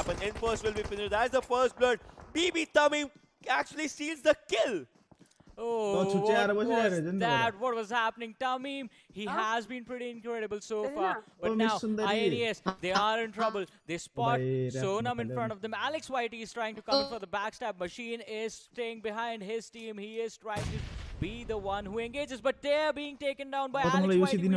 happen. In first will be finished. That's the first blood. BB Tamim actually steals the kill. Oh, what was that? What was happening? Tamim, he has been pretty incredible so far. But now, INES, they are in trouble. They spot Sonam in front of them. Alex Whitey is trying to come in for the backstab. Machine is staying behind his team. He is trying to be the one who engages, but they're being taken down by Alex Whitey with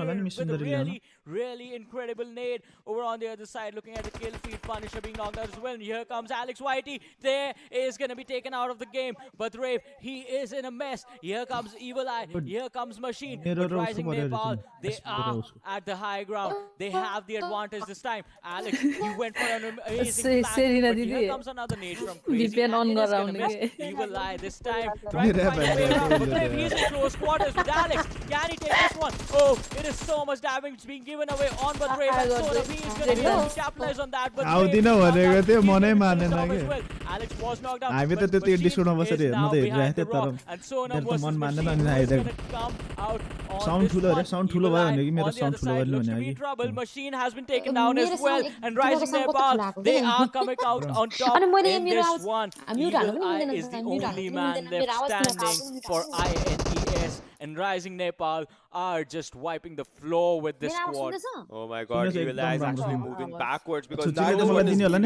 a really incredible nade. Over on the other side, looking at the kill feed, Punisher being knocked out as well. And here comes Alex Whitey. There is going to be taken out of the game. But Rave, he is in a mess. Here comes Evil Eye. Here comes Machine. But Rising Nepal, they are at the high ground. They have the advantage this time. Alex, he went for an amazing plan. But here comes another nade from Crazy. And is going to miss Evil Eye this time. Trying to find a way around. But Rave, he's in close quarters with Alex. Can he take this one? Oh, it is so much damage being given away on but Rave. And Sonam, he is going to be able to capitalize on that. But Alex was knocked out. But Machine is now behind the rock. And Sonam versus Machine is going to come out on this one. Evil Eye on the other side looks to be in trouble. Machine has been taken down as well. And Rising Nepal, they are coming out on top in this one. Evil Eye is the only man left standing for INES. And Rising Nepal are just wiping the floor with this squad. Oh my god, Evil Eye is actually moving backwards because that is what is he cannot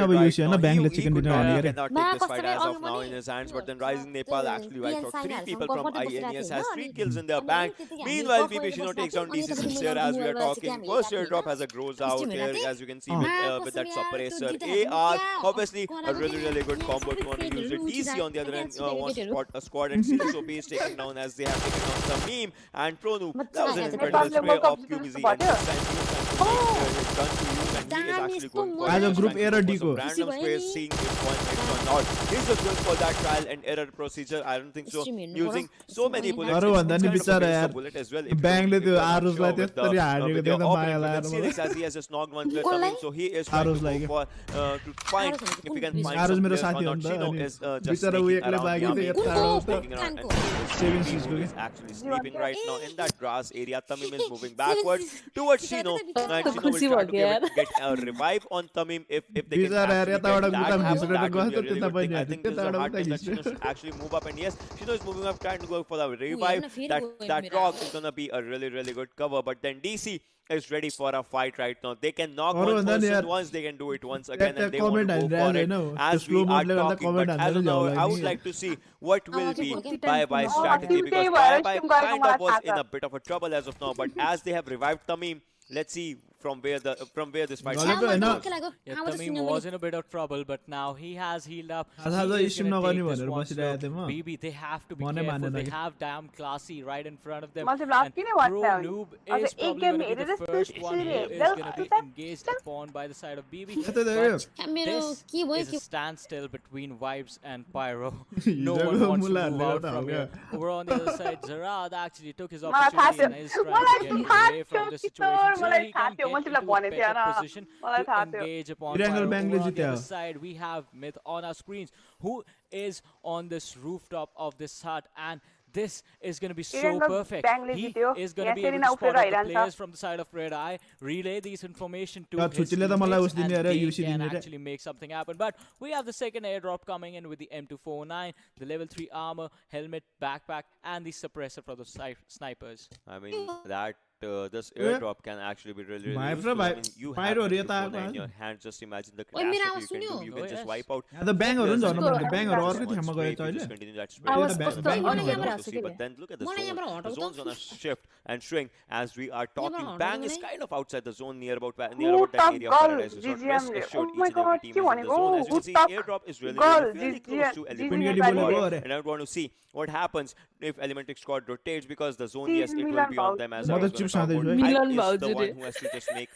take this fight as of now in his hands, but then Rising Nepal actually wiped out 3 people from INES, has 3 kills in their bank. Meanwhile, BB takes down DC Sincere as we are talking. First airdrop has a grows out here, as you can see with that suppressor. AR, obviously a really good combo to want to use it. DC on the other end wants to spot a squad, and CSOP is taken down as they have taken down some meme and Pronu. That was an incredible spray of QBZ, and this time his gun to use, and he is actually going for as a group error deco. Random sprays, seeing if one hits or not. He's just going for that trial and error procedure. I don't think so. Using so many bullets, bullet as well. Felix, as he has just knocked one player coming, so he is trying to go for to find if he can find some players or not. Chino is just sneaking around, taking around, and Chino is actually sleeping right now in that grass area. Tamim is moving backwards towards Chino, and Chino will try to get a revive on Tamim if they can actually get that happen. That will be a really good thing. I think this is a hard thing that Chino should actually move up, and yes, Chino is moving up, trying to go for the revive. That rock is gonna be a really good cover, but then DC is ready for a fight right now. They can knock one person once, they can do it once again, and they want to go for it as we are talking. But as of now, I would like to see what will be ByeBye strategy, because ByeBye kind of was in a bit of a trouble as of now, but as they have revived Tamim, let's see from where this fight Tamim was in a bit of trouble, but now he has healed up. BB, they have to be careful. They have damn Classy right in front of them. And Pro Noob is probably going to be the first one who is going to be engaged upon by the side of BB. But this is a standstill between Vibes and Pyro. No one wants to move out from here. Over on the other side, Zarad actually took his opportunity and is trying to get away from the situation so he can get into a better position to engage upon Pyro. Over on the other side, we have Myth on our screens, who is on this rooftop of this hut, and this is going to be so perfect. He is going to be able to spot out the players from the side of Red Eye, relay these information to his teammates, and they can actually make something happen. But we have the second airdrop coming in with the M249, the level 3 armor, helmet, backpack, and the suppressor for the snipers. I mean, that this airdrop can actually be really useful. I mean, you have M249 in your hand. Just imagine the catastrophe you can do. You can just wipe out. The banger just continue that spray. But then look at the zone. The zone's gonna shift and shrink as we are talking. Bang is kind of outside the zone, near about that area of Paradise Resort. Rest assured, each and every team is in the zone. As you can see, airdrop is really close to Elementrix, and I want to see what happens if Elementrix squad rotates, because the zone, yes, it will be on them as I was going to talk about. I is the one who has to just make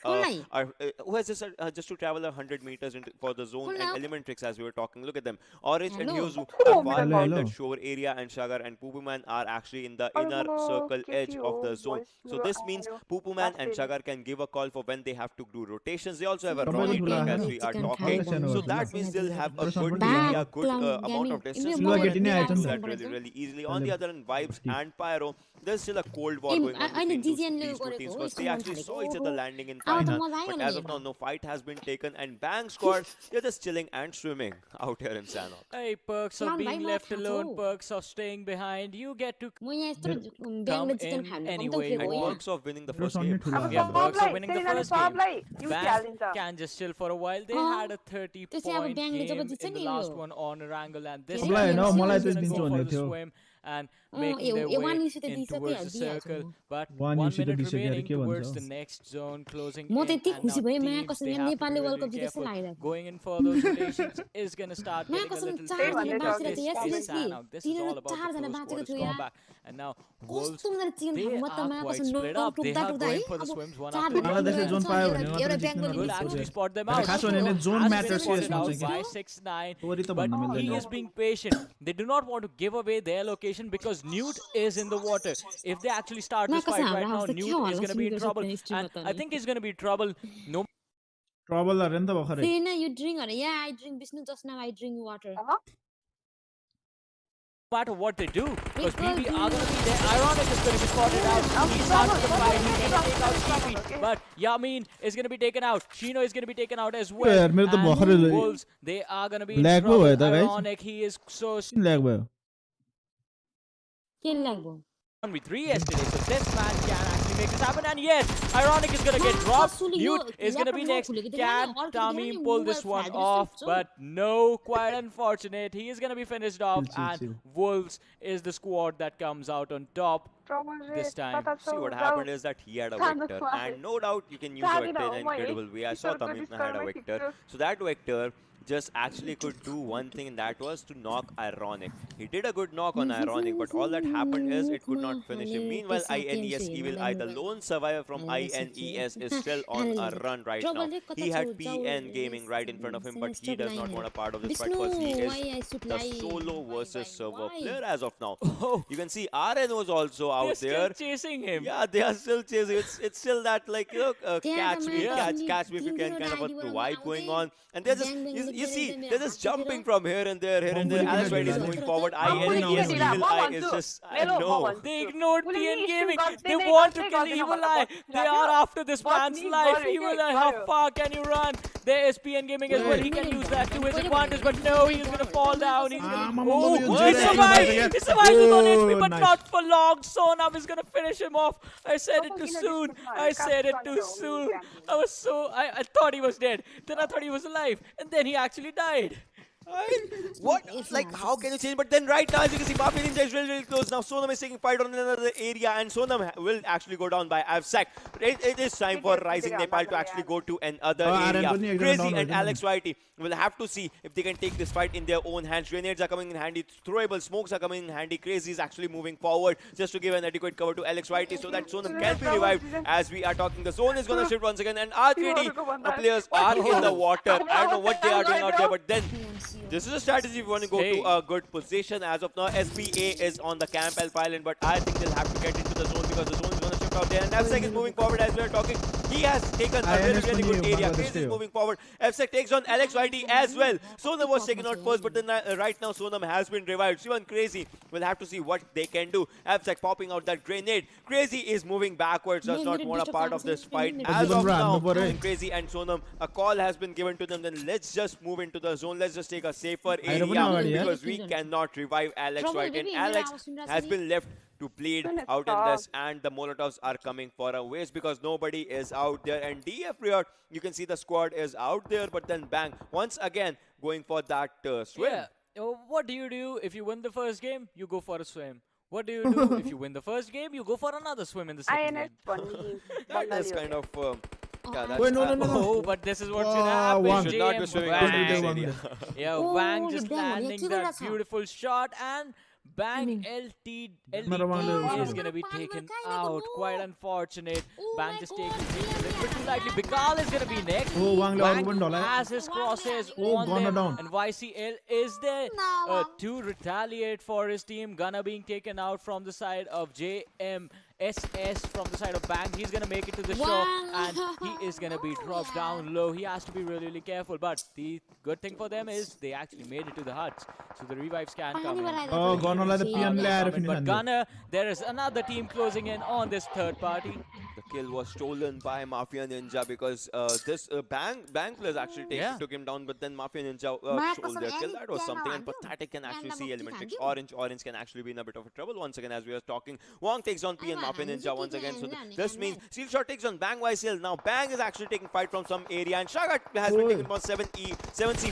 who has just to travel 100 meters for the zone, and Elementrix, as we were talking. Look at them. Orange and Yuzu are far behind that shore area, and Shagar and Pupuman are actually in the inner circle edge of the zone. So this means Pupuman and Shagar can give a call for when they have to do rotations. They also have a Ronnie truck as we are talking. So that means they'll have a good area, good amount of distance. That really easily. On the other end, Vibes and Pyro, there's still a cold war going on between these two teams because they actually saw each other landing in final. But as of now, no fight has been taken, and Bang squad, they're just chilling and swimming out here in Sanhok. Hey, perks of being left alone, perks of staying behind. You get to come in anyway. And perks of winning the first game. Yeah, perks of winning the first game. Bang can just chill for a while. They had a 30-point game in the last one on Erangel, and this time they're going to go for the swim and making their way in towards the circle. But 1 minute remaining towards the next zone, closing in, and now teams, they have to be really careful. Going in for those rotations is going to start getting a little tricky. Now this is Sanhok. This is all about the close quarters combat. And now Wolves, they are quite split up. They are going for the swims one after another. Will actually spot them out. Zone matters here by 6-9, but he is being patient. They do not want to give away their location because Newt is in the water. If they actually start this fight right now, Newt is going to be in trouble, and I think he's going to be in trouble. No trouble are in the water. You drink or yeah, I drink Vishnu just now. I drink water. matter what they do, because BB are going to be there. Ironic is going to be spotted out. He starts the fight. He's going to take out BB, but Yamin is going to be taken out. Shino is going to be taken out as well. And Wolves, they are going to be in trouble. Ironic, he is so... With 3 yesterday, so this man can actually make this happen, and yes, Ironic is gonna get dropped. Newt is gonna be next. Can Tamim pull this one off? But no, quite unfortunate. He is gonna be finished off, and Wolves is the squad that comes out on top this time. See, what happened is that he had a vector, and no doubt you can use a vector in an incredible way. I saw Tamim had a vector, so that vector just actually could do one thing, and that was to knock Ironic. He did a good knock on Ironic, but all that happened is it could not finish him. Meanwhile, INES Evil Eye, the lone survivor from INES, is still on a run right now. He had PNGaming right in front of him, but he does not want a part of this fight because he is the solo versus server player as of now. You can see RN was also out there. Still chasing him. Yeah, they are still chasing. It's still that, like, you know, catch me if you can kind of a vibe going on. And they're just, you see, they're just jumping from here and there, Alex White is moving forward. INES Evil Eye is just, no. They ignored PNGaming. They want to kill Evil Eye. They are after this man's life. Evil Eye, how far can you run? There is PNGaming as well. He can use that to his advantage, but no, he's going to fall down. He's going to... Oh, he survived. He survived with 1 HP, but not for long. Sonam is going to finish him off. I said it too soon. I said it too soon. I thought he was dead. Then I thought he was alive. And then he actually died. What? Like, how can you change? But then right now, as you can see, Mafia Ninja is really close. Now Sonam is taking fight on another area, and Sonam will actually go down by Avsak. It is time for Rising Nepal to actually go to another area. Crazy and Alex Whitey will have to see if they can take this fight in their own hands. Grenades are coming in handy. Throwable smokes are coming in handy. Crazy is actually moving forward just to give an adequate cover to Alex Whitey so that Sonam can be revived. As we are talking, the zone is going to shift once again, and R3D players are in the water. I don't know what they are doing out there, but then this is a strategy if you want to go to a good position. As of now, SPA is on the Camp Elf Island, but I think they'll have to get into the zone because the zone is going to shift out there. And FSEC is moving forward as we are talking. He has taken a really good area. Crazy is moving forward. FSEC takes on Alex Whitey as well. Sonam was taken out first, but then right now Sonam has been revived. Shivan Crazy will have to see what they can do. FSEC popping out that grenade. Crazy is moving backwards, does not want a part of this fight. As of now, Crazy and Sonam, a call has been given to them. Then let's just move into the zone. Let's just take a safer area because we cannot revive Alex White, and Alex has been left to bleed out in this, and the Molotovs are coming for a waste because nobody is out there. And DF Riot, you can see the squad is out there, but then Bang once again going for that swim. Yeah. What do you do if you win the first game? You go for a swim. What do you do if you win the first game? You go for another swim in the second game. That is kind of... yeah, that's, no. But this is what's gonna happen. Should not be swimming. Yeah, Wang just landing that beautiful shot, and Bang LT is gonna be taken out. Quite unfortunate. Bang just taking things a little bit too lightly. Bikal is gonna be next. Wang has his crosses on them, and YCL is there to retaliate for his team. Gunna being taken out from the side of JM. SS from the side of Bang. He's gonna make it to the shore, and he is gonna be dropped down low. He has to be really, really careful. But the good thing for them is they actually made it to the huts, so the revives can come in. Oh, Gunner like the PN layer finish. But Gunner, there is another team closing in on this third party. The kill was stolen by Mafia Ninja because this Bang players actually took him down, but then Mafia Ninja stole their kill. That was something, and Pathetic can actually see Elementrix. Orange can actually be in a bit of a trouble once again, as we are talking. Wong takes on P and Mafia Ninja once again, so this means Steel Shot takes on Bang YCL. Now Bang is actually taking fight from some area, and Shagat has been taken from 7C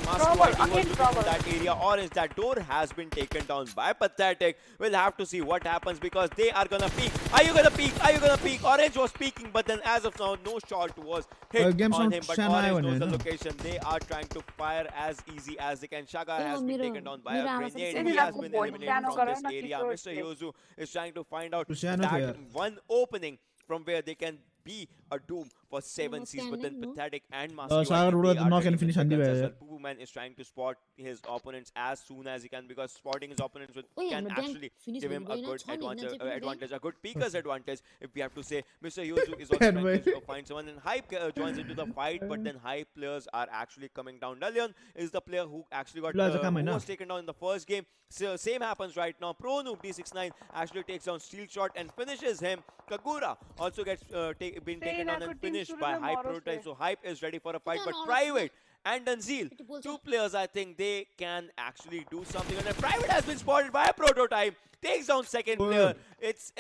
Master White. He was looking for that area. Orange, that door has been taken down by Pathetic. We'll have to see what happens because they are gonna peek. Are you gonna peek? Are you gonna peek? Orange was peeking, but then as of now, no shot was hit on him. But Orange knows the location. They are trying to fire as easy as they can. Shaga has been taken down by a grenade. He has been eliminated from this area. Mr. Yozu is trying to find out that one opening from where they can be a doom for 7Cs, but then Pathetic and Master Pupuman is trying to spot his opponents as soon as he can, because spotting his opponents can actually give him a good advantage, a good peeker's advantage, if we have to say. Mr. Yozu is also trying to find someone, and Hype joins into the fight, but then Hype players are actually coming down. Dalion is the player who actually got was taken down in the first game. So same happens right now. Pro Noob D69 actually takes down Steel Shot and finishes him. Kagura also gets been taken down and finished by Hype Prototype. So Hype is ready for a fight, but Private and Danzeel, two players, I think they can actually do something. And Private has been spotted by a Prototype, takes down second player. It's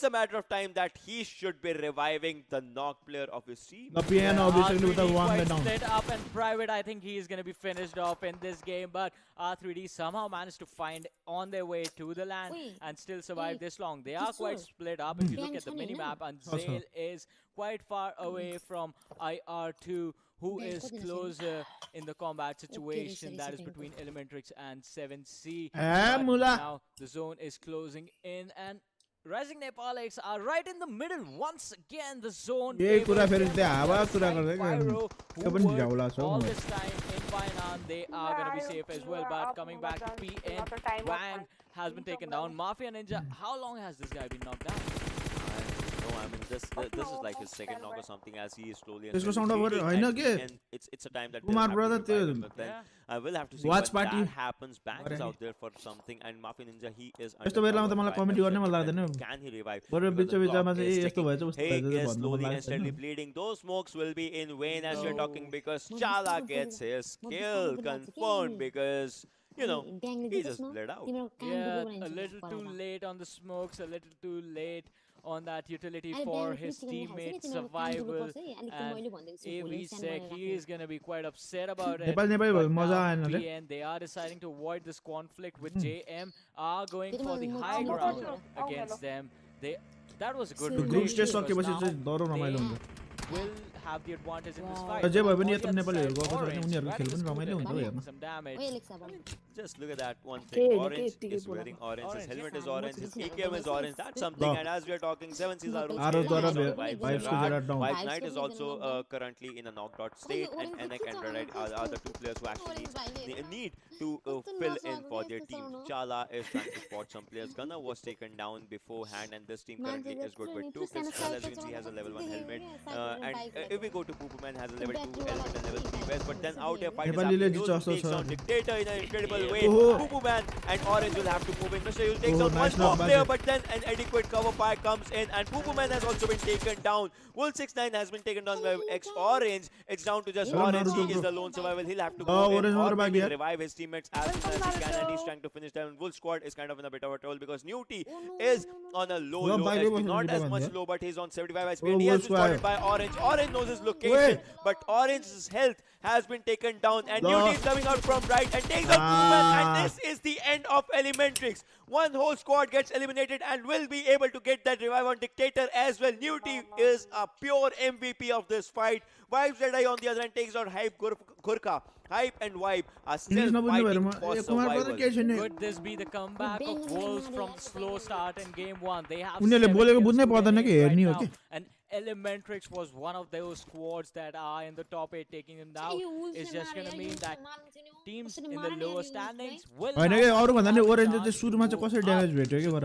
a matter of time that he should be reviving the knock player of his team. The piano obviously with the one down. Split up, and Private, I think he is going to be finished off in this game. But R3D somehow managed to find on their way to the land and still survive this long. They are quite split up. If you look at the minimap, and Zale is quite far away from IR2, who is closer in the combat situation. That is between Elementrix and 7C. Now the zone is closing in, and Rising Nepalites are right in the middle once again. The zone PYRO, who worked all this time in Bainan, they are going to be safe as well. But coming back to PN, Wang has been taken down. Mafia Ninja, how long has this guy been knocked down? I mean, this is like his second knock or something, as he is slowly and it's a time that I will have to see Watchparty when that happens. Bang is out there for something, and Mafia Ninja, he is can he revive? He is slowly and steadily bleeding. Those smokes will be in vain as you're talking, because Chala gets his kill confirmed, because you know, he just bled out. Yeah, a little too late on the smokes, a little too late on that utility for his teammates' survival. And AVSec, he is going to be quite upset about it. PN, they are deciding to avoid this conflict with JM, are going for the high ground against them. That was a good will have the advantage in this fight. Some damage. Just look at that one thing. Orange is wearing orange. His helmet is orange. His AKM is orange. That's something. And as we are talking, 7C's are Vibe Knight is also currently in a knocked out state, and Enek and Red are the two players who actually need to fill in for their team. Chala is trying to spot some players. Gunner was taken down beforehand, and this team currently is good with 2 kills. As you can see, has a level 1 helmet. And if we go to Pupuman, has a level 2 helmet and level 3 vest. But then out here fight is happening. Takes on Dictator in an incredible way. Pupuman and Orange will have to move in. Mr. Yul takes out one more player, but then an adequate cover fire comes in, and Pupuman has also been taken down. Wolf69 has been taken down by X-Orange. It's down to just Orange. He is the lone survival. He'll have to go in or maybe revive his teammates as soon as he can, and he's trying to finish them. Wolf Squad is kind of in a bit of a trouble because Newty is on a low HP. Not as much low, but he's on 75 HP. And he has been spotted by Orange. Orange knows his location, but Orange's health has been taken down, and Newty is coming out from right and takes out Pupuman, and this is the end of Elementrix. One whole squad gets eliminated and will be able to get that revive on Dictator as well. Newty is a pure MVP of this fight. Vibes Jedi on the other hand takes out Hype Gurkha. Hype and Vibe are still fighting for survival. Could this be the comeback of Wolves from the slow start in game 1? They have and Elementrix was one of those squads that are in the top 8. Taking him down is just going to mean that teams in the lower standings will have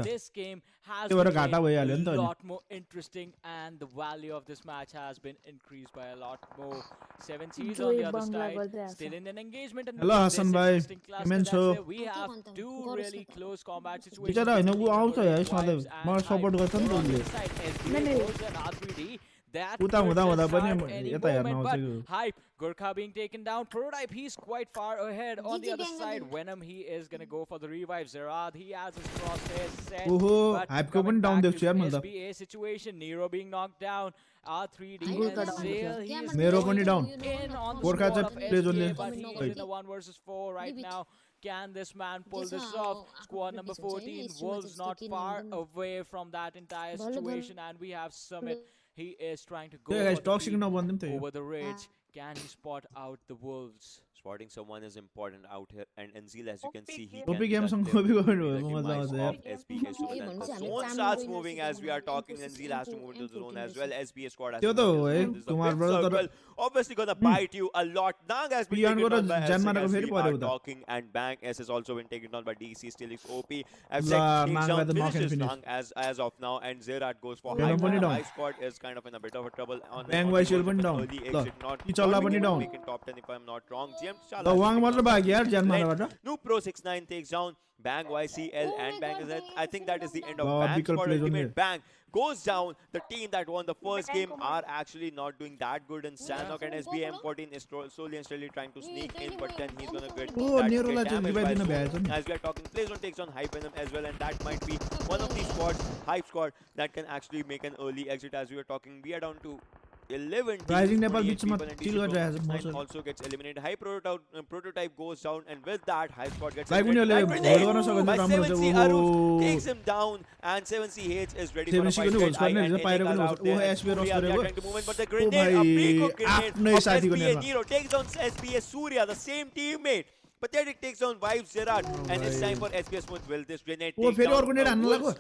this game has been a lot more interesting, and the value of this match has been increased by a lot more. 7Cs on the other side, still in an engagement. And hello Hassan bhai, we have two really close combat situations. That could start any moment, but Hype, Gurkha being taken down. Prototype, he's quite far ahead. On the other side, Venom, he is going to go for the revive. Zerad, he has his crosshairs set. But coming back to SBA situation, Nero being knocked down. R3D and Zale, he is in on the squad of SBA, but he is in a 1 versus 4 right now. Can this man pull this off? Squad number 14, Wolves not far away from that entire situation, and we have Summit. He is trying to go over the ridge. Can he spot out the Wolves? Spotting someone is important out here, and Erangel, as you can see, he zone starts moving as we are talking. Erangel has to move into the zone as well. SBA squad has to move. Obviously gonna bite you a lot. Nang has been taken down by SBA talking, and Bang S has also been taken down by DC. Still is OP. Finishes Nang as of now, and Zerat goes for high. High squad is kind of in a bit of a trouble on Bang Y shield bani down. Making top 10 if I'm not wrong. Noob Pro 69 takes down Bang YCL and Bang Z. I think that is the end of Bang squad. Ultimate Bang goes down. The team that won the first game are actually not doing that good in Sanhok, and SBM14 is slowly and steadily trying to sneak in, but then he's gonna get damaged as we are talking. PlayZone takes on Hype Venom as well, and that might be one of these squads, Hype squad, that can actually make an early exit. As we are talking, we are down to 11 Rising Nepal beach and also gets eliminated. High prototype goes down, and with that High squad gets eliminated. By 7C Arus takes him down, and 7CH is ready for a fight. But the grenade, a pre-cooked grenade of SBA Nero takes down SBA Surya, the same teammate. Pathetic takes down Vibes Gerard, and it's time for SBS Smooth. Will this grenade take down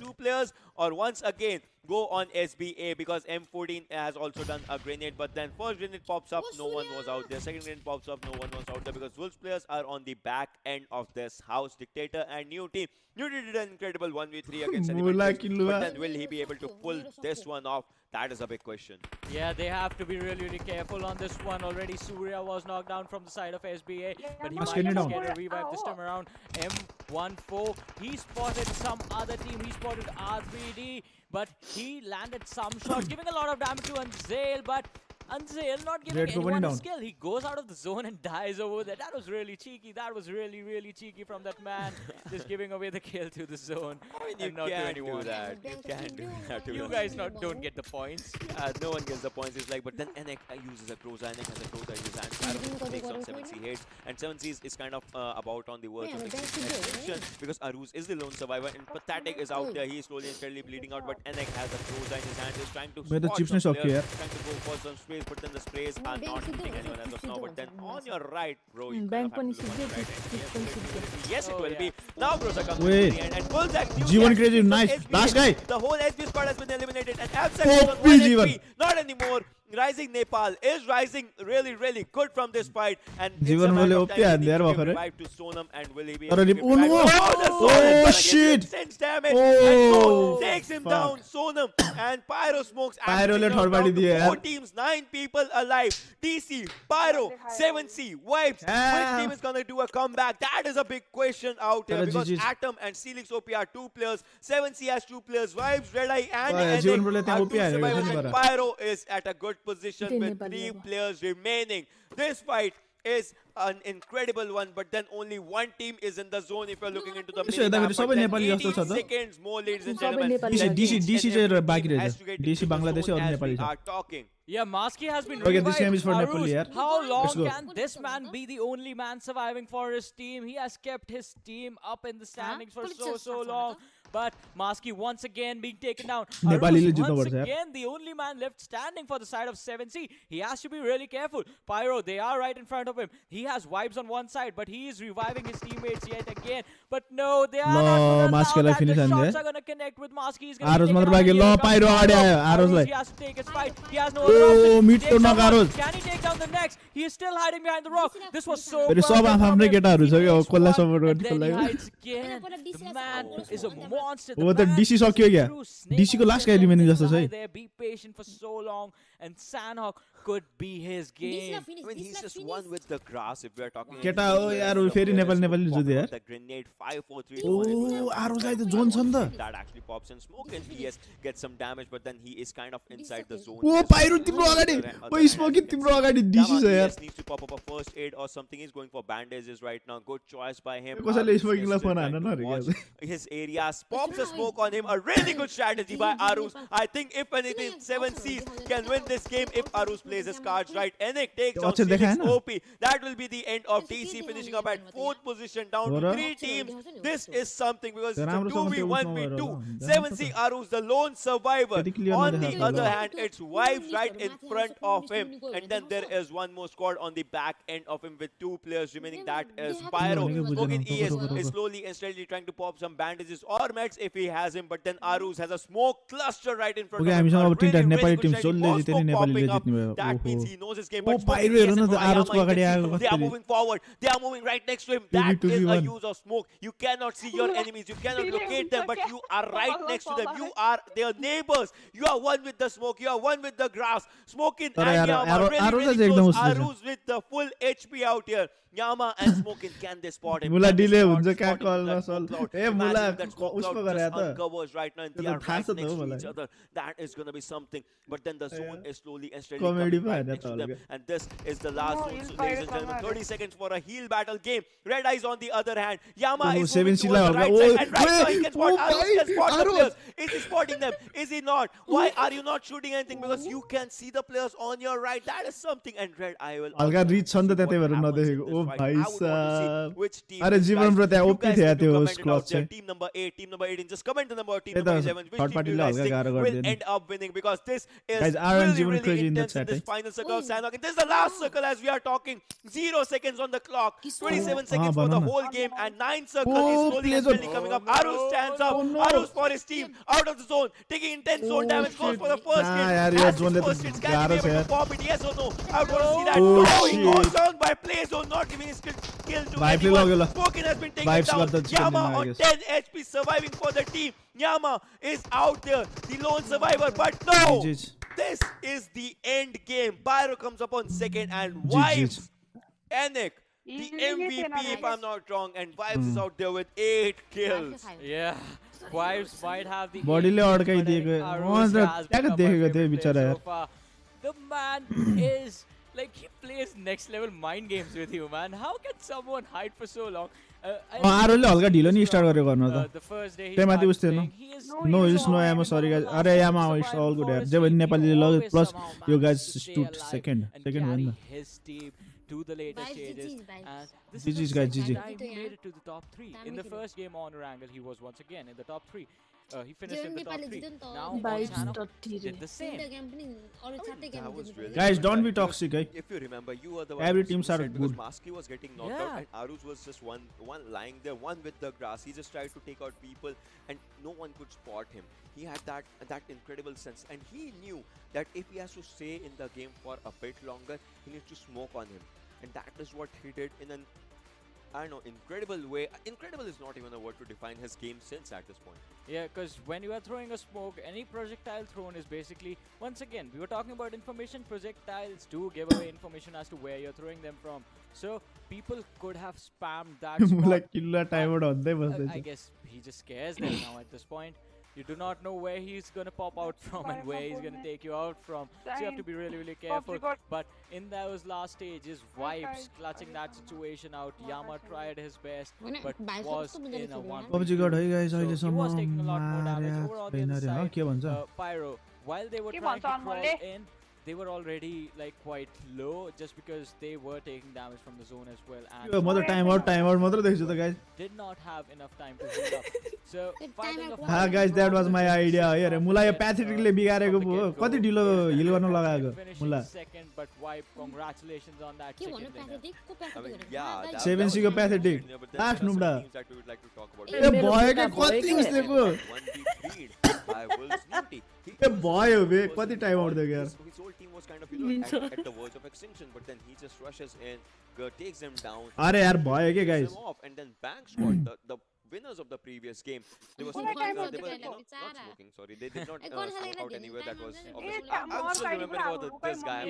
two players, or once again go on SBA, because M14 has also done a grenade, but then first grenade pops up, no one was out there. Second grenade pops up, no one was out there, because Wolves players are on the back end of this house. Dictator and New Team. New Team did an incredible 1v3 against Elementrix, but then will he be able to pull this one off? That is a big question. Yeah, they have to be really careful on this one. Already Surya was knocked down from the side of SBA, but he might just get a revive this time around. M14, he spotted some other team. He spotted R3D, but he landed some shots, giving a lot of damage to Erangel, but Erangel not giving anyone a skill. He goes out of the zone and dies over there. That was really cheeky. That was really cheeky from that man. Just giving away the kill to the zone. I mean, you can't do that. You can't do that. You guys don't get the points. No one gets the points. It's like, but then NX uses a Croza. NX has a Croza in his hand. PYRO takes on 7C hits. And 7C is kind of about on the verge of extinction, because Aruz is the lone survivor, and Pathetic is out there. He is slowly and steadily bleeding out, but NX has a Croza in his hand. He's trying to spot some players, trying to go for some space, but then the sprays are not hitting anyone as of now. But then on your right, bro, you kind of have to look right. Yes, it will be. Now Croza comes to the end and pulls that G1 crazy, nice. Last guy. The whole SB squad has been eliminated, and Absent is on 1 HP. Not anymore. Rising Nepal is rising really good from this fight, and G1 will OP and they are revive to Sonam, and will he be able to give oh shit! Sends damage and so takes him down. Sonam and PYRO smokes. PYRO 4 teams, 9 people alive. DC, PYRO, 7C, Vibes. Which team is gonna do a comeback? That is a big question out here, because Atom and Celix OP are 2 players. 7C has 2 players. Vibes, Red Eye, and PYRO is at a good position with 3 players remaining. This fight is an incredible one, but then only one team is in the zone if you're looking into the minimap. 18 seconds more, ladies and gentlemen. DC Bangladesh or Nepali are talking. Yeah, Maski has been revived. This game is for Nepal, yeah. How long can this man be the only man surviving for his team? He has kept his team up in the standings for so long. But Maski once again being taken down. Once again, the only man left standing for the side of 7C. He has to be really careful. PYRO, they are right in front of him. He has Vibes on one side, but he is reviving his teammates yet again. But no, they are not going to allow that. The shots are going to connect with Maski. He's going to take PYRO. He has to take his fight. He has no other option. Can he take down the next? He is still hiding behind the rock. This was so perfect. And then he hides again. The man is a monster. The DC सक्यो क्या? DC को last guy remaining जस्तो छ है. Be patient for so long, and Sanhok could be his game. I mean, he's just one with the grass. If we're talking, केटा हो यार वो फेरि नेपाली जुदे यार. The grenade 5 4 3. Oh, आरोस लाई त जोन छ नि त. That actually pops in smoke, and he gets some damage, but then he is kind of inside the zone. Oh, PYRO तिम्रो अगाडि. ओ स्मोकी तिम्रो अगाडि DC छ यार. Needs to pop up a first aid or something. He's going for bandages right now. Good choice by him. कसैले smoking ला phone हान्न नरे. His area pops a smoke on him. A really good strategy by Arus. I think if anything, 7Cs can win this game if Arus plays his cards right. Enik takes on Phoenix OP. That will be the end of DC, finishing up at 4th position, down to 3 teams. This is something because it's a 2v1v2. 7C Arus, the lone survivor. On the other hand, it's Vibes right in front of him. And then there is one more squad on the back end of him with 2 players remaining. That is PYRO. Smoking ES is slowly and steadily trying to pop some bandages or meds if he has him. But then Arus has a smoke cluster right in front of him. That means he knows his game. But they are moving forward. They are moving right next to him. That is a use of smoke. You cannot see your enemies. You cannot locate them, but you are right next to them. You are their neighbors. You are one with the smoke. You are one with the grass. Smoking and Yama really close. Arus with the full HP out here. Yama and Smoking, can they spot him? Mula delay huncha ka call na sol. Eh Mula usko garaya ta. Uncovers right now and they are right next to each other. That is going to be something. But then the zone is slowly and steadily coming right next to them. And this is the last zone, ladies and gentlemen. 30 seconds for a heal battle game. Red Eyes on the other hand. Yama is moving towards the right side. And right now he can spot Arus. He can spot the players. Is he spotting them? Is he not? Why are you not shooting anything? Because you can see the players on your right. That is something. And Red Eye will... Alga reach छन् त त्यतै भएर नदेखेको. ओ भाइ साहब. अरे जीवन bro त्यहाँ OP थियो त्यो स्क्वाड चाहिँ. Team number 8, team number 18. Just comment the number team number 11. Which team do you guys think will end up winning? Because this is really intense in this final circle of Sanhok. And this is the last circle as we are talking. 0 seconds on the clock. 27 seconds for the whole game. And 9 circles is slowly and steadily coming up. Arus stands up. Arus for his team. Out of the zone. Taking intense zone damage. Goes for the first hit. Has his first hit. Can he be able to pop it? Yes or no? I want to see that. No, he goes down by play zone. Not giving his kill to anyone. Smoking has been taken down. Yama on 10 HP surviving for the team. Yama is out there, the lone survivor, but no! This is the end game. PYRO comes up on second and Vibes, Enik, the MVP if I'm not wrong, and Vibes is out there with 8 kills. Yeah, Vibes might have the body The man is... Like, he plays next level mind games with you, man. How can someone hide for so long? आरोले हल्का ढिलो नि start गरेको गर्नु त. The first day त्यही माथि उस थिएन. No use no ammo, sorry guys. अरे यामा it's all good यार. जे पनि नेपालीले लग्यो plus you guys stood second one. His team to the later stages. And this GG's guys, GG. He made it to the top 3. In the first game on Erangel, he was once again in the top 3. He finished in the top 3. Now Sanhok did the same. Guys, don't be toxic, guys. If you remember, you were the one every team started because good. Maski was getting knocked out and Arus was just one lying there, one with the grass. He just tried to take out people and no one could spot him. He had that incredible sense and he knew that if he has to stay in the game for a bit longer, he needs to smoke on him. And that is what he did in an, I don't know, incredible way. Incredible is not even a word to define his game sense at this point. Yeah, because when you are throwing a smoke, any projectile thrown is basically, once again, we were talking about information. Projectiles do give away information as to where you're throwing them from. So people could have spammed that spot. I guess he just scares them now at this point. You do not know where he's going to pop out from and where he's going to take you out from. So you have to be really, really careful. But in those last stages, Vibes clutching that situation out. Yama tried his best, but was in a one. PUBG God, hey guys, so he was taking a lot more damage. Over on the other side, PYRO, while they were trying to crawl in, they were already like quite low just because they were taking damage from the zone as well, and mother time out mother dekhu guys did not have enough time to heal up. So fighting guys, that was my idea here. Mula yo pathetically bigareko bho kati dilo heal garnu lagaeko mula second, but wipe. Congratulations on that chicken dinner. I mean, yeah, 7C ko pathetic last nubda that we would like to talk about. ए भयो के कति उसको 1v3 by Wolves Nifty. ए भयो बे कति time out दियो यार. His whole team was kind of, you know, at the verge of extinction, but then he just rushes in, takes them down. अरे यार भयो के guys. And then Bank Squad, the winners of the previous game, they were smoking, not smoking, sorry, they did not smoke out anywhere. That was obviously, I'm still remembering about this guy.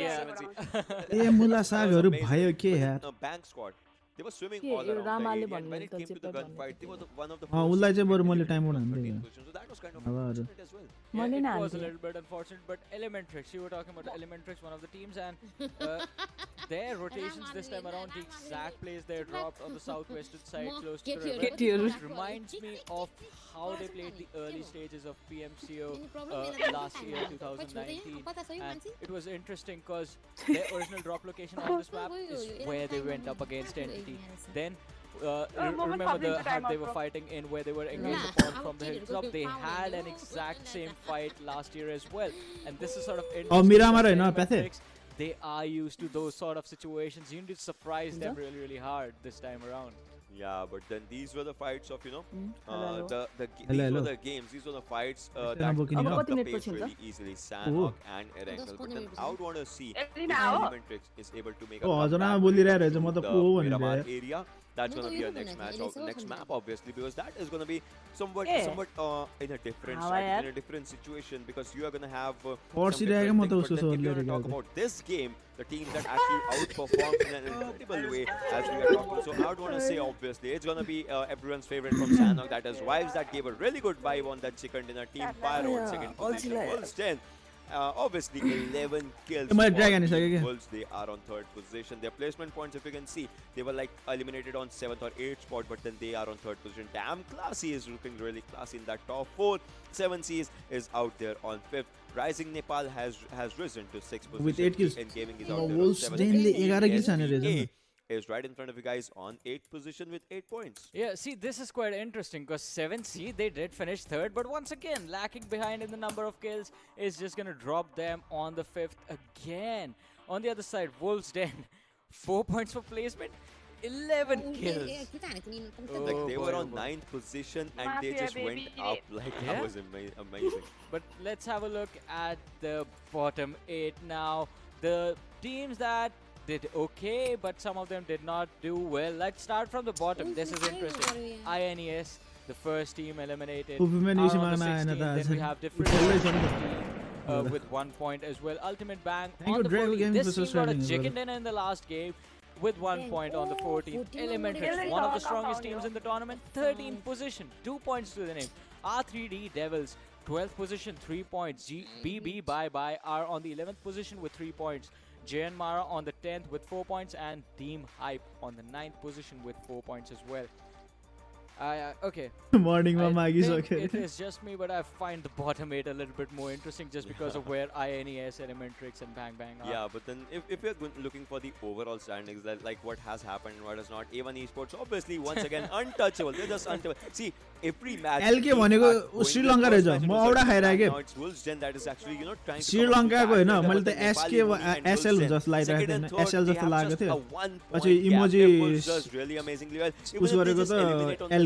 ए मुला सागहरु भयो के यार. Bank Squad, they were swimming all around the area, and when it came to the gunfight, they were one of the उलाई चाहिँ बरु मैले time out हान्दै. so that was kind of unfortunate as well. Yeah, it was a little bit unfortunate, but Elementrix, you were talking about Elementrix, one of the teams, and their rotations this time around, the exact place they dropped on the southwestern side, close to the river. It reminds me of how they played the early stages of PMCO last year, 2019, and it was interesting because their original drop location on this map is where they went up against Entity. Then remember the hut they were fighting in, where they were engaged upon from the hilltop. They had an exact same fight last year as well, and this is sort of interesting. Miramar, they are used to those sort of situations. You need to surprise them really, really hard this time around. Yeah, but then these were the fights of, you know, these were the games, these were the fights that picked up the pace really easily. Sanhok and Erangel. But then I would want to see if Elementrix is able to make a comeback the Miramar area. That's going to be our next match, next map, obviously, because that is going to be somewhat in a different strategy, in a different situation, because you are going to have some different things. But then if you want to talk about this game, the team that actually outperformed in an incredible way, as we are talking. So I would want to say, obviously, it's going to be everyone's favorite from Sanhok. That is Vibes, that gave a really good vibe on that chicken dinner. Team PYRO on second position. Wolves 10. Obviously 11 kills. Wolves, they are on third position. Their placement points, if you can see, they were like eliminated on 7th or 8th spot, but then they are on third position. Damn, Classy is looking really classy in that top 4. 7Cs is out there on 5th. Rising Nepal has risen to 6th position. With 8 kills. PNGaming is out there on Wolves 7th. Is right in front of you guys on 8th position with 8 points. Yeah, see, this is quite interesting because 7C, they did finish 3rd, but once again, lacking behind in the number of kills is just going to drop them on the 5th again. On the other side, Wolves Den, 4 points for placement, 11 kills. Like they were on 9th position and they just went up. Like that was amazing. But let's have a look at the bottom 8 now. The teams that did okay, but some of them did not do well. Let's start from the bottom. This is interesting. INES, the first team eliminated. On the 16th, then we have different with 1 point as well. Ultimate Bang on the 14th. This team got a chicken dinner in the last game with 1 point on the 14th. Elementrix, one of the strongest teams in the tournament, 13th position, 2 points to the name. R3D Devils, 12th position, 3 points. BB ByeBye are on the 11th position with 3 points. JyanMaara on the 10th with 4 points, and Team Hype on the 9th position with 4 points as well. Okay. Morning, Mama. Okay. It is just me, but I find the bottom 8 a little bit more interesting just because of where INES, Elementrix, and Bang Bang are. Yeah, but then if you're looking for the overall standings, like what has happened and what has not, A1 Esports, obviously, once again, untouchable. They're just untouchable. See, every match. LK भनेको श्रीलंका रहेछ म औडा खाइराके now it's Wolves Den that is actually, you know, trying to Sri Lanka को हैन मैले त SK SL जस्तो लागिरहेको थिएन SL जस्तो लागेको थियो पछि emoji just really amazingly well. उस गरेको त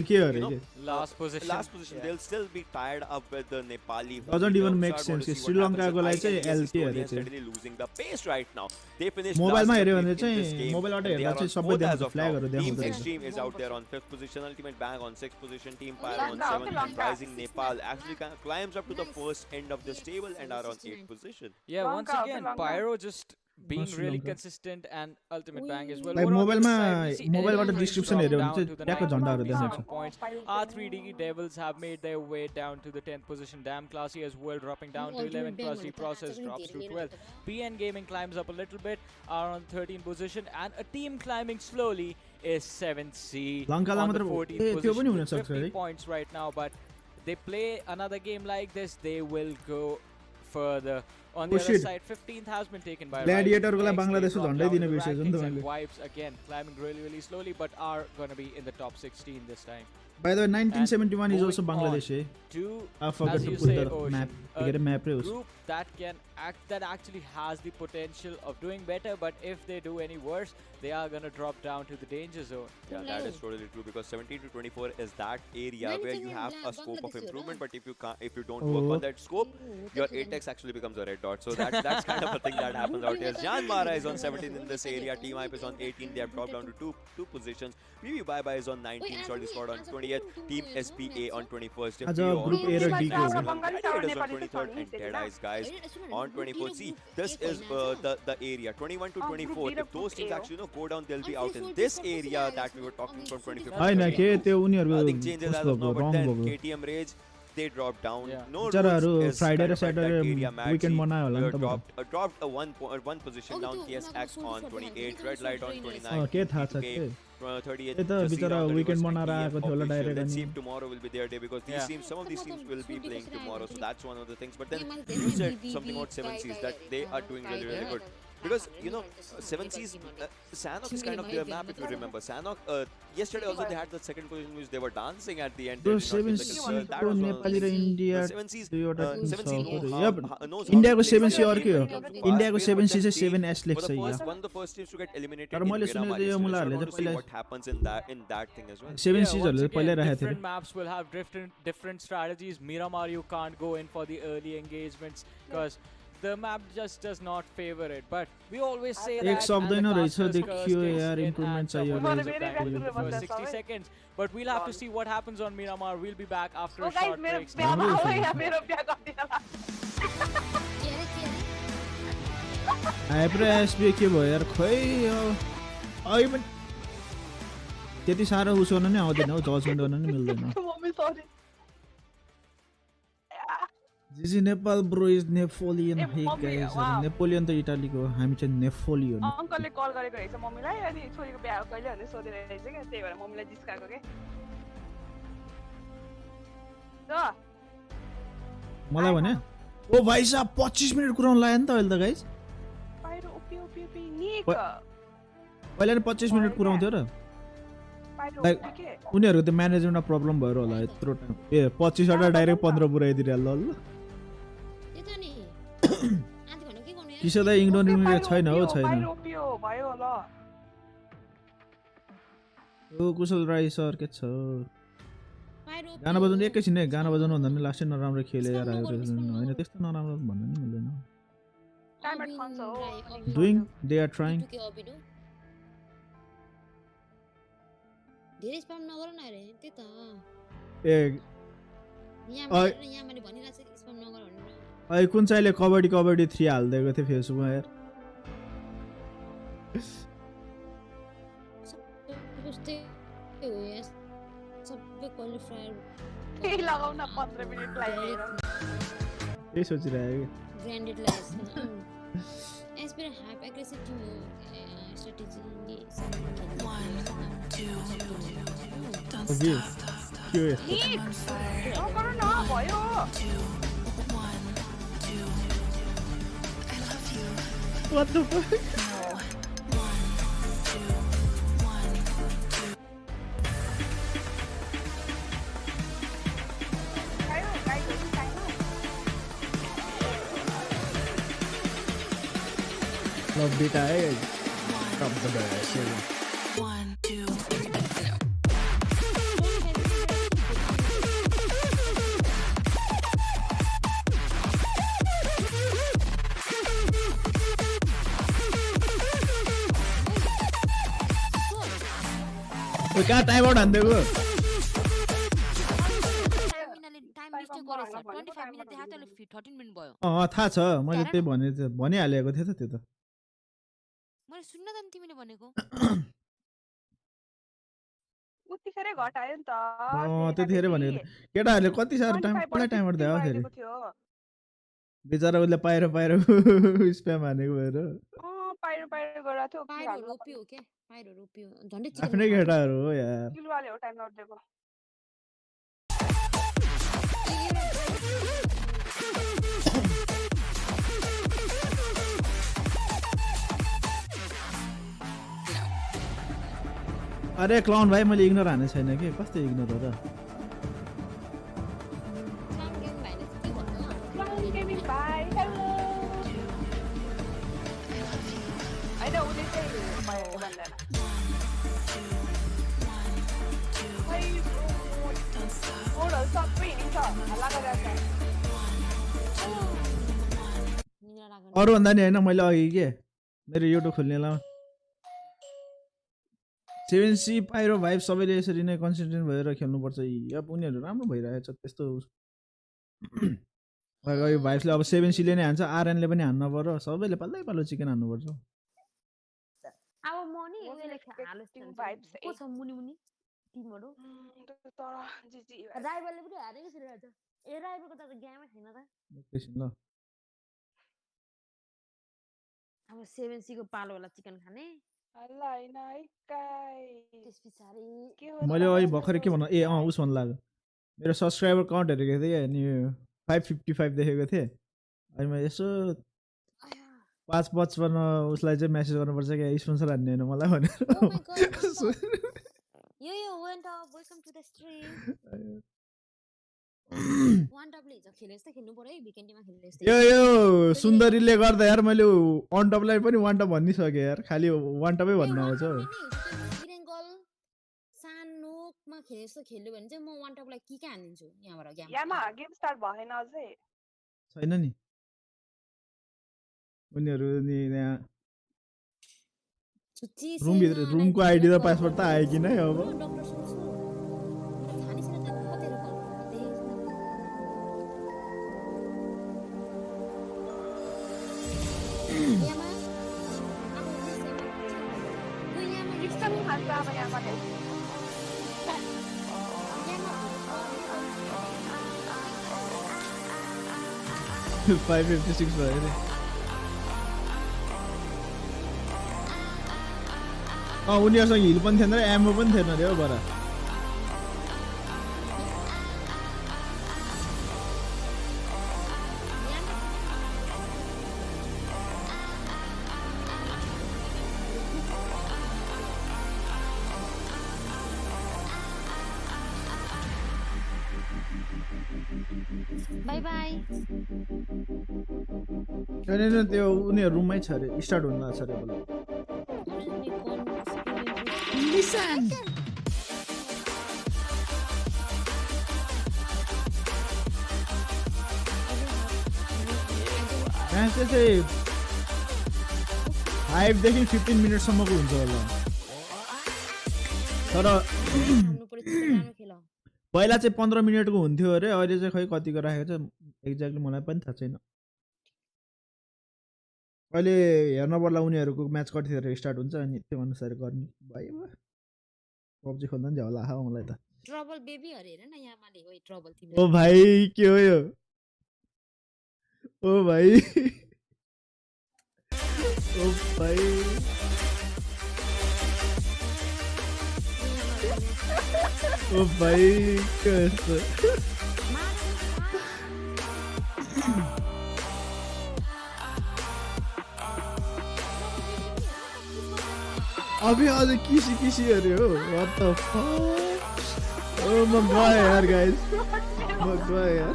LK अरे last position they'll still be tied up with the Nepali doesn't even make sense Sri Lanka को लागि चाहिँ LK अरे steadily losing the pace right now. They finished मोबाइलमा हेर्यो भने चाहिँ मोबाइलबाट हेर्दा चाहिँ सबै देखाउँछ फ्ल्यागहरु देखाउँछ. Team Extreme is out there on 5th position, Ultimate Bang on 6th position, Team PYRO on 7th, and Rising Nepal actually climbs up to the first end of this table and are on 8th position. Yeah, once again, PYRO just being really consistent, and Ultimate Bang as well. मोबाइलबाट description हेर्यो भने चाहिँ ट्याक्क झण्डाहरु देखाउँछ. R3D Devils have made their way down to the 10th position. Damn Classy as well, dropping down to 11th. Classy Process drops to 12th. PNGaming climbs up a little bit, are on 13th position, and a team climbing slowly is 7C on the 14th position, 50 points right now. But they play another game like this, they will go further. On the other side, 15th has been taken by Gladiator ko la Bangladesh ko jhandai dine birsheछु नि त मैले. Wipes again climbing really slowly, but are going to be in the top 16 this time. By the way, 1971 is also Bangladesh. I forgot to put the map. A group that actually has the potential of doing better, but if they do any worse, they are gonna drop down to the danger zone. Yeah, that is totally true, because 17 to 24 is that area where you have a scope of improvement, but if you don't work on that scope, your ATEX actually becomes a red dot. So that's kind of a thing that happens out here. JyanMaara is on 17 in this area. Team Hype is on 18. They have dropped down to two positions. BB ByeBye is on 19. SOLTISQUAD on 20th. Team SPA on 21st. Group A is on 23rd, and Dead Eyes guys on 24th. See, this is the area 21 to 24. If those teams actually go down, they'll be out in this area that we were talking from 25th. Nothing changes as of now, but then KTM Rage, they dropped down. No rules is Friday kind of Saturday like that area match. weekend बनायो होला नि त dropped a one position down. TSX on 28, Red Light on 29. के थाहा छ के 38th. ए त बिचारा weekend बनाएर आएको थियो होला direct Let's see if tomorrow will be their day, because these teams, some of these teams will be playing tomorrow. So that's one of the things. But then you said something about 7Cs that they are doing really good. Because, 7Cs, Sanhok is kind of their map, if you remember. Sanhok, yesterday also they had the second position, which they were dancing at the end. Those 7C को नेपाली र India 7Cs इन्डियाको 7C अर्कै हो इन्डियाको 7C चाहिँ 7S लेख्छ यहाँ one of the first teams to get eliminated तर मैले सुनेको यो मुलाहरुले चाहिँ पहिला what happens in that thing as well. 7Cs हरुले पहिला राखेको थियो different maps will have different strategies. Miramar, you can't go in for the early engagements because the map just does not favor it, but we always say that एक सक्दैन रहेछ देखियो यार improvement चाहियो for 60 seconds, but we'll have to see what happens on Miramar. We'll be back after a short break. SB के भयो यार खोइ अहिले पनि त्यति साह्रो उसो गर्न नि आउँदैन हौ जजमेन्ट गर्न नि मिल्दैन जिजी Nepal bro is Napoleon hey guys Napoleon त इटालीको हामी चाहिँ नेपोलियन अंकलले कल गरेको रहेछ मम्मीलाई अनि छोरीको बिहा कहिले भन्ने सोधेर रहेछ के त्यही भएर मम्मीलाई जिस्काको के त मलाई भने ओ भाइ साहब 25 मिनेट कुराउन लाग्यो नि त अहिले त गाइस पाइरो ओपी निक पहिला नि 25 मिनेट कुराउँथ्यो र उनीहरुको त म्यानेजमेन्टमा प्रब्लम भएर होला यत्रो टाइम ए 25 वटा डाइरेक्ट 15 पुराइदिरल ल किसदा इग्नोरेन्ट छैन हो छैन ओ कुशल राई सर के छ गाना बजाउनु एकैछिन है गाना बजाउनु भन्दा नि लास्टै नराम्रो खेले यार हैन त्यस्तो नराम्रो भन्नु नि मिल्दैन डुइङ दे आर ट्राइङ धेरै स्पम नगर न रे त्यही त ए यहाँ मैले भनिराछ स्पम नगर भनेर अहिले कुन चाहिँले कबड्डी 3 हाल्दैको थियो फेसबुकमा यार सबै क्वालिफायर ए लगाउन 15 मिनेट लाग्यो के सोचिरहेको ग्रान्डेड लाइस एस्पिर hype aggressive Tim strategy 1 2 don't stop what the fuck love data from the best 1 2 3 we can't time out हान्देको टाइम लिस्ट गरेछ 25 मिनेट देखाएको थियो 13 मिनेट भयो थाहा छ मैले त्यही भनिहालेको थिएँ त त्यो त मैले सुन्न त नि तिमीले भनेको उतिखेरै घटायो नि त त्यतिखेरै भनेको केटाहरुले कति सारो टाइम कुनै टाइमर दियो फेरि बिचारा उले पाएर स्प्याम हानेको भएर पाइरो गरा थियो पाइरो रोपियो के पाइरो रोपियो झन्डै चिकन आफ्नै केटाहरु हो यार किलवाले हो टाइम आउट दिएको अरे क्लाउन भाइ मैले इग्नोर हाने छैन के कस्तो इग्नोर हो र PNGaming bye hello I know they say अरु भन्दा नि हैन मैले अघि के मेरो युट्युब खोल्ने ल 7C पाइरो भाइब सबैले यसरी नै कन्सिस्टेन्ट भएर खेल्नुपर्छ अब उनीहरु राम्रो भइरहेछ त्यस्तो यो भाइब्सले अब 7C ले नै हान्छ आरएन ले पनि हान्न पर्यो सबैले पल्लै पल्लो चिकन हान्नु पर्छ अब म नि उले हालेस्टिङ भाइब्स को छ मुनि मुनि टिमहरु तर जिजी राइभलले पनि हारेको छ रहेछ ए राइभलको त गेमै छैन त एकैछिन ल अब 7C को पालो होला चिकन खाने हल्ला हैन है काई त्यस पछाडी के हो मैले अहिले भर्खरै के भन्नु ए उस भन्न लाग्यो मेरो सब्स्क्राइबर काउन्ट हेरेको थिएँ अनि 555 देखेको थिएँ अनि मैले यसो 555 उसलाई चाहिँ मेसेज गर्नुपर्छ कि स्पोन्सर हान्ने हैन मलाई भनेर यो went off welcome to the stream वान टपले हिजो खेले जस्तै खेल्नु पर्यो है वीकेन्डमा खेले जस्तै यो सुन्दरीले गर्दा यार मैले अन टपलाई पनि वान टप भनिसके यार खाली वान टपै भन्न आउँछ इरेङ्गल सानोकमा खेले जस्तो खेल्यो भने चाहिँ म वान टपलाई के हान्दिन्छु यहाँबाट गेम यामा गेम स्टार्ट भएन अझै छैन नि उनीहरु नि यहाँ रुमको आइडी र पासवर्ड त आयो कि नै अब Five 56 भयो रे उनीहरुसँग हिल पनि थिएन र एमो पनि थिएन रे हो बरा बाइ बाइ हैन त्यो उनीहरु रुममै छ रे स्टार्ट हुन लाग्छ रे बोल लिसन म्याच चाहिँ 5 देखि 15 मिनेट सम्मको हुन्छ होला तर पहिला चाहिँ 15 मिनेटको हुन्थ्यो अरे अहिले चाहिँ खै कतिको राखेको छ एक्ज्याक्टली मलाई पनि थाहा छैन अहिले हेर्न पर्ला उनीहरुको म्याच कतिखेर स्टार्ट हुन्छ अनि त्यो अनुसार गर्ने भयो पबजी खोल्दा नि होला हा मलाई त ट्रबल बेबी हरे हेर न यामाले ओइ ट्रबल तिम्रो ओ भाइ के हो यो ओ भाइ ओ भाइ ओ भाइ कस्तो अभी आज किसी अरे हो व्हाट द फक ओ म गए यार गाइस म गए यार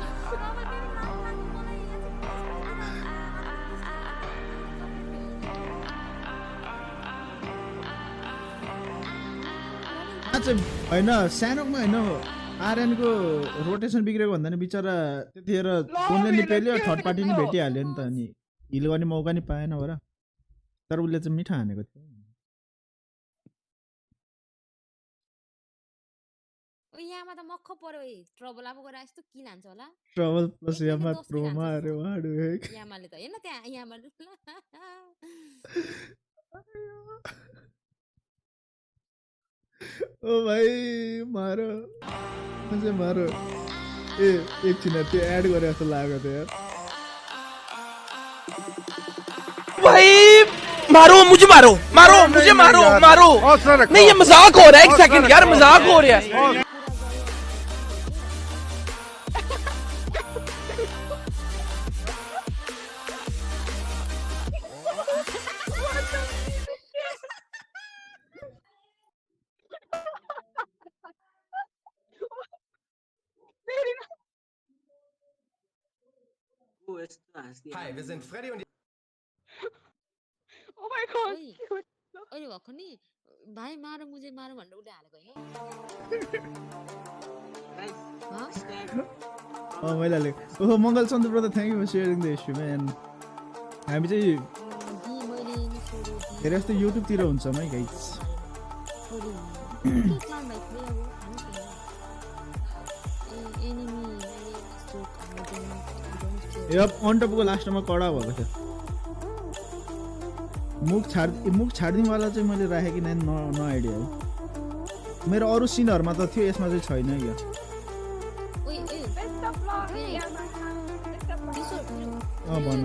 अच्छा हैन सानोकमा हैन आरएन को रोटेसन बिग्रेको भन्दा नि बिचारा त्यतिखेर फोनले नि पेल्यो थर्ड पार्टी नि भेटिहाल्यो नि त अनि हिल गर्ने मौका नि पाएन भरा तर उसले चाहिँ मिठा हानेको थियो ओ यामा त मक्ख पर्यो ए ट्रबल अब गएर यस्तो किन हान्छ होला ट्रबल प्लस यामा प्रोमा अरे वाडु हेक यामाले त हैन त्यहाँ यामाले ओ भाइ मारो मुझे मारो ए एकछिन त्यो एड गरे जस्तो लाग्यो त यार भाई मारो मुझे मारो मारो मुझे मारो मारो नहीं ये मजाक हो रहा है एक सेकंड यार मजाक हो रहा है Hi, wir sind Freddy und Oh my god. अहिले भर्खर नि भाइ मार मुझे मार भनेर उसले हालेको होइन मैले हालेको ओहो Mangal Chandra brother thank you for sharing the issue man हामी चाहिँ धेरै जस्तो युट्युबतिर हुन्छौँ है गाइस यप अनटपको लास्टमा कडा भएको थियो मुख छाड्दिनेवाला चाहिँ मैले राखेँ कि न आइडिया है मेरो अरू सिनहरूमा त थियो यसमा चाहिँ छैन क्या भन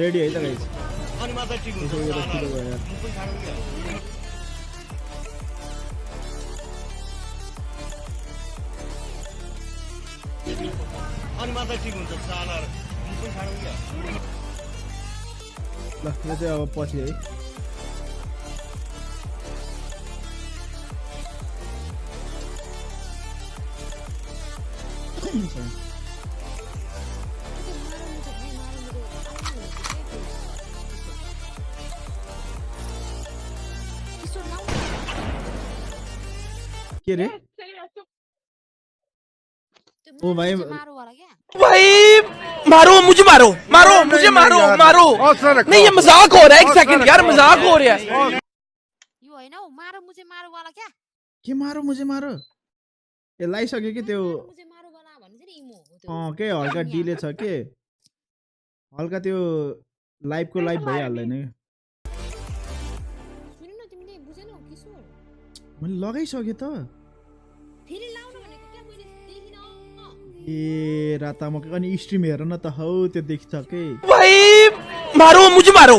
रेडी है त गाइस अनि मात्र ठिक हुन्छ साला ल यो चाहिँ अब पछि है के रे ओ भाई मारो मुझे मारो मुझे मारो नहीं ये मजाक हो रहा है एक सेकंड यार मजाक हो रहा है यो हैन हौ मारो मुझे मारो वाला क्या के मारो मुझे मारो ए लाइसक्यो कि त्यो मुझे मारो वाला भन्छ नि इमो हो त्यो के हल्का डिले छ के हल्का त्यो लाइभको लाइभ भइहाल्दैन सुन न तिमीले बुझेनौ किशोर मैले लगाइसके त फेरि लाउन भनेको क्या मैले देखिन ए राता म अनि स्ट्रिम हेर न त हौ त्यो देखिन्छ के भाई मारो मुझे मारो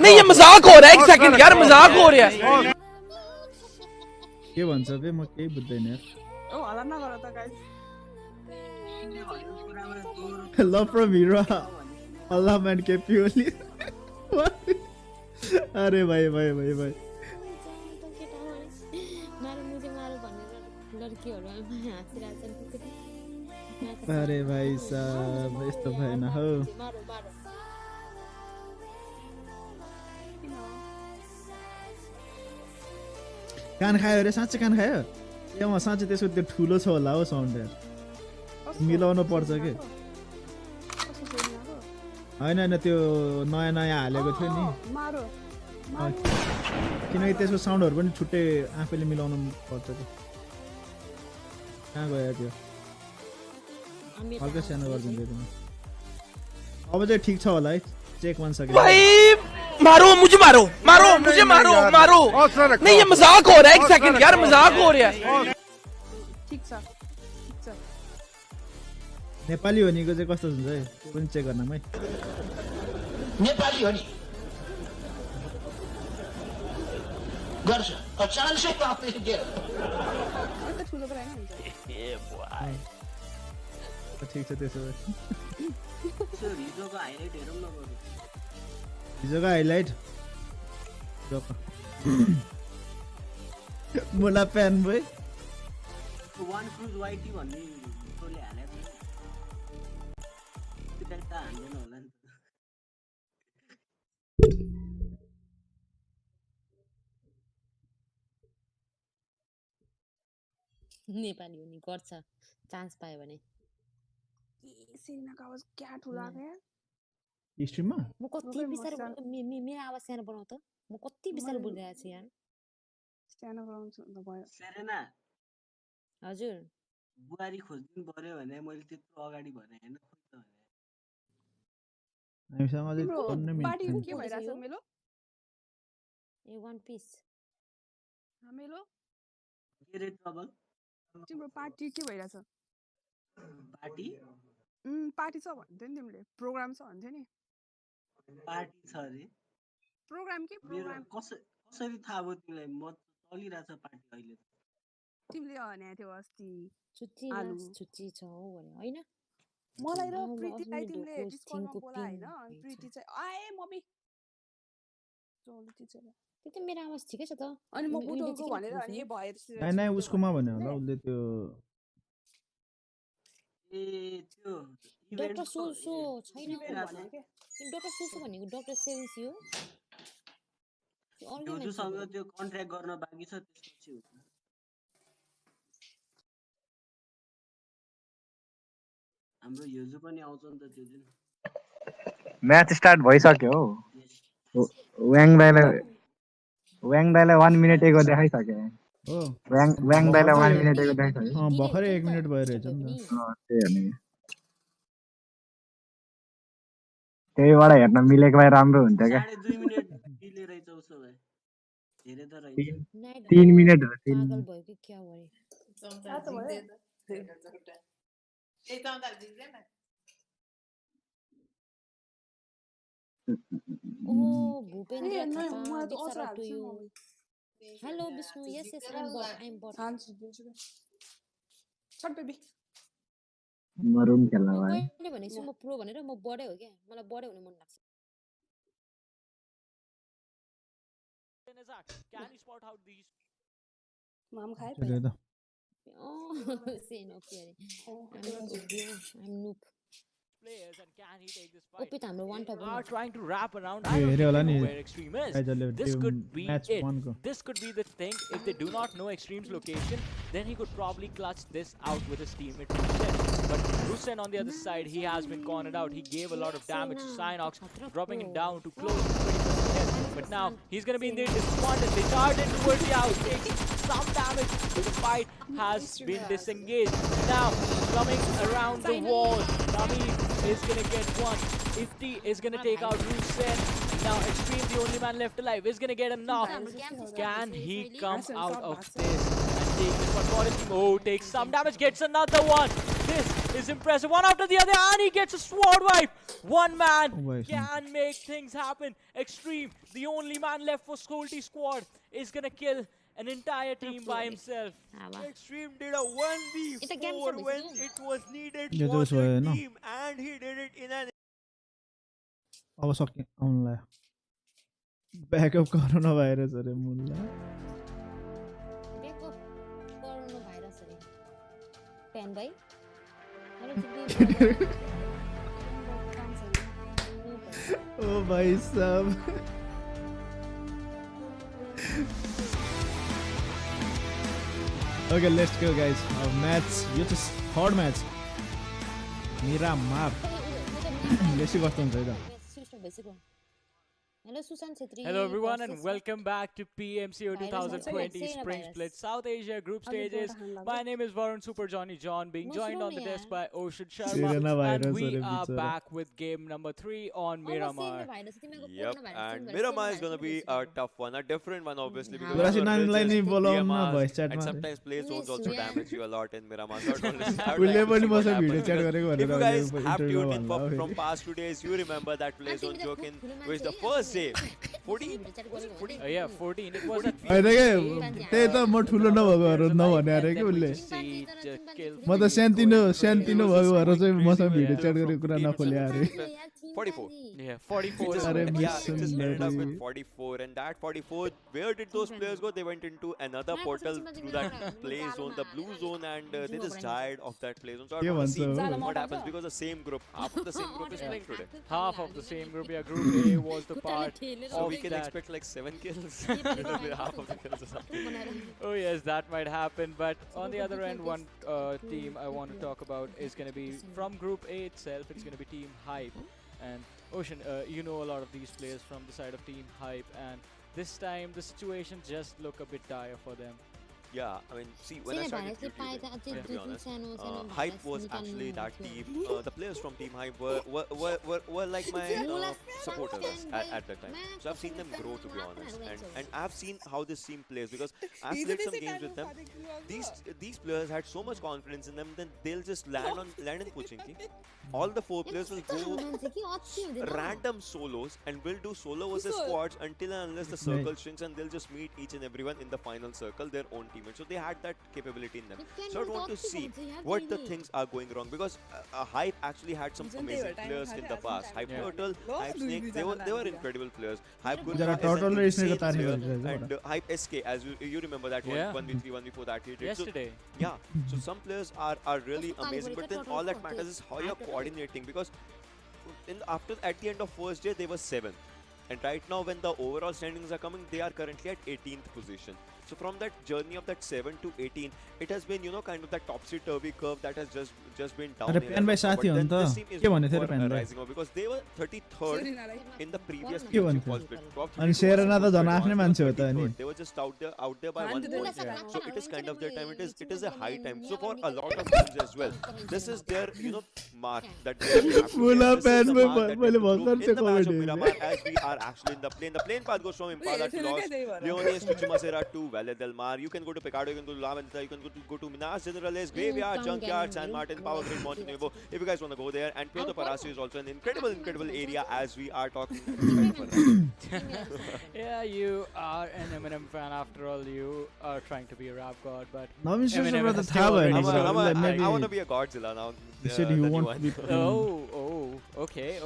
नहीं ये मजाक हो रहा है एक सेकंड यार मजाक हो रहा है के भन्छ बे म केही बुझ्दैन यार ओ हल्ला नगर त गाइस लभ फ्रम हिरो अल्लाह मैन के प्योरली अरे भाई मारो मुझे मारो भनेर लड्कीहरु हाँसिरहेछन् अरे भाइ साहब यस्तो भएन हौ मारो कान खायो अरे साँच्चै कान खायो ए म साँच्चै त्यसको त्यो ठुलो छ होला हौ साउन्ड मिलाउनु पर्छ के होइन त्यो नयाँ हालेको थियो नि किनकि त्यसको साउन्डहरू पनि छुट्टै आफैले मिलाउनु पर्छ कि कहाँ गयो त्यो हल्का सानो गरिदिँदै तिमी अब चाहिँ ठिक छ होला है चेक वन सकेन मारो मुझे मारो नहीं ये मजाक हो रहा है एक सेकंड यार मजाक हो रहा है ठीक छ नेपाली हो निको चाहिँ कस्तो हुन्छ है त्यो पनि चेक गर्न है नेपाली हो नि गर्छ चान्सै पाउँदैन के यता ठुलो पो हैन हुन्छ ए भाइ ठिक छ त्यसो भए हिजोको हाइलाइट हेरौँ न बरु हिजोको हाइलाइट मुला प्यान बोय वान क्रुज वाइटी भन्ने कोले हालेको त्यो त हान्दैन होला नि नेपाली हो नि गर्छ चान्स पायो भने सिनेमाको आवाज क्या ठुलो आयो यार स्ट्रिममा म कति बिस्तारै मेरो आवाज सानो बनाउ त म कति बिस्तारै बोलिरहेको छु यार सानो बनाउँछु त भयो सेरेना हजुर बुहारी खोज्दिनु पर्यो भने मैले त्यत्रो अगाडि भने हैन खोज त भने हामीसँग अझै 15 मिनेट पार्टी के भइराछ मेलो ए वान पिस मेलो के रे ट्रबल तिम्रो पार्टी के भइराछ पार्टी पार्टी छ भन्थ्यो नि तिमीले प्रोग्राम छ भन्थ्यो नि पार्टी छ रे प्रोग्राम के प्रोग्राम कसरी थाहा भयो तिमीलाई म चलिरहेछ पार्टी अहिले तिमीले भने थियो अस्ति छुट्टी छ हो भने हैन मलाई र प्रीतिलाई तिमीले डिस्कर्डमा बोला हैन प्रीति चाहिँ आए मम्मी त्यो त मेरो आवाज ठिकै छ त अनि म बुटोलको भनेर अनि भएर नाइ उसकोमा भन्यो होला उसले त्यो ए त्यो डाक्टर इभेन्टको सो छैन डाक्टर सो भनेको डाक्टर सेन्स हो जोजोसँग त्यो कन्ट्र्याक्ट गर्न बाँकी छ त्यसपछि हुन्छ हाम्रो योजो पनि आउँछ नि त त्यो दिन म्याच स्टार्ट भइसक्यो हौ व्याङ दाइले 1 मिनेट एगो देखाइसक्यो हो व्याङ दाइले 1 मिनेट एगो देखाइसक्यो भर्खरै 1 मिनेट भइरहेछ नि त त्यही हो नि त्यहीबाट हेर्न मिलेको भए राम्रो हुन्छ क्या 2.5 मिनेट डिले रहेछ उसो भए धेरै त रहेछ 3 मिनेट हो पागल भयो कि क्या गरे ओ भूपेन्द्र थापा बिचारा to you hello Vishnu yes yes I am but छट बेबी मरुम खेल्न भयो मैले भनेछु म प्रो भनेर म बडे हो के मलाई बडे हुन मन लाग्छ Can you spot out these माम खाए सेन ओके अरे I'm noob players and can he take this fight? OP त हाम्रो वान टप Are trying to wrap around. I here don't होला नि know where Extreme is. This could be match it. 1 को This could be the thing. If they do not know Extreme's location, then he could probably clutch this out with his teammate Rusen. But Rusen on the other side, he has been cornered out. He gave a lot of damage to Sanhok, dropping him down to close to 20% death. But now he's going to be in the despondent. They charge in towards the house, taking some damage. The fight has been disengaged. Now coming around the wall, Nami is going to get one. Ifty is going to take out Rusen. Now Extreme, the only man left alive, is going to get a knock. Can he come out of this and take this one for his team? Oh, takes some damage, gets another one. This is impressive. One after the other, and he gets a sword wipe. One man can make things happen. Extreme, the only man left for SOLTISQUAD, is going to kill an entire team by himself. Extreme did a 1v4 when it was needed Yeah, for those the were, no. team, and he did it in an अब सक्ने आउनलाई backup corona virus अरे मुल्ला backup corona virus अरे pen भाइ ओ भाइ साहब Okay, let's go guys. Our match, यो चाहिँ third match Miramar बेसी कस्तो हुन्छ है त Hello Susan Chhetri. Hello everyone and welcome back to PMCO 2020 Spring Split South Asia Group Stages. My name is Varun Super Johnny John, being joined on the desk by Ocean Sharma, and we are back with game number 3 on Miramar. Yep, and Miramar is going to be a tough one, a different one obviously, because Rashi नानीलाई नि बोलाउन DMRs, voice chat and मा sometimes play zones also damage you a lot in Miramar. So I don't listen. उले पनि मसँग video chat गरेको If you भनेर guys have tuned in from past 2 days, you remember that play zone joke in which the first day 14? Yeah, 14. It was at हैन के त्यही त म ठुलो नभएको नभने अरे के उले म त सान्तिनो भएको भएर चाहिँ मसँग भिडियो च्याट गरेको कुरा नखोले अरे 44. Yeah, 44. अरे Yeah, it just ended up with 44, and that 44, where did those players go? They went into another portal through that play zone, the blue zone, and they just died of that play zone. So I don't want to see what happens, because the same group, half of the same group is playing today. Half of the same group. Yeah, Group A was the part So of we can that. expect like 7 kills, half of the kills or something. Oh yes, that might happen. But on the other end, one team I want to talk about is going to be from Group A itself. It's going to be Team Hype. And Ocean, you know a lot of these players from the side of Team Hype, and this time the situation just look a bit dire for them. Yeah, I mean, see, when I started YouTubing, to be honest, Hype was actually that team. The players from Team Hype were like my supporters at that time. So I've seen them grow, to be honest, and I've seen how this team plays, because I've played some games with them. These players had so much confidence in them, then they'll just land in Pochinki. All the 4 players will go random solos and will do solo versus squads until and unless the circle shrinks, and they'll just meet each and everyone in the final circle, their own team. teammates. So they had that capability in them. So I want to see what the things are going wrong, because Hype actually had some amazing players in the past. Hype Turtle, Hype Snake, they were incredible players. Hype Good and Hype SK, as you remember that 1v3, 1v4 that he did. Yesterday. So, so some players are really amazing, but then all that matters is how you're coordinating, because at the end of first day they were 7th, and right now when the overall standings are coming, they are currently at 18th position. So from that journey of that 7 to 18, it has been, kind of that topsy-turvy curve that has just been down. But then this team is rising up, because they were 33rd in the previous PMCO split. They were just out there by 1 point. So it is kind of their time. It is a high time. So for a lot of teams as well, this is their mark that they have to get. This is the mark that they have to prove in the match of Miramar, as we are actually in the plane. The plane path goes from Impala to Lost, Leones to JAZEERA to Del. You can go to Pecado, you can go to Laventa, you can go to Minas Generales, Graveyard, Junkyard, San Martin, Power Grid, Montenegro. If you guys want to go there, and Pyoto Parasi is also an incredible area, as we are talking. Yeah, you are an Eminem fan after all. You are trying to be a rap god, but I want to be a Godzilla now. You said you want to be. Okay.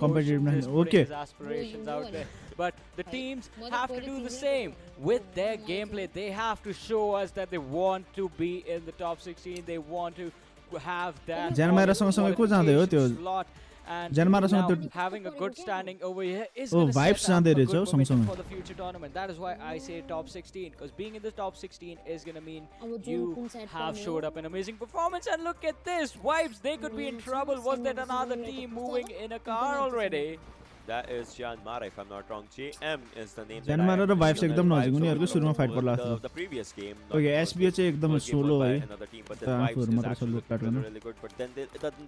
Competitive. Okay. His aspirations out there. But the teams have to do the same with their gameplay. They have to show us that they want to be in the top 16. They want to have that slot. And now having a good standing over here is going to set up a good momentum for the future tournament. That is why I say top 16, because being in the top 16 is going to mean you have showed up an amazing performance. And look at this, Vibes, they could be in trouble. Was that another team moving in a car already? That is JyanMaara, if I'm not wrong. JM is the name. JyanMaara raw Vibes एकदम नजिक उनीहरुको सुरुमा fight पर्ला लाग्छ. The previous game. Okay, SBO चाहिँ एकदम solo है. Another team, but then Vibes is actually really good. But then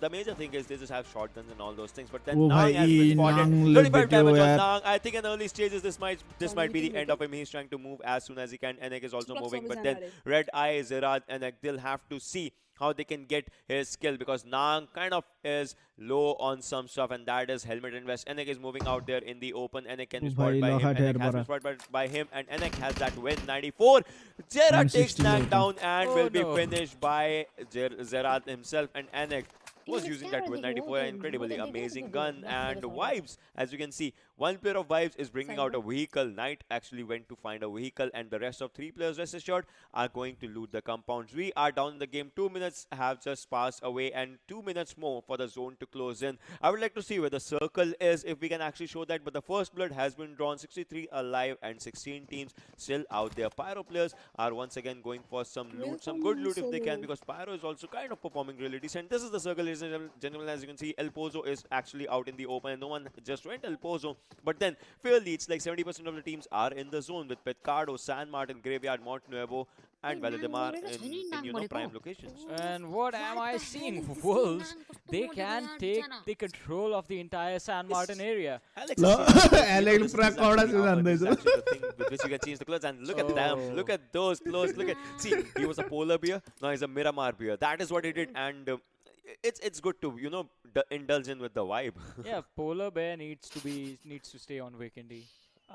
the major thing is they just have shotguns and all those things. But then Nang has been spotted. 35 damage on Nang. I think in early stages this might be the end of him. He's trying to move as soon as he can. Enek is also moving, but then Red Eye, Zerad, Enek, they'll have to see how they can get his skill, because Nang kind of is low on some stuff, and that is Helmet Invest. Enek is moving out there in the open. Enek can be spotted by him. Enek has been spotted by him, and Enek has that win. 94. Zerad takes Nang down and will be finished by Zerad himself, and Enek was using that with 94, an incredibly amazing gun. And Vibes, as you can see, one player of Vibes is bringing out a vehicle. Knight actually went to find a vehicle, and the rest of 3 players, rest assured, are going to loot the compounds. We are down in the game. 2 minutes have just passed away, and 2 minutes more for the zone to close in. I would like to see where the circle is, if we can actually show that. But the first blood has been drawn. 63 alive and 16 teams still out there. Pyro players are once again going for some loot, some good loot if they can, because Pyro is also kind of performing really decent. This is the circle, ladies and gentlemen. As you can see, El Pozo is actually out in the open, and no one just went El Pozo. But then, fairly, it's like 70% of the teams are in the zone, with Petcado, San Martin, Graveyard, Montenegro, and Valedemar in prime locations. And what am I seeing? Wolves, they can take the control of the entire San Martin area. Alex is the thing with which you can change the clothes, and look at them. Look at those clothes. See, he was a polar bear, now he's a Miramar bear. That is what he did, and it's good to indulge in with the vibe. Yeah, polar bear needs to stay on Vikendi.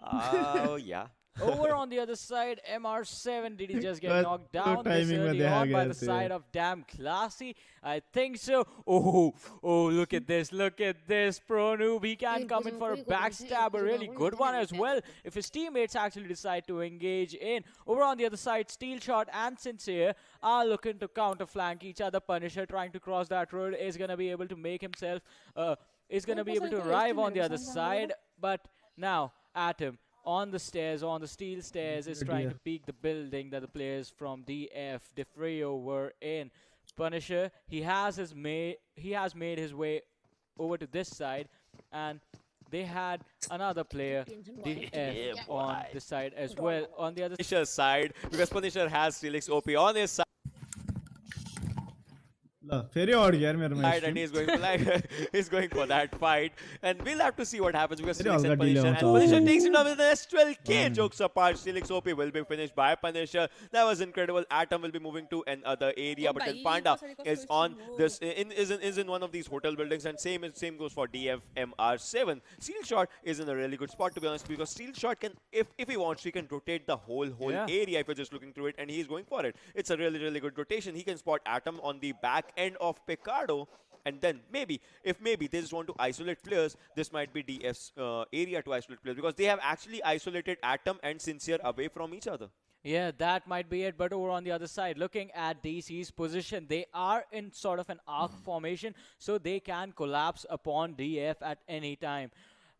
Oh yeah. Over on the other side, MR7, did he just get knocked down this early on by the side of Damn Classy? I think so. Oh, look at this. Pro Noob, he can come in for a backstab, a really good one as well, if his teammates actually decide to engage in. Over on the other side, Steel Shot and Sincere are looking to counter flank each other. Punisher trying to cross that road is going to be able to make himself, is going to be able to arrive on the other side. But now, Atom, on the steel stairs, is trying to peek the building that the players from DF Defreo were in. Punisher, he has made his way over to this side, and they had another player, DF, on this side as well. On the other Punisher side, because Punisher has Felix OP on his side. फेरि अड्क्यो यार मेरोमा Right, and he's going for that fight, and we'll have to see what happens because Felix and Punisher, and Punisher takes it down with an S12K. Jokes apart, Felix OP will be finished by Punisher. That was incredible. Atom will be moving to another area, but then Panda is on this is in one of these hotel buildings, and same goes for DFMR7. Steel Shot is in a really good spot, to be honest, because Steel Shot can, if he wants, he can rotate the whole area if you're just looking through it, and he's going for it. It's a really good rotation. He can spot Atom on the back end of Picardo, and then maybe they just want to isolate players, this might be DF's area to isolate players, because they have actually isolated Atom and Sincere away from each other. Yeah, that might be it. But over on the other side, looking at DC's position, they are in sort of an arc formation, so they can collapse upon DF at any time.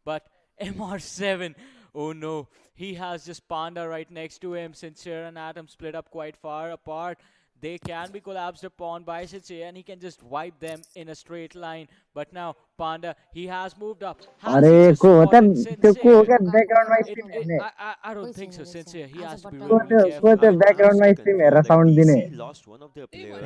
But MR7, oh no, he has just Panda right next to him. Sincere and Atom split up quite far apart. They can be collapsed upon by Sincere, and he can just wipe them in a straight line. But now Panda, he has moved up. I don't think so, Sincere. He has to be really careful. DC lost one of their players.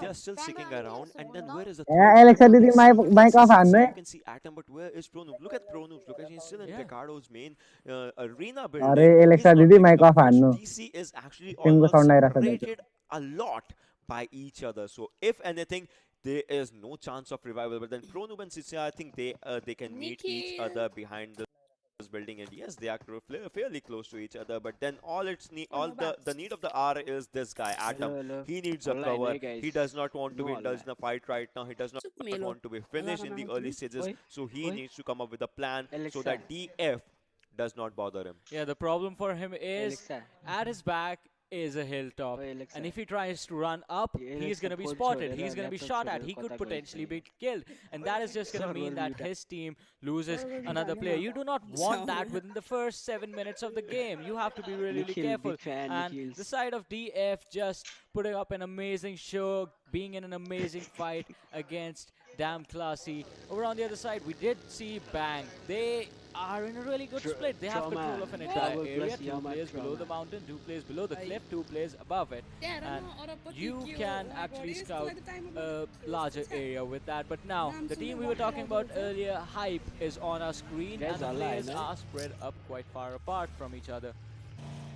They are still sticking around, and then where is the Alexa didi mic off you can see Atom, but where is Pronoob? Look at Pronoob. Look at, he's still in Picardo's main arena building. Alexa didi mic off DC is actually almost separated a lot by each other. So if anything, there is no chance of revival. But then Pronoob and Sincere, I think they can meet each other behind this building, and yes, they are fairly close to each other. But then all the need of the hour is this guy Atom. He needs a cover. He does not want to be indulged in a fight right now. He does not want to be finished in the early stages. So he needs to come up with a plan so that DF does not bother him. Yeah, the problem for him is at his back is a hilltop, and if he tries to run up, he's going to be spotted, he's going to be shot at, he could potentially be killed, and that is just going to mean that his team loses another player. You do not want that within the first 7 minutes of the game. You have to be really careful, and the side of DF just putting up an amazing show, being in an amazing fight against Damn Classy. Over on the other side, we did see Bang. They are in a really good split. They have control of an entire area. 2 players below the mountain, 2 players below the cliff, 2 players above it. And you can actually scout a larger area with that. But now, the team we were talking about earlier, Hype, is on our screen, and the players are spread up quite far apart from each other.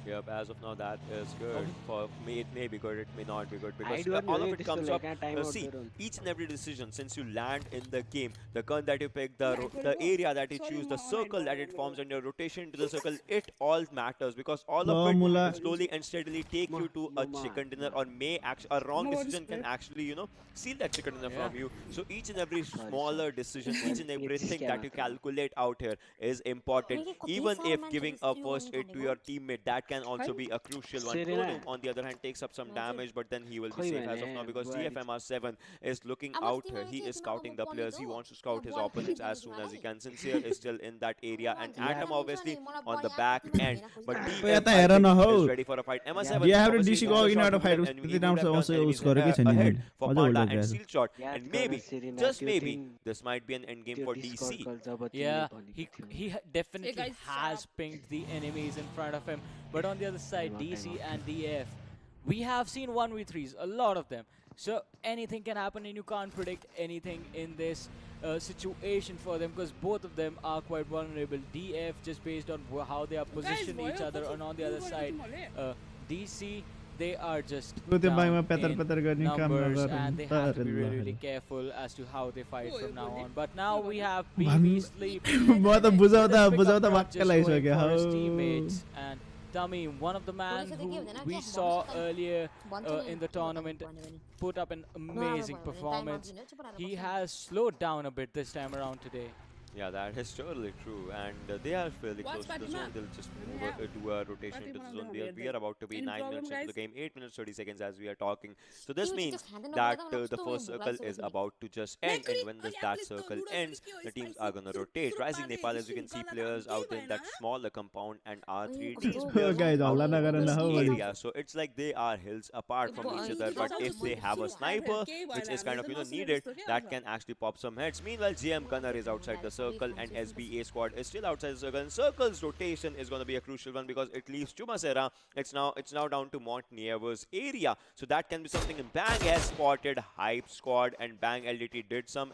Yep, as of now that is good. For me it may be good, it may not be good, because all of it comes up, see, each and every decision since you land in the game, the gun that you pick, the area that you choose, the circle that it forms, and your rotation into the circle, it all matters, because all of it will slowly and steadily take you to a chicken dinner, or a wrong decision can actually, you know, steal that chicken dinner from you. So each and every smaller decision, each and everything that you calculate out here is important. Even if giving a first aid to your teammate, that can also be a crucial one. Pronoob, on the other hand, takes up some damage, but then he will be safe as of now, because DFMR7 is looking out here. He is scouting the players. He wants to scout his opponents as soon as he can. Sincere is still in that area, and Atom obviously on the back end. But DF is ready for a fight. MR7 DC go in out of fight. ahead for Panda and Steel Shot, and maybe, just maybe, this might be an endgame for DC. Yeah, he definitely has pinged the enemies in front of him. But on the other side, DC and DF, we have seen 1v3s, a lot of them. So anything can happen, and you can't predict anything in this situation for them, because both of them are quite vulnerable. DF, just based on how they are positioned each other, and on the other side, DC, they are just down in numbers, and they have to be really careful as to how they fight from now on. But now we have BB Sleep his teammates, and Tamim, one of the men who we saw earlier in the tournament, put up an amazing performance. He has slowed down a bit this time around today. Yeah, that is totally true, and they are fairly close to the zone. They'll just do a rotation into the zone. We are about to be 9 minutes into the game, 8 minutes 30 seconds as we are talking. So this means that the first circle is about to just end, and when that circle ends, the teams are gonna rotate. Rising Nepal, as you can see, players out in that smaller compound, and R3D's players out in this area. So it's like they are hills apart from each other, but if they have a sniper, which is kind of, you know, needed, that can actually pop some heads. Meanwhile, GM Gunner is outside the circle. circle, and SBA squad is still outside the circle. And circle's rotation is going to be a crucial one because it leaves Jumaseera. It's now down to Montniever's area, so that can be something. And Bang has spotted Hype squad, and Bang LDT did some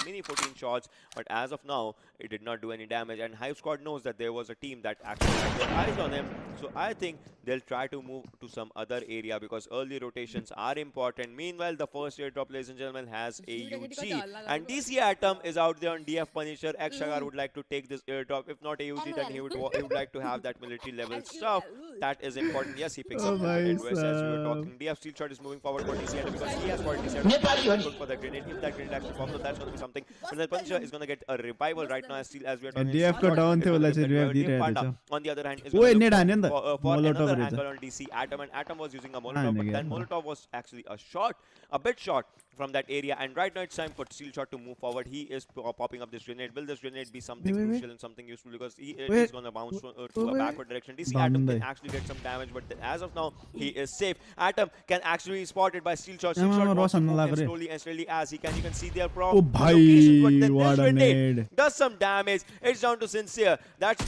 mini 14 shots, but as of now it did not do any damage. And Hype squad knows that there was a team that actually had their eyes on him, so I think they'll try to move to some other area because early rotations are important. Meanwhile, the first airdrop, ladies and gentlemen, has AUG, and DC Atom is out there on DF Punisher. X-Shagar would like to take this airdrop. If not AUG, then he would like to have that military level stuff. That is important. Yes, he picks up the West as we were talking. DF Steel Shot is moving forward for DC Atom because he has got DC Atom for the grenade. If that grenade actually pops up, that's going to be something. But the Punisher is going to get a revival right now as we are talking. DF को down थे वाला से revive दी रहे थे. On the other hand, is वो net आने अंदर. for another angle on DC Atom, and Atom was using a Molotov, but then Molotov was actually a bit short from that area. And right now it's time for Steel Shot to move forward. He is popping up this grenade. Will this grenade be something crucial and something useful, because he is going to bounce to a backward direction. DC Atom can actually get some damage, but as of now he is safe. Atom can actually be spotted by Steel Shot. Steel Shot wants to move slowly and steadily as he can. You can see their location, but then this grenade does some damage. It's down to Sincere. That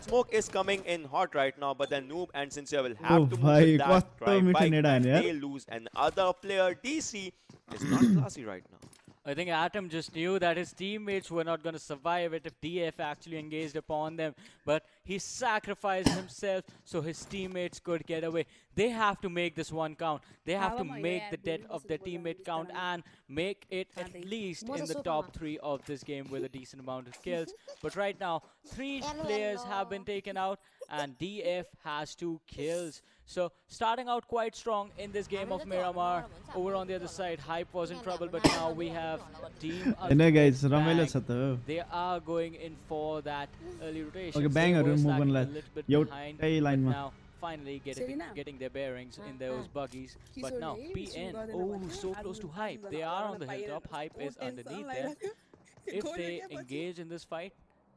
smoke is coming in hot right now, but then Noob and Sincere will have to move that drive-by. They lose another player. DC is not classy right now. I think Atom just knew that his teammates were not going to survive it if DF actually engaged upon them. But he sacrificed himself so his teammates could get away. They have to make this one count. They have to make the death of their teammate count and make it at least in the top 3 of this game with a decent amount of kills. But right now, 3 players have been taken out and DF has 2 kills. So starting out quite strong in this game of Miramar. Over on the other side, Hype was in trouble, but now we have Team Bang. They are going in for that early rotation. Okay, Bang a little bit behind, but now finally getting their bearings in those buggies. But now PN, so close to Hype. They are on the hilltop. Hype is underneath them. If they engage in this fight,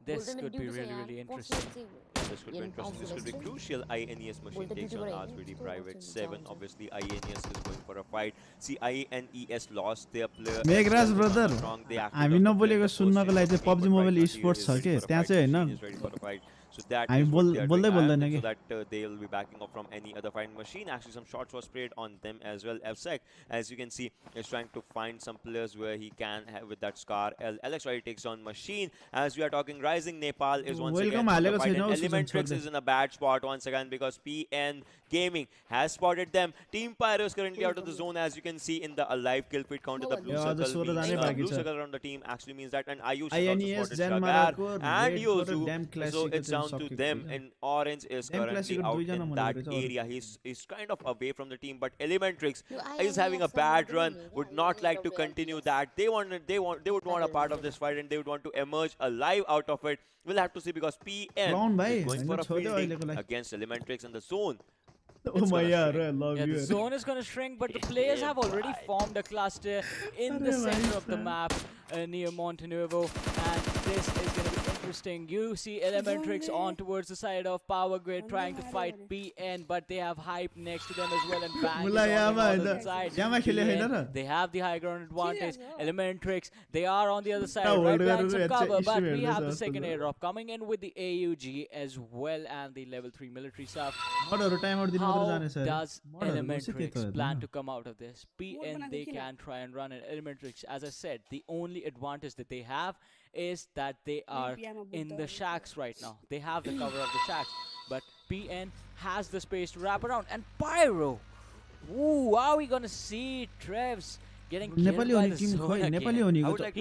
this could be really interesting. This could be interesting. This could be crucial. INES machine takes on R3D Private 7. Obviously, INES is going for a fight. See, INES lost their player. Megraj brother, हामी नबोलेको सुन्नको लागि चाहिँ PUBG Mobile eSports छ के त्यहाँ चाहिँ हैन. So that I is what they are doing, so that they will be backing off from any other fighting machine. Actually, some shots were sprayed on them as well. FSEC, as you can see, is trying to find some players where he can have with that Scar. Alex already takes on Machine. As we are talking, Rising Nepal is once again in the fight, and Elementrix is in a bad spot once again because PNGaming has spotted them. Team PYRO is currently out of the zone, as you can see in the alive kill feed count of the blue circle. Blue circle around the team actually means that, and Ayush is also spotted JyanMaara and Yozu. So it's down to them, and Orange is currently out in that area. He's kind of away from the team, but Elementrix is having a bad run. Would not like to continue that. They would want a part of this fight, and they would want to emerge alive out of it. We'll have to see because PN is going for a fielding against Elementrix in the zone. Oh my god, I love you. The zone is going to shrink, but the players have already formed a cluster in the center of the map near Montenuevo, and this is going to be interesting. You see Elementrix on towards the side of Power Grid trying to fight PN, but they have Hype next to them as well, and Bang is on the other side. PN, they have the high ground advantage. Elementrix, they are on the other side, right behind some cover, but we have the second airdrop coming in with the AUG as well and the level 3 military stuff. How does Elementrix plan to come out of this? PN, they can try and run it. Elementrix, as I said, the only advantage that they have is that they are in the shacks right now. They have the cover of the shacks, but PN has the space to wrap around. And PYRO, ooh, are we gonna see Trevs getting killed by the zone again? I would like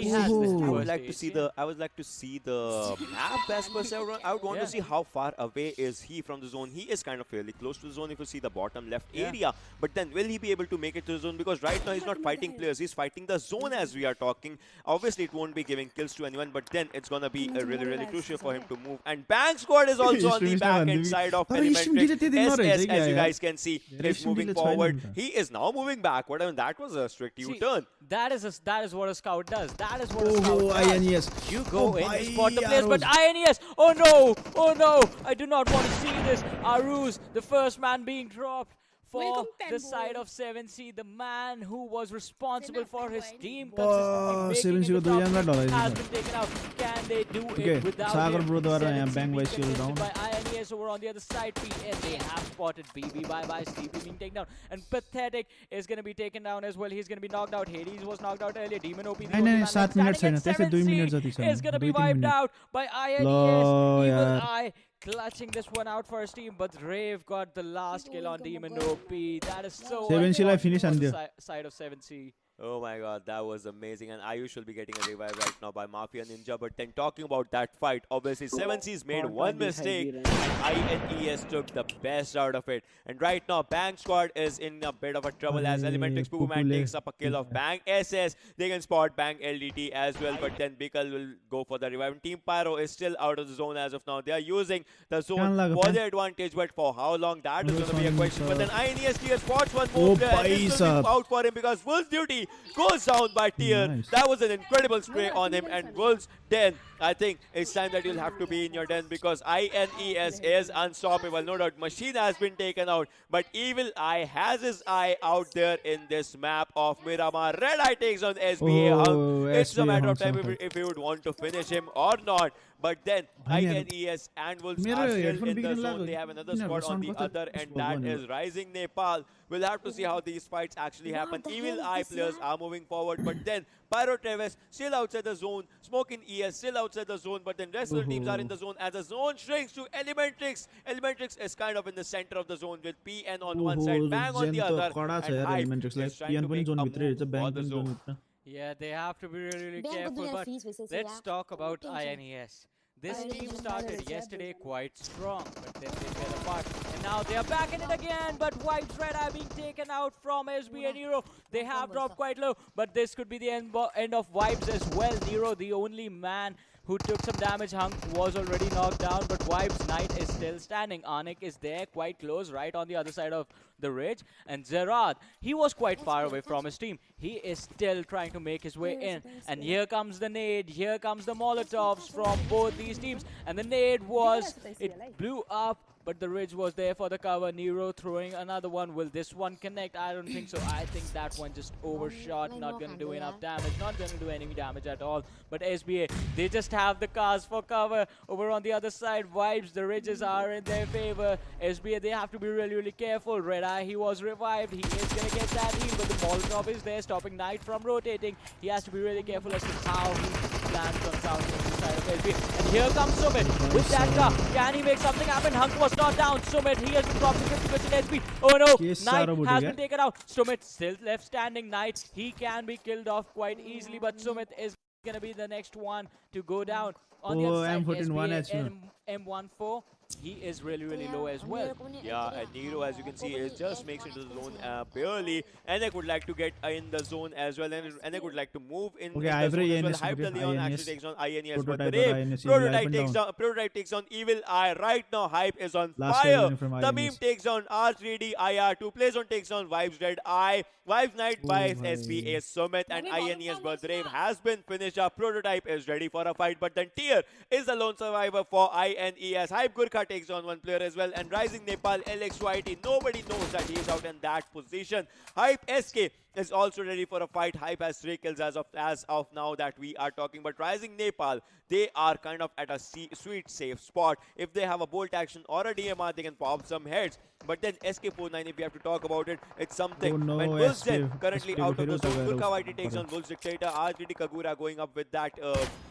to see the map as per se. I would want to see how far away is he from the zone. He is kind of fairly close to the zone if you see the bottom left area. But then will he be able to make it to the zone? Because right now he's not fighting players. He's fighting the zone as we are talking. Obviously it won't be giving kills to anyone, but then it's going to be really crucial for him to move. And Bang Squad is also on the back end side of Elementrix. SS, as you guys can see, is moving forward. He is now moving backward. I mean, that was a strict U-turn. That is what a scout does. That is what a scout does. INES. You go in, you spot the players, but INES, oh no, I do not want to see this. Aruz, the first man being dropped for the side of 7C, the man who was responsible for his team consistently making it to top 3 has been taken out. Can they do it without Sagar him? bro द्वारा 7C यहाँ bang by being shield down. contested by INES over on the other side. PN, they have spotted BB ByeBye, Stevie being taken down. And Pathetic is going to be taken down as well. He's going to be knocked out. Hades was knocked out earlier. Demon OP, the only man left standing, and 7C is going to be wiped out by INES. Evil Eye clutching this one out for his team, but Rave got the last kill on Demon OP. That is so 7C like finish on on the side of 7C. Oh my god, that was amazing. And Ayush will be getting a revive right now by Mafia Ninja. But then talking about that fight, obviously 7C's made one mistake and INES took the best out of it. And right now, Bang Squad is in a bit of a trouble as Elementrix Puguman takes up a kill of Bang SS. They can spot Bang LDT as well, but then Bikal will go for the revive. And Team Pyro is still out of the zone as of now. They are using the zone for their advantage, but for how long, that is going to be a question. But then INES clear spots one more player, and this will be out for him because Wolf's duty goes down by Tier. Nice. That was an incredible spray on him, and Wolves den. I think it's time that you'll have to be in your den because INES is unstoppable. No doubt, Machine has been taken out, but Evil Eye has his eye out there in this map of Miramar. Red Eye takes on SBA Hunk. It's a matter of time if you would want to finish him or not. But then INES and Wolves are still in the zone. They have another squad on the other, and that is Rising Nepal. We'll have to see how these fights actually happen. Evil Eye players are moving forward, but then Pyro Travis still outside the zone. Smoking ES still outside the zone, but then rest of the teams are in the zone as the zone shrinks to Elementrix. Elementrix is kind of in the center of the zone with PN on one side, Bang on the other, and Hype is trying to make a move for the zone. Yeah, they have to be really careful, but let's talk about INES. This team started yesterday quite strong, but then they fell apart. And now they are back in it again, but Vibes Red are being taken out from SB and Nero. They have dropped quite low, but this could be the end of Vibes as well. Nero, the only man who took some damage. Hunk was already knocked down, but Vibes Knight is still standing. Anik is there quite close, right on the other side of the ridge. And Zerad, he was quite far away from his team. He is still trying to make his way in. And here comes the nade, here comes the Molotovs from both these teams. And the nade it blew up, but the ridge was there for the cover. Nero throwing another one. Will this one connect? I don't think so. I think that one just overshot. Not going to do enough damage. Not going to do any damage at all. But SBA, they just have the cars for cover. Over on the other side, Vibes, the ridges are in their favor. SBA, they have to be really, really careful. Red Eye, he was revived. He is going to get that heal, but the Molotov is there, stopping Knight from rotating. He has to be really careful as to how he plans on south on the side of SBA. And here comes Sumit with that car. Can he make something happen? Hunk was not down. Sumit, he has been dropped to 50% HP. Oh no, Knight has been taken out. Sumit still left standing. Knight, he can be killed off quite easily, but Sumit is going to be the next one to go down. On the other side, SBA M14, he is really, really low as well. Yeah, and Nero, as you can see, is just makes it to the zone barely. Enek would like to get in the zone as well, and Enek would like to move in the zone as well. Hype the Leon actually takes on INES, but the Rave Prototype takes on Evil Eye. Right now, Hype is on fire. The Meme takes on R3D IR. 2Playzone takes on Vibes Red Eye. Vibes Night by SBA Summit, and INES but the Rave has been finished up. Prototype is ready for a fight, but then Tier is the lone survivor for INES. Hype Gurkha takes on one player as well, and Rising Nepal LXYT, nobody knows that he is out in that position. Hype SK is also ready for a fight. Hype has 3 kills as of now that we are talking, but Rising Nepal, they are kind of at a sweet safe spot. If they have a bolt action or a DMR, they can pop some heads. But then SK49, if we have to talk about it, it's something. When Wolves currently out of the zone, Gurkha YT takes on Wolves Dictator, RGD Kagura going up with that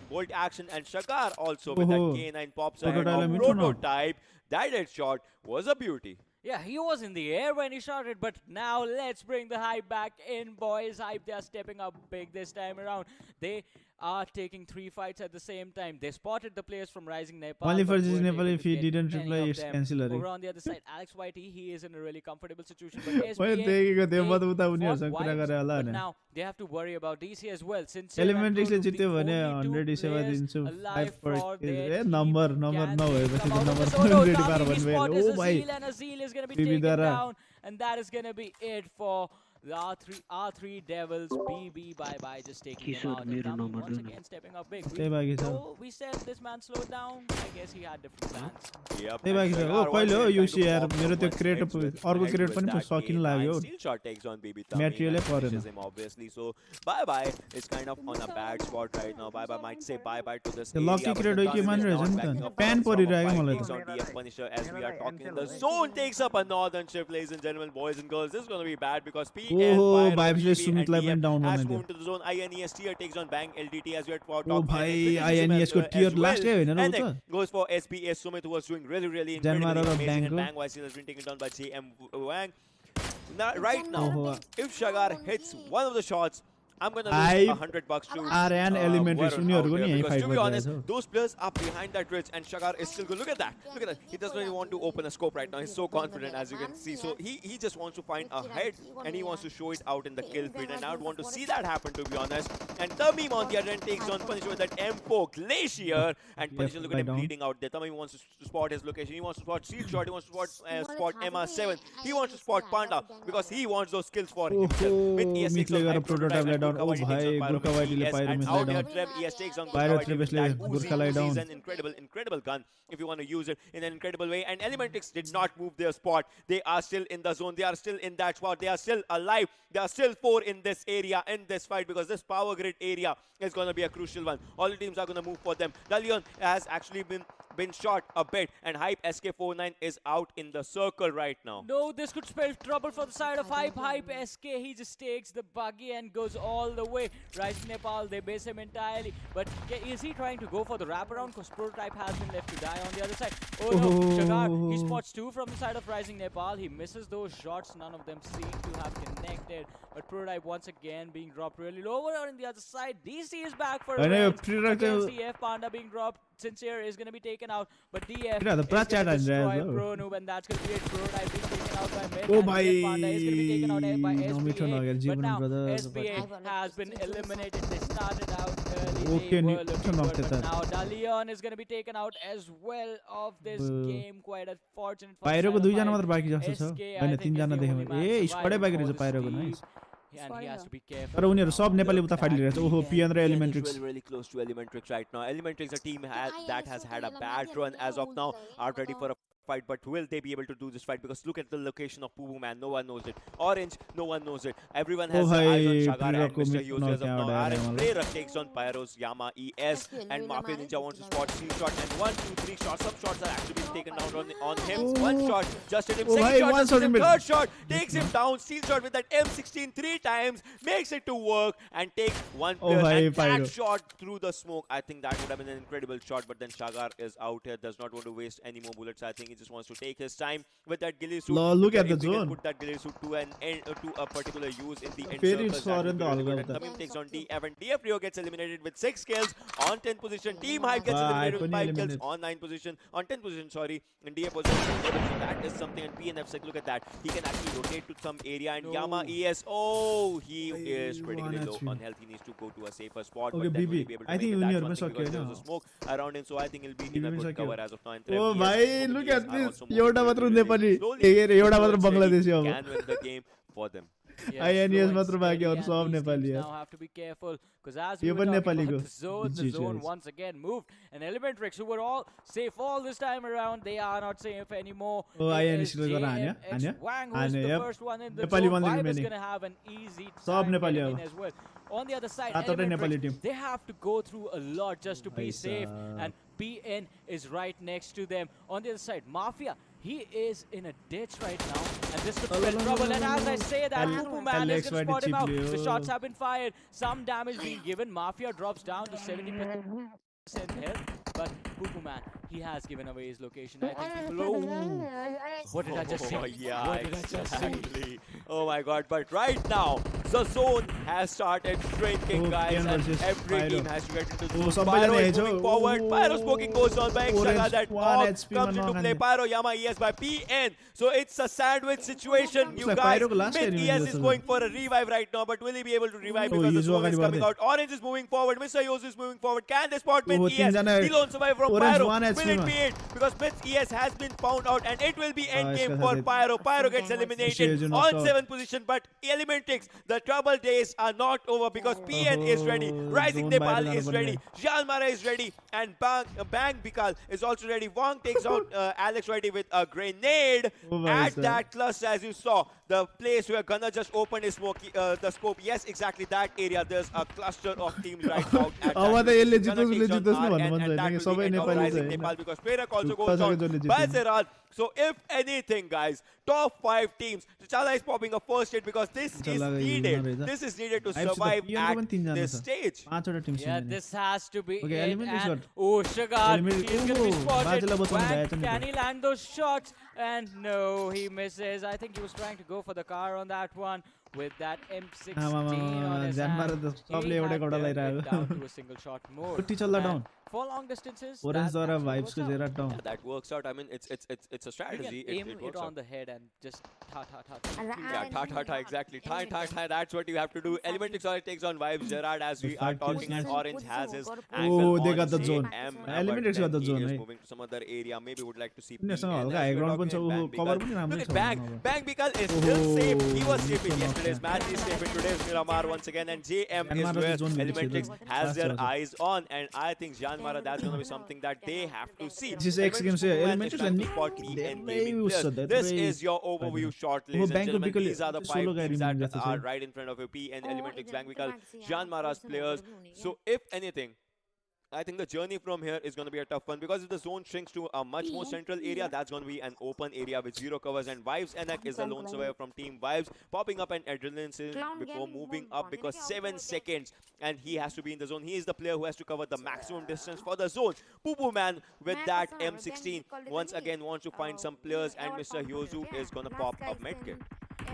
bolt action, and Shakar also with that K9 pops ahead of Prototype. That headshot was a beauty. Yeah, he was in the air when he shot it, but now let's bring the Hype back in, boys. Hype, they are stepping up big this time around. They are taking 3 fights at the same time. They spotted the players from Rising Nepal. Only for this Nepal, if he didn't reply, it's cancelled. Over on the other side, Alex YT, he is in a really comfortable situation. But SBA, but now they have to worry about DC as well. Since Elementrix le jityo भने 100 सेवा दिन्छु 5 for number no भएपछि त number 100 पार भन्नु ओ भाइ Azil is going to be taken down, and that is going to be it for The R3 Devils, BB ByeBye just taking them out. And Tommy once again stepping up big. We said this man slowed down. I guess he had different plans. Yep. कहिले हो युसी यार मेरो त्यो crate अर्को crate पनि सकिन लाग्यो material obviously. So ByeBye is kind of on a bad spot right now. ByeBye might say bye-bye to this area. Lucky crate हो कि मानिरहेछ नि त प्यान परिरहेको मलाई on DF Punisher as we are talking. The zone takes up a northern shift, ladies and gentlemen, boys and girls. This is going to be bad because PN has moved to the zone. INES tier takes on Bang LDT as we are talking. Oh bhai, INES ko tier last hai Hahn and then goes for SPS Sumit, who was doing really incredibly amazing. And Bang YC has been taken down by JM Wang. Now, right now, if Shagar hits one of the shots, I'm gonna lose $100 to Elementrix because to be honest, those players are behind that ridge and Shagar is still good. Look at that. He doesn't really want to open a scope right now. He's so confident, as you can see. So he just wants to find a head and he wants to show it out in the kill feed. And I would want to see that happen, to be honest. And Tamim on the other end takes on Punisher with that M4 Glacier. And Punisher, look at him bleeding out there. Tamim wants to spot his location. He wants to spot Shield Shot. He wants to spot MR7. He wants to spot Panda because he wants those kills for himself. With ES6 on Oh bhai, Gurkha Whiteley Pyro out here, Trev ES takes on Gurkha Whiteley. Is an incredible gun if you want to use it in an incredible way. And Elementrix did not move their spot. They are still in the zone. They are still in that spot. They are still alive. There are still 4 in this area, in this fight, because this power grid area is going to be a crucial one. All the teams are going to move for them. Dalion has actually been shot a bit, and Hype SK49 is out in the circle right now. No, this could spell trouble for the side of Hype. Hype SK, he just takes the buggy and goes all the way. Rising Nepal, they base him entirely. But is he trying to go for the wraparound? Because Prototype has been left to die on the other side. Oh no, Shagar, he spots 2 from the side of Rising Nepal. He misses those shots. None of them seem to have connected. But Prototype once again being dropped really low. Over on the other side, DC is back for a DF Panda being dropped. Sincere is going to be taken out, but DF is going to destroy Pro Noob, and that's going to be it. Prototype being taken out by Mid. Oh my! Panda is going to be taken out by SBA, but now SBA has been eliminated. They started out early, they were looking good, but now Dalion is going to be taken out as well of this game. Quite unfortunate for PYRO को 2 जना मात्र बाँकी जस्तो छ हैन 3 जना देखेँ ए स्क्वाडै बाँकी रहेछ PYRO को nice and he has to be careful. तर उनीहरु सब नेपाली उता फाइट लिइरहेछ ओहो PN raw Elementrix really close to Elementrix right now. Elementrix, a team that has had a bad run as of now, are ready for a fight, but will they be able to do this fight? Because look at the location of Pubu Man. No one knows it. Orange, no one knows it. Everyone has eyes on Shagar and Mr. Hughes as of now. Orange Player takes on Pyro's Yama ES, and Mafia Ninja wants to spot Steel Shot, and 1, 2, 3 shots. Some shots are actually being taken down on him. One shot just hit him. Second shot just hit him. Third shot takes him down. Steel Shot with that M16 3 times makes it to work and takes one player. And that shot through the smoke. I think that would have been an incredible shot, but then Shagar is out here. Does not want to waste any more bullets. I think he just wants to take his time with that ghillie suit. Look at the zone. Put that ghillie suit to a particular use in the end circle. Tamim takes on DF, and DF Rio gets eliminated with 6 kills on 10th position. Team Hype gets eliminated with 5 kills on 9th position. On 10th position, sorry. And DF was eliminated. So that is something. And PNF, look at that. He can actually rotate to some area. And Yama ES, oh, he is critically low on health. He needs to go to a safer spot. Okay, BB. I think there was a smoke around him, so I think he'll be in a good cover as of now. Oh, bhai, look at this. एउटा मात्र नेपाली एउटा मात्र बंगलादेशी अब can win the game for them. INES मात्र बाँकी अरु सब Nepali now have to be careful because as we were talking about the zone once again moved, and Elementrix, who were all safe all this time around, they are not safe anymore. Oh, INES ले गर्न हान्यो Wang, who's the first one in the zone. Vibe is going to have an easy time in as well. On the other side, Elementrix, they have to go through a lot just to be safe, and PN is right next to them. On the other side, Mafia, he is in a ditch right now, and this could spell trouble. And as I say that, Pupu Man is going to spot him out. The shots have been fired, some damage being given. Mafia drops down to 70% health, but Pupu Man, he has given away his location. I think people, what did I just say? Yeah, exactly. Oh my god, but right now, The zone has started shrinking, guys, and every team has to get into the zone. PYRO is moving forward. PYRO smoking goes on by Exaga. That AWP comes into play. PYRO Yama ES by PN. So it's a sandwich situation. You guys, Mid ES is going for a revive right now, but will he be able to revive because the zone is coming out? Orange is moving forward. Mr. Yosu is moving forward. Can they spot Mid ES? He won't survive from PYRO. Will it be it? Because Mid ES has been found out, and it will be end game for PYRO. PYRO gets eliminated on 7th position, but Elementrix, the trouble days are not over because PN is ready. Rising Nepal is ready. JyanMaara is ready, and Bang Bikal is also ready. Wong takes out Alex ready with a grenade at that cluster, as you saw. The place where Gunnar just opened his the scope. Yes, exactly that area. There's a cluster of teams right out at that. Nepal because Perak also goes down by Zerat. So if anything, guys, top 5 teams. T'Challa is popping a first hit because this is needed. This is needed to survive at this stage. Yeah, this has to be it. And Sugar, he's going to be spotted. Can he land those shots? And no, he misses. I think he was trying to go for the car on that one. With that M16 on his hand, he had down to a single shot more. For long distances, that works out. I mean, it's a strategy. Aim it on the head and just ta. Yeah, ta, exactly. Ta. That's what you have to do. Elementrix already takes on vibes. Gerard, as we are talking, and Orange has his angle. They got the zone. Elementrix got the zone. He is moving to some other area. Maybe would like to see. Look at Bang. Bang Bikal is still safe. He was safe in yesterday's match. He's safe in today's Miramar once again. And JM is where Elementrix has their eyes on. And I think JyanMaara, that's going to be something that they have to see. This is your overview short, ladies and gentlemen. These are the 5 teams that are right in front of you. P and Elementrix, Bang Bikal, JyanMaara's players. So if anything, I think the journey from here is going to be a tough one because if the zone shrinks to a much more central area, that's going to be an open area with 0 covers. And Vibes Enak is the lone survivor from Team Vibes, popping up an adrenaline before moving up because 7 seconds and he has to be in the zone. He is the player who has to cover the maximum distance for the zone. Poo Man with that M16 once again wants to find some players, and Mr. Yozu is going to pop a medkit.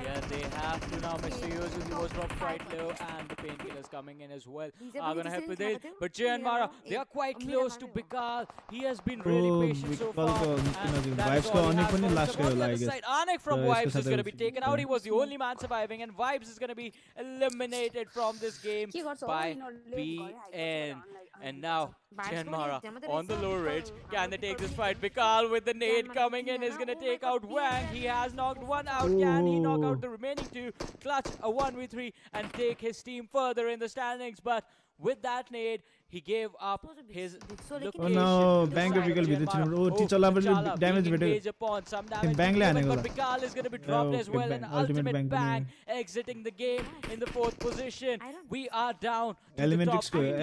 Yeah, they have to now. Mr. Yozu, he was dropped quite low, and the painkillers coming in as well are going to help with it. But JyanMaara, they are quite close to Bikal. He has been really patient so far. And that is all he has for the other side. Anik from Vibes is going to be taken out. He was the only man surviving, and Vibes is going to be eliminated from this game by BN. And now, JyanMaara on the low ridge. Can they take this fight? Bikal with the nade coming in is going to take out Wang. He has knocked one out. Can he knock out the remaining 2? Clutch a 1v3 and take his team further in the standings. But with that nade, he gave up his location. Oh no, Bang Bikal with the T'Challa damage upon some damage. But Bikal is going to be dropped as well. And ultimate Bang exiting the game in the 4th position. We are down to the top 3.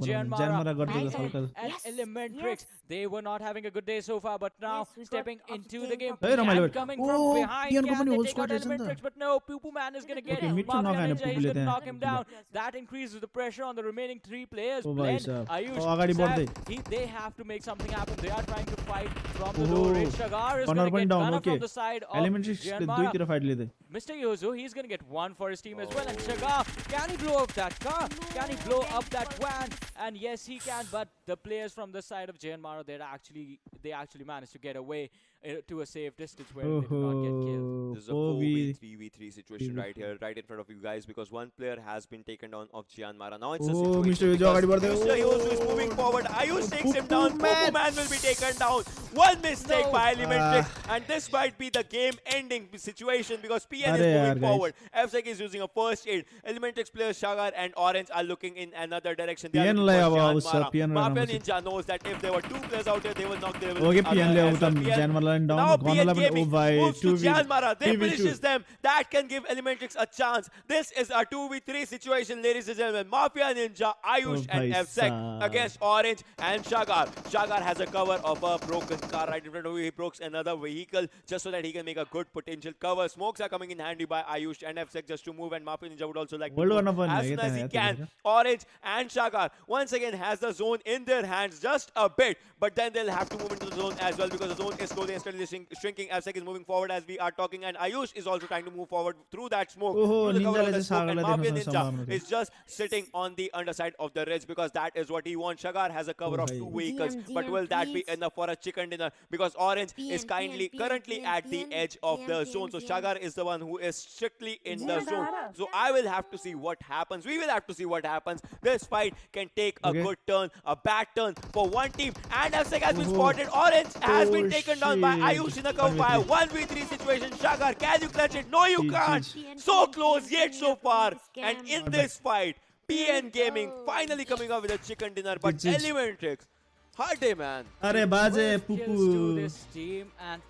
JyanMaara and Elementrix. They were not having a good day so far, but now stepping into the game and coming from behind. Can they take out Elementrix? But no, Poo Man is going to get Mafia Ninja. He's going to knock him down. That increases the pressure on the remaining 3 players. Ayush, they have to make something happen. They are trying to fight from the low range. Shagar is going to get Gunnar from the side of JyanMaara. Mr. Yozu, he's going to get 1 for his team as well. And Shagar, can he blow up that car? Can he blow up that van? And yes, he can. But the players from the side of JyanMaara, they actually managed to get away to a safe distance where they did not get killed. This is a 4v3v3 situation right here, right in front of you guys, because one player has been taken down of JyanMaara. Now it's a situation Mr. Yozu is moving forward. Ayush takes him down. Man will be taken down. One mistake by Elementrix, and this might be the game-ending situation because PN is moving forward. FSEC is using a first aid. Elementrix players Shagar and Orange are looking in another direction. They are looking for JyanMaara. Mafia Ninja knows that if there were 2 players out there, they will knock their Now PNGaming moves to JyanMaara. They finishes them. That can give Elementrix a chance. This is a 2v3 situation, ladies and gentlemen. Mafia Ninja, Ayush and FSEC against Orange and Shagar. Shagar has a cover of a broken car right in front of him. He broke another vehicle just so that he can make a good potential cover. Smokes are coming in handy by Ayush and FSEC just to move, and Mafia Ninja would also like to move as soon as he can. Orange and Shagar once again has the zone in their hands just a bit, but then they'll have to move into the zone as well because the zone is slowly and steadily shrinking. FSEC is moving forward as we are talking, and Ayush is also trying to move forward through that smoke. Through the cover of the smoke, and Mafia Ninja is just sitting on the underside of the ridge because that is what he wants. Shagar has a cover of 2 vehicles, but will that be enough for a chicken dinner? Because Orange is currently at the edge of the zone, so Shagar is the one who is strictly in the zone. So I will have to see what happens. We will have to see what happens. This fight can take a good turn, a bad turn for one team, and FSEC has been spotted. Orange has been taken down by Ayush in a cover by a 1v3 situation. Shagar, can you clutch it? No, you can't. So close yet so far, and in this fight, PNGaming finally coming up with a chicken dinner, but Elementrix, hard day, man. Are baje to this team and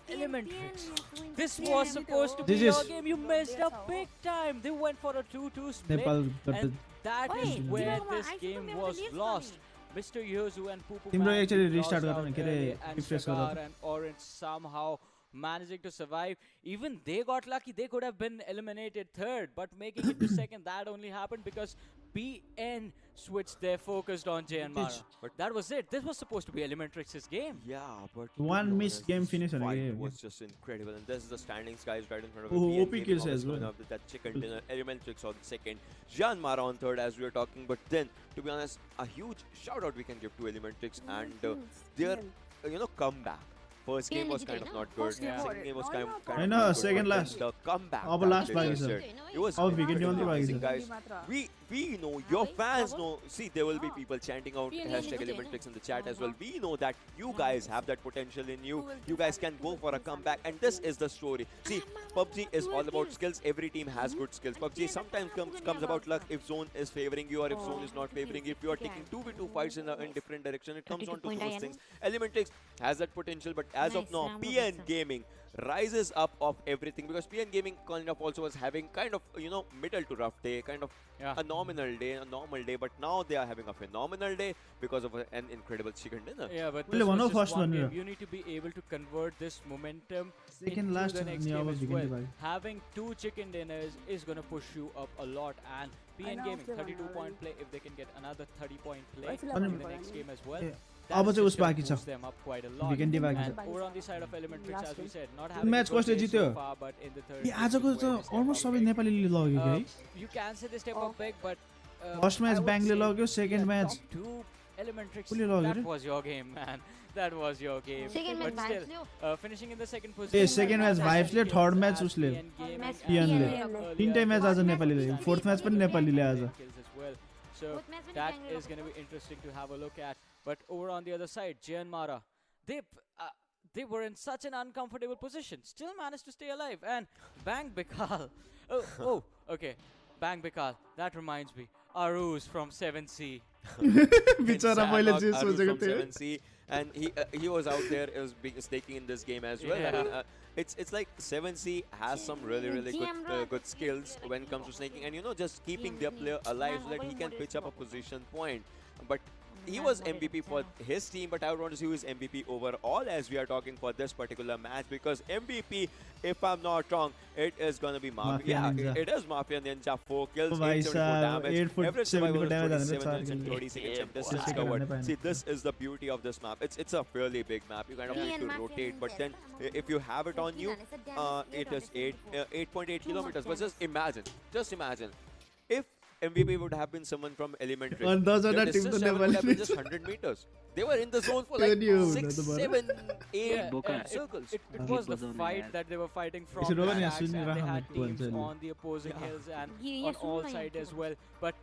Elementrix. This was supposed to be your game. You messed up big time. They went for a 2-2 split, and that is where this game was lost. Mr. Yozu and Pupu Man actually restart and Shagar and Orange somehow managing to survive. Even they got lucky. They could have been eliminated third, but making it to second, that only happened because PN switched their focus on JyanMaara. But that was it. This was supposed to be Elementrix's game. Yeah, but one missed game finish on it was just incredible. And this is the standings, guys, right in front of the OP kills as well. With that chicken dinner. Elementrix on second, JyanMaara on third as we were talking. But then, to be honest, a huge shout out we can give to Elementrix and their comeback. First game was kind of not good. Second game was kind of I know, second last. The comeback. Last it was amazing, guys. We know, your fans know. See, there will be people chanting out hashtag Elementrix in the chat as well. We know that you guys have that potential in you. You guys can go for a comeback, and this is the story. See, PUBG is all about skills. Every team has good skills. PUBG sometimes comes about luck if zone is favoring you or if zone is not favoring you. If you are taking 2v2 fights in different direction, it comes on to those things. Elementrix has that potential, but as of now, PNGaming rises up of everything because PNGaming kind of also was having kind of middle to rough day, kind of a nominal day, a normal day, but now they are having a phenomenal day because of an incredible chicken dinner. Yeah, but this was just one game. You need to be able to convert this momentum into the next game as well. Having 2 chicken dinners is going to push you up a lot, and PNGaming 32-point play, if they can get another 30-point play in the next game as well. अब चाहिँ उस बाँकी छ Vikendi बाँकी छ over on the side of Elementrix, as we said, not having match कसले जित्यो आजको त अलमोस्ट सबै नेपालीले लग्यो के you can say this type of big, but first match बैंगले लग्यो second match Elementrix, that was your game, man. That was your game. But still, finishing in the second position. Second match Vibes ले, third match उसले PN ले. तीनटै match आज नेपालीले, fourth match पनि नेपालीले आज. So that is going to be interesting to have a look at. But over on the other side, JyanMaara, they were in such an uncomfortable position, still managed to stay alive. And Bang Bikal, okay, Bang Bikal. That reminds me, Aruz from 7C. Bichara मैले जे सोचेको थिएँ. 7C, and he was out there. It was staking in this game as well. Yeah. I mean, it's like 7C has some really good skills when it comes to snaking, and just keeping their player alive so that he can pitch up a position point. But he was MVP for his team, but I would want to see who is MVP overall as we are talking for this particular match, because MVP, if I'm not wrong, it is going to be Mafia. Yeah, it is Mafia Ninja. 4 kills, 874 damage. Average survival is 27 minutes and 30 seconds of distance covered. See, this is the beauty of this map. It's a fairly big map. You kind of need to rotate, but then if you have it on you, it is 8.8 kilometers. But just imagine, if MVP would have been someone from Elementrix, their distance travel would have been just 100 meters. They were in the zone for like 6, 7, 8 circles. It was the fight that they were fighting from the backs, and they had teams on the opposing hills and on all sides as well. But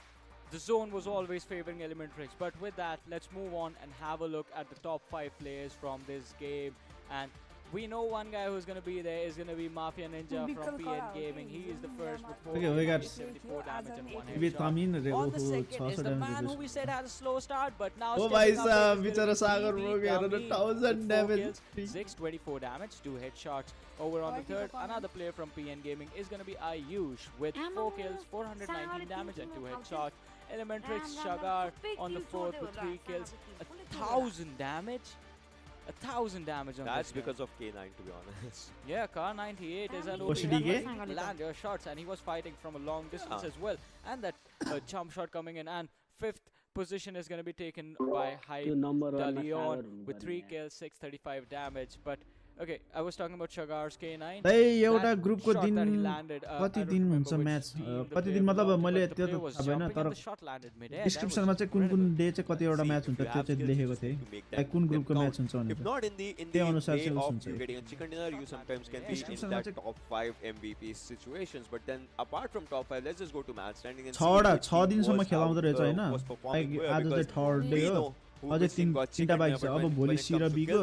the zone was always favoring Elementrix. But with that, let's move on and have a look at the top 5 players from this game. And we know one guy who's going to be there is going to be Mafia Ninja from PNGaming. He is the first with 474 damage and 1 headshot. On the second is the man who we said had a slow start, but now stepping up is gonna be 1,000 damage, 624 damage, 2 headshots. Over on the third, another player from PNGaming is going to be Ayush with 4 kills, 419 damage and 2 headshots. Elementrix Shagar on the fourth with 3 kills, 1,000 damage. 1,000 damage on That's this because of K9, to be honest. Yeah, Car 98 is an What's OP. the Land your shots, and he was fighting from a long distance as well. And that jump shot coming in, and 5th position is going to be taken by Hype Dalion with 3 kills, 635 damage. But okay, I was talking about Shagar's K9. एउटा ग्रुपको दिन कति दिन हुन्छ match कति दिन मतलब मैले त्यो त थाहा भएन तर डिस्क्रिप्सनमा चाहिँ कुन कुन डे चाहिँ कतिवटा म्याच हुन्छ त्यो चाहिँ लेखेको थिए लाइक कुन ग्रुपको म्याच हुन्छ भनेर If not in the अनुसार day चाहिँ of हुन्छ you getting a chicken dinner, you sometimes can be in that top 5 MVP situations. But then apart from top 5, let's just go to match standing and see 6 दिनसम्म खेलाउँदो रहेछ हैन आज चाहिँ third day हो अझै तीनटा bike छ अब भोलि सी र बी को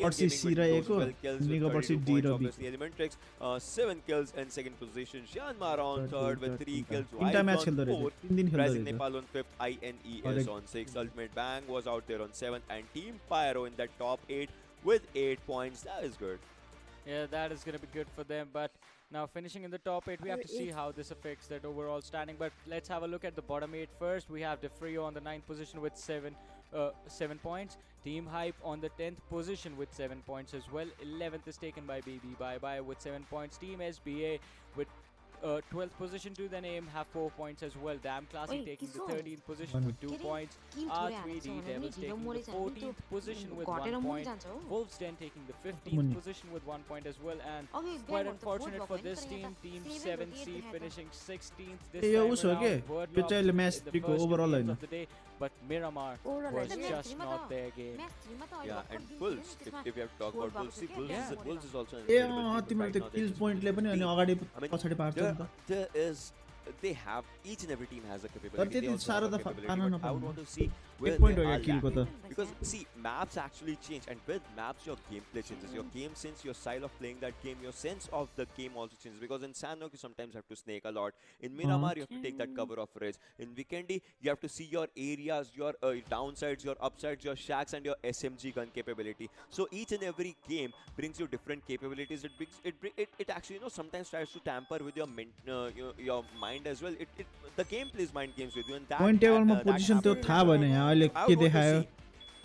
पर्सि सी र ए को निको पर्सि D raw B Elementrix 7 kills in second position, JyanMaara on third with 3 kills, तीनटा म्याच खेल्दो रहेछ 3 दिन खेल्दो रहेछ Nepal on 5th, INE is on 6th, Ultimate Bang was out there on 7th, and Team PYRO in that top 8 with 8 points. That is good. Yeah, that is going to be good for them. But now finishing in the top 8, we have to see how this affects that overall standing. But let's have a look at the bottom 8 first. We have Defrio on the 9th position with 7 points. Team Hype on the 10th position with 7 points as well. 11th is taken by BB ByeBye with 7 points. Team SBA with 12th position to the name have 4 points as well. Damn Classy taking the 13th position with 2 points. R3D Devils taking the 14th position with 1 point. Wolves Den taking the 15th position with 1 point as well. And quite unfortunate for this team. Team 7C finishing 16th this time around. Wordlock in the first games of the day. But Miramar was just not their game. Yeah, and Bulls, if you have to talk about Bulls, see, Bulls is also an तिम्रो त्यो किल पोइन्टले पनि अनि अगाडि पछाडी पार्छ नि त there is they have each and every team has a capability. तर त्यति सारो त पार्न I would want to see where point they हो are या किलको त lacking. Because see, maps actually change, and with maps your gameplay changes, your game sense, your style of playing that game, your sense of the game also changes. Because in Sanhok you sometimes have to snake a lot. In Miramar you have to take that cover of ridge. In Vikendi you have to see your areas, your downsides, your upsides, your shacks, and your SMG gun capability. So each and every game brings you different capabilities. It actually sometimes tries to tamper with your mind as well. The game plays mind games with you, and that point table मा position त्यो थाहा भएन यहाँ अहिले के देखायो.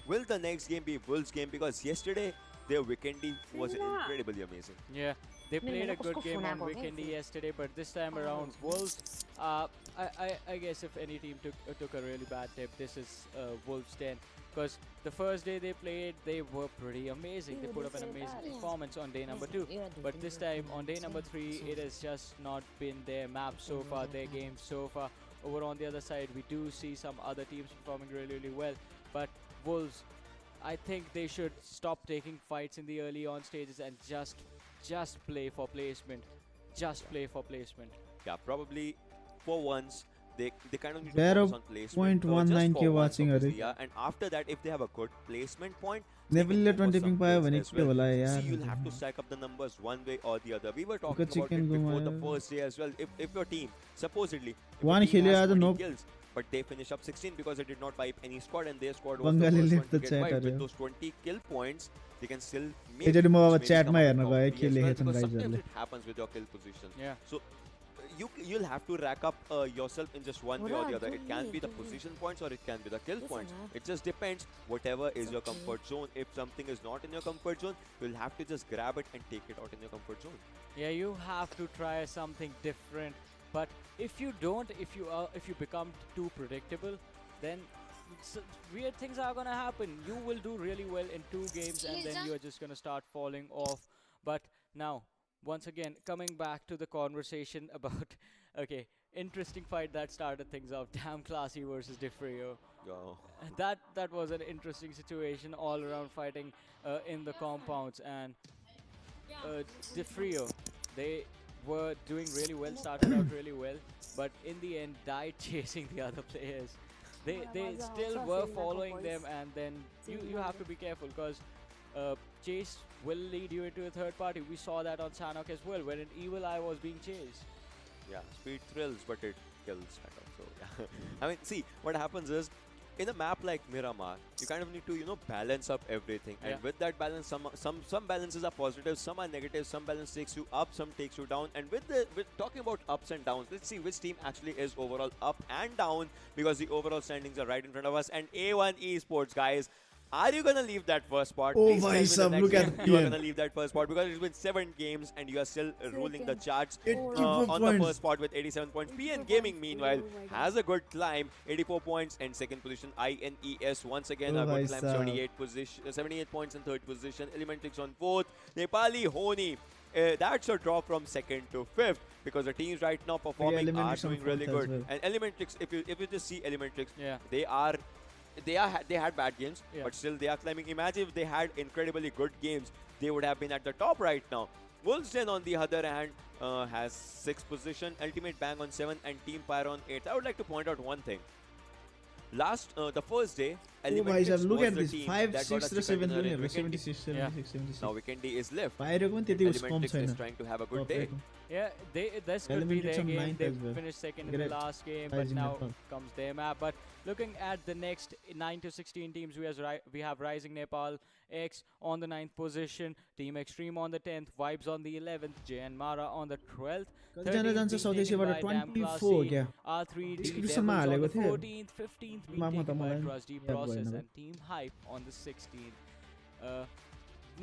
Will the next game be Wolves game? Because yesterday their Vikendi was incredibly amazing. Yeah, they played a good game on Vikendi yesterday, but this time around Wolves, I guess if any team took a really bad tip, this is Wolves 10. Because the first day they played, they were pretty amazing. They put up an amazing performance on day number 2. But this time, on day number 3, it has just not been their map so far, their game so far. Over on the other side, we do see some other teams performing really, really well. But Wolves, I think they should stop taking fights in the early on stages and just play for placement. Just play for placement. Yeah, probably for once. They kind of need to Zero focus on placement. 0.19k watching are yeah, and after that, if they have a good placement point, Nepal 20 ping पायो भने के होला यार. See, you'll have to stack up the numbers one way or the other. We were talking about it before the first day as well. If your team supposedly one खेल्यो आज no kills, but they finish up 16 because they did not wipe any squad, and their squad was the first one to get wiped. With those 20 kill points, they can still make एजडी म अब chat मा हेर्न it गए के लेखेछन् गाइजहरुले. It happens with your kill position. Yeah. So you'll have to rack up yourself in just one way or the other. It can be the position points or it can be the kill points. It just depends whatever is your comfort zone. If something is not in your comfort zone, you'll have to just grab it and take it out in your comfort zone. Yeah, you have to try something different. But if you don't, if you become too predictable, then weird things are gonna happen. You will do really well in 2 games and then you're just gonna start falling off. But now, once again, coming back to the conversation about, okay, interesting fight that started things off. Damn Classy versus Defrio. Yo. That was an interesting situation, all around fighting in the compounds. And Defrio, they were doing really well, started out really well, but in the end died chasing the other players. They still were following them, and then you have to be careful because chase will lead you into a third party. We saw that on Sanhok as well, where an evil eye was being chased. Yeah, speed thrills, but it kills. So yeah, I mean, see what happens is, in a map like Miramar, you kind of need to balance up everything, and with that balance, some balances are positive, some are negative, some balance takes you up, some takes you down. And with talking about ups and downs, let's see which team actually is overall up and down, because the overall standings are right in front of us. And A1 eSports, guys, Are you gonna leave that first spot? Oh, Please tell me Vaisab, the look next at game you are PN. gonna leave that first spot because it's been 7 games and you are still ruling the charts 84 on points. the first spot with 87 points. PNGaming, meanwhile, has a good climb, 84 points and second position. INES once again a good climb, 78 points in third position. Elementrix on fourth. Nepali Ho Ni. That's a drop from second to fifth because the teams right now performing are doing really good. Well. And Elementrix, if you just see Elementrix, Yeah. they had bad games, but still they are climbing. Imagine if they had incredibly good games, they would have been at the top right now. Wolfsden on the other hand has 6th position, Ultimate Bang on 7th and Team Pyro on 8th. I would like to point out one thing. The first day, Elementrix look was at the this team 5, that got 6 a raw chicken 7 dinner in पनि Vikendi. 76 76 76 Now Vikendi is left. बाहिरको पनि त्यति उस कम Elementrix छैन is trying to have a good day. Yeah, this could be Elementrix their on game. 9th They as well. finished second in the Great. last game, but Rising now Nepal. comes their map. But looking at the next 9 to 16 teams, we have Rising Nepal X on the 9th position, Team Extreme on the 10th, Vibes on the 11th, JyanMaara on the 12th. कतिजना जान्छ सौदेशीबाट 24 क्या R3D Description मा Devils on हालेको the थिएँ 14th, 15th being मामा त taken by मलाई Trusty याद Process भएन। and Team Hype on the 16th.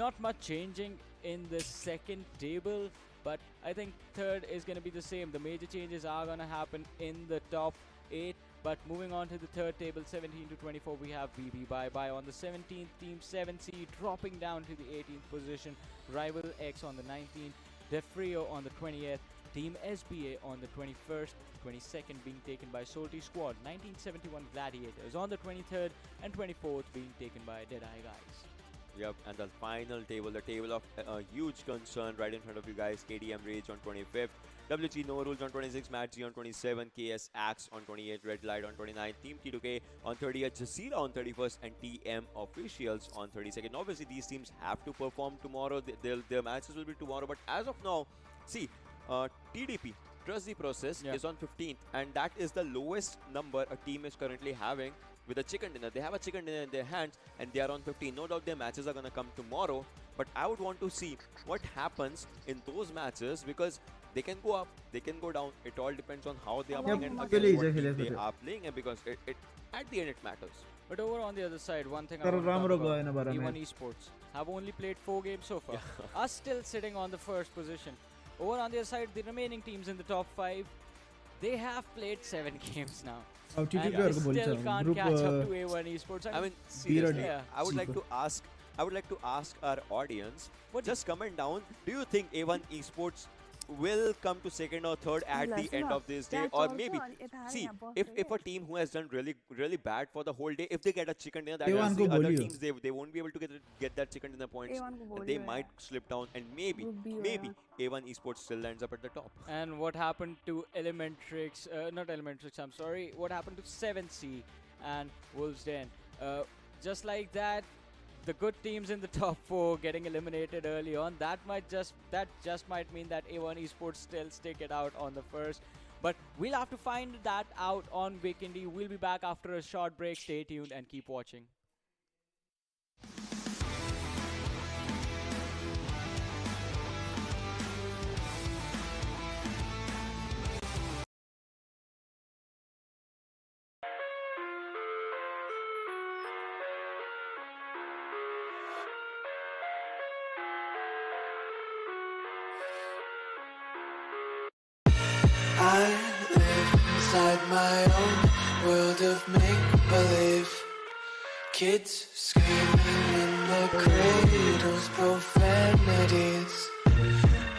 Not much changing in the second table, but I think third is going to be the same. The major changes are going to happen in the top 8. But moving on to the third table, 17 to 24, we have BB ByeBye on the 17th, Team 7C dropping down to the 18th position, Rival X on the 19th, Defrio on the 20th, Team SBA on the 21st, 22nd being taken by SOLTISQUAD, 1971 Gladiators on the 23rd, and 24th being taken by Deadeye Guys. Yep, and the final table, the table of huge concern right in front of you guys. KDM Rage on 25th, WGxNoRules on 26th, Matt G on 27th, KS Axe on 28th, Red Light on 29th, Team T2K on 30th, JAZEERA on 31st, and TM Officials on 32nd. Obviously, these teams have to perform tomorrow. Their matches will be tomorrow, but as of now, see, TDP, Trust the Process, is on 15th, and that is the lowest number a team is currently having with a chicken dinner. They have a chicken dinner in their hands, and they are on 15. No doubt their matches are going to come tomorrow, but I would want to see what happens in those matches because they can go up, they can go down. It all depends on how they are playing and against what team they are playing, and because it at the end it matters. But over on the other side, one thing I want to talk about, E1 eSports have only played 4 games so far. Are still sitting on the first position. Over on the other side, the remaining teams in the top 5, they have played 7 games now. And they still can't catch up to A1 eSports. I mean, seriously, I would like to ask our audience, just comment down, do you think A1 eSports will come to second or third at the end of this day, or maybe see if a team who has done really bad for the whole day, if they get a chicken dinner, that means the other teams they won't be able to get that chicken dinner points, and they might slip down, and maybe A1 eSports still lands up at the top. And what happened to Elementrix, not Elementrix, I'm sorry, what happened to 7C and Wolfsden? Just like that, the good teams in the top 4 getting eliminated early on, that just might mean that A1 eSports still stick it out on the first. But we'll have to find that out on Vikendi. We'll be back after a short break. Stay tuned and keep watching. I live inside my own world of make-believe. Kids screaming in their cradles, profanities.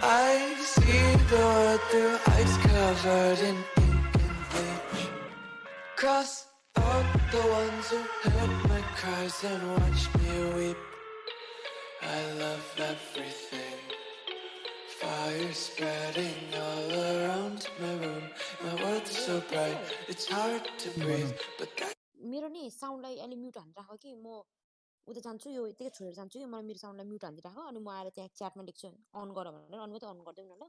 I see the world through ice covered in ink and bleach. Cross out the ones who heard my cries and watched me weep. I love everything. Fire spreading all around my room. My world is so bright, it's hard to breathe. But that मेरो नि साउन्डलाई अलि mute हानेर राख कि म उता जान्छु यो यतिकै छोडेर जान्छु कि मलाई मेरो साउन्डलाई म्युट हानेर राख अनि म आएर त्यहाँ च्याटमा लेख्छु अन गर भनेर अन गर्दै अन गर्दै न ल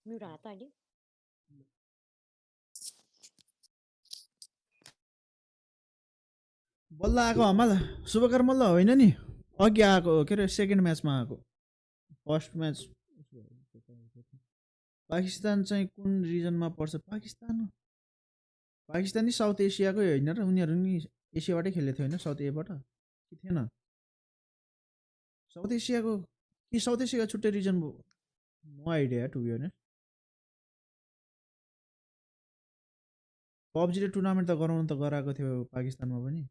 म्युट हान त अहिले बल्ल आएको हमाल शुभकर मल्ल होइन नि अघि आएको के अरे सेकेन्ड म्याचमा आएको फर्स्ट म्याच पाकिस्तान चाहिँ कुन रिजनमा पर्छ पाकिस्तानी साउथ एसियाकै होइन र उनीहरू नि एसियाबाटै खेलेको थियो होइन साउथ एबाट कि थिएन साउथ एसियाको कि साउथ एसियाको छुट्टै region no idea to be honest PUBG ले टुर्नामेन्ट त गराउनु त गराएको थियो पाकिस्तानमा पनि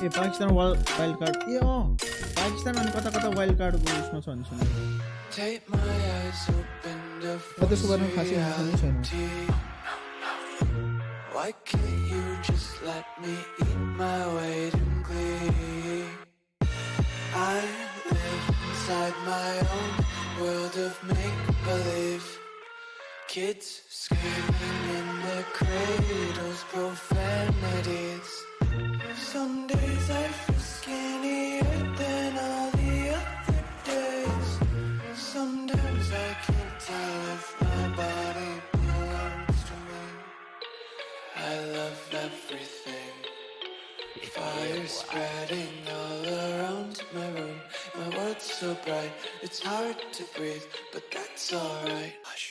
ए पाकिस्तान वाइल्ड कार्ड ए पाकिस्तान अनि कता कता वाइल्ड कार्डको उसमा छ नि सुनेको त्यसको बारेमा खासै थाहा छैन Why can't you just let me eat my weight in glee? I live inside my own world of make-believe. Kids screaming in their cradles, profanities. Some days I feel skinnier than all the other days. Sometimes I can't tell if my body belongs to me. I love everything. Fire spreading all around my room. My world's so bright, it's hard to breathe, but that's alright. Hush.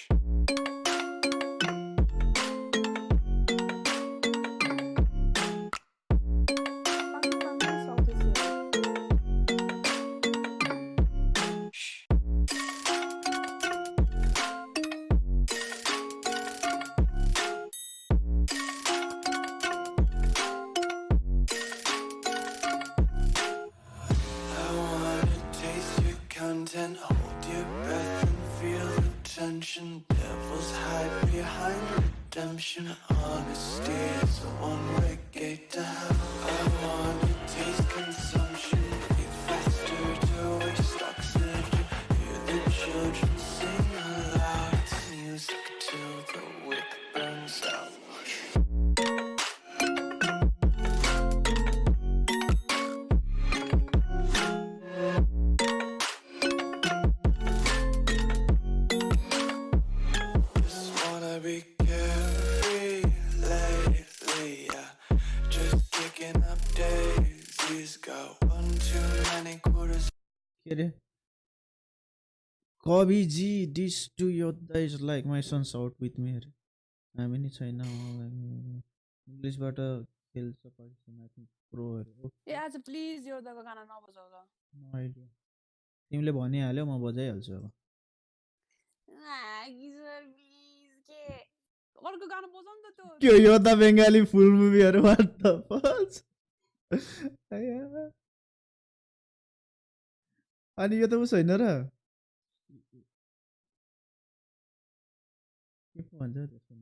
Hold your breath and feel the tension. Devils hide behind redemption. Honesty is a one-way gate to hell. I wanna taste consumption. Eat faster to waste oxygen. Hear the children sing aloud. It's music till the wick burns out. Kobe G, this to Yoda is like my son's out with me. हामी नि छैन इङ्ग्लिसबाट खेल्छ Pakistan I think pro ए आज please योदाको गाना नबजाऊ ल no idea तिमीले भनिहाल्यौ म बजाइहाल्छु अब गिजर प्लिज के अर्को गाना बजाऊ नि त त्यो के योदा बंगाली फुल मुभीहरु व्हाट द फक अनि यो त उस हैन र के भन्छ त्यसको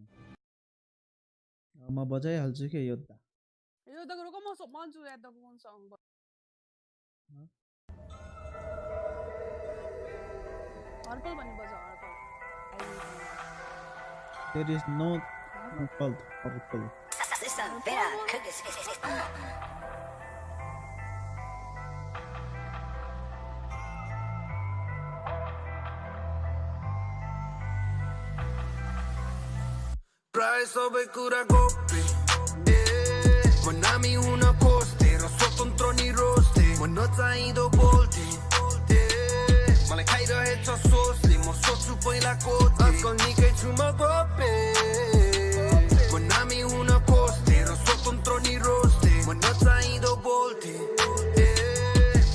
म बजाइहाल्छु के योदा योदाको रुको म भन्छु योदाको कुन सङ हर्पल भन्ने बजाऊ हर्पल There is no called purple. Price of a cura gopi. Manami una coste, स्वतन्त्र नि रोस्टे म नचाहिँदो बोल्थे मलाई खाइरहेछ सोचले म सोच्छु पहिला कोटे आजकल निकै छु म गोपे म नामी हुन खोज्थे र स्वतन्त्र नि रोस्टे म नचाहिँदो बोल्थे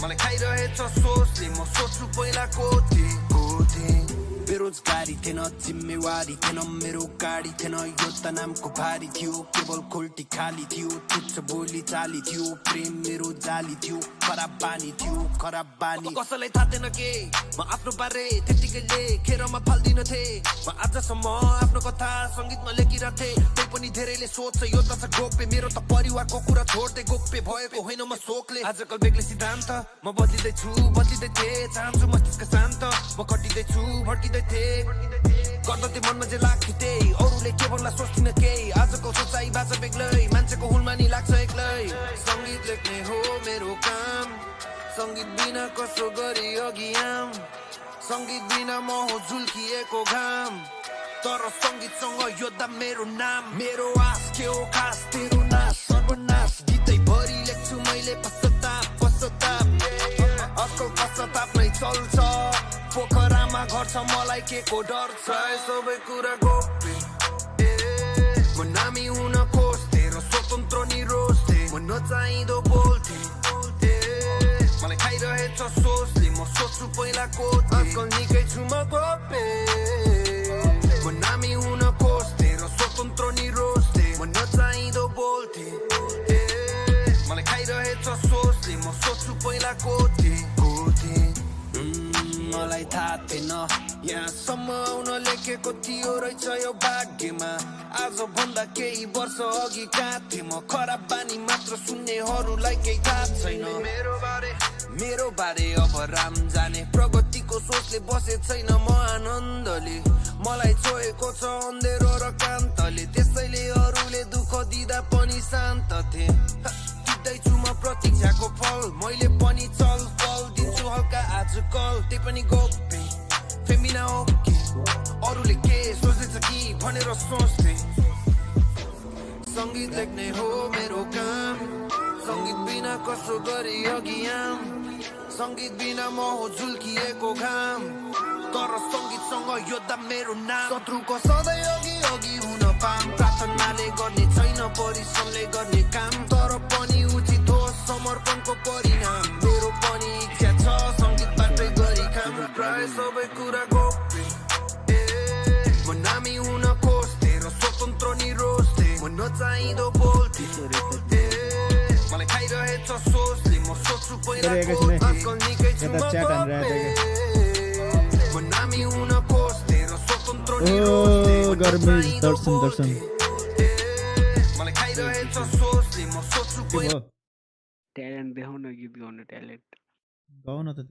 मलाई खाइरहेछ सोचले म सोच्छु पहिला कोटे बेरोजगारी थिएन जिम्मेवारी थिएन मेरो गाडी थिएन यो त नामको भारी थियो केवल खोल्टी खाली थियो तुच्छ बोली चाली थियो प्रेम मेरो जाली थियो खराब बानी थियो खराब बानी कसैलाई थाहा थिएन के म आफ्नो बारे त्यतिकै लेखेर म फाल्दिन थिए म आजसम्म आफ्नो कथा संगीतमा लेखिरहेथे त्यही पनि धेरैले सोध्छ यो त छ गोप्य मेरो त परिवारको कुरा छोड्दै गोप्य भएको होइन म शोकले आजकल बेग्लै सिद्धान्त म बदलिँदैछु बदलिँदै थिएँ चाहन्छु मस्तिष्क शान्त म खटिँदैछु भड्किँदै गर्दै मनमा जे लाग्थ्यो त्यही अरूले के भन्ला सोच्थिन केही आजको सोचाइ बाजा बेग्लै मान्छेको हुलमा नि लाग्छ एक्लै संगीत लेख्ने हो मेरो काम संगीत बिना कसो गरी अघि आम संगीत बिना म हो झुल्किएको घाम तर संगीतसँग योद्धा मेरो नाम मेरो आश के हो खास तेरो नाश सर्वनाश गीतैभरि लेख्छु मैले पश्चाताप अक्कल पश्चाताप नै चल्छ पोखरामा घर छ मलाई के को डर छ सबै कुरा गोप्य म नामी हुन खोज्थे र स्वतन्त्र निरोज्थे म नचाहिँदो बोल्थे मलाई खाइरहेछ सोचले म सोच्छु पहिला कोथे आजकल निकै छु म गोप्य म नामी हुन खोज्थे र स्वतन्त्र निरोज्थे म नचाहिँदो बोल्थे मलाई खाइरहेछ सोचले म सोच्छु पहिला कोथे मलाई थाहा थिएन यहाँसम्म आउन लेखेको थियो रहेछ यो भाग्यमा आज भन्दा केही वर्ष अघि कहाँ थिएँ म खराब बानी मात्र सुन्नेहरूलाई केही थाहा छैन मेरो बारे अब राम जाने प्रगतिको सोचले बसे छैन म आनन्दले मलाई छोएको छ अन्धेरो र कान्तले त्यसैले अरूले दुःख दिँदा पनि शान्त थिएँ टिप्दैछु म प्रतीक्षाको फल मैले पनि चल फल दिन्छु हल्का आजकल त्यही पनि गोप्य फेमिना हो कि अरूले के सोच्दैछ कि भनेर सोच्थे सङ्गीत लेख्ने हो मेरो काम सङ्गीत बिना कसो गरी अघि आम सङ्गीत बिना म हो झुल्किएको घाम तर सङ्गीतसँग योद्धा मेरो नाम शत्रुको सधैँ अघि हुन पाम प्रार्थनाले गर्ने छैन परिश्रमले गर्ने काम तर पनि उचित होस् समर्पणको परिणाम मेरो पनि इच्छा छ सङ्गीतबाटै गरी काम प्राय सबै कुरा गोप्य म नामी हुन खोज्थे र स्वतन्त्र निरोज्थे म नचाहिँदो बोल्थे मलाई खाइरहेछ सोचले म सोच्छु पहिला आजकल निकै छु म नामी हुन खोज्थे र स्वतन्त्र निरोज्थे मलाई खाइरहेछ सोचले म सोच्छु पहिला ट्यालेन्ट देखाउन गीत गाउन ट्यालेन्ट गाउन त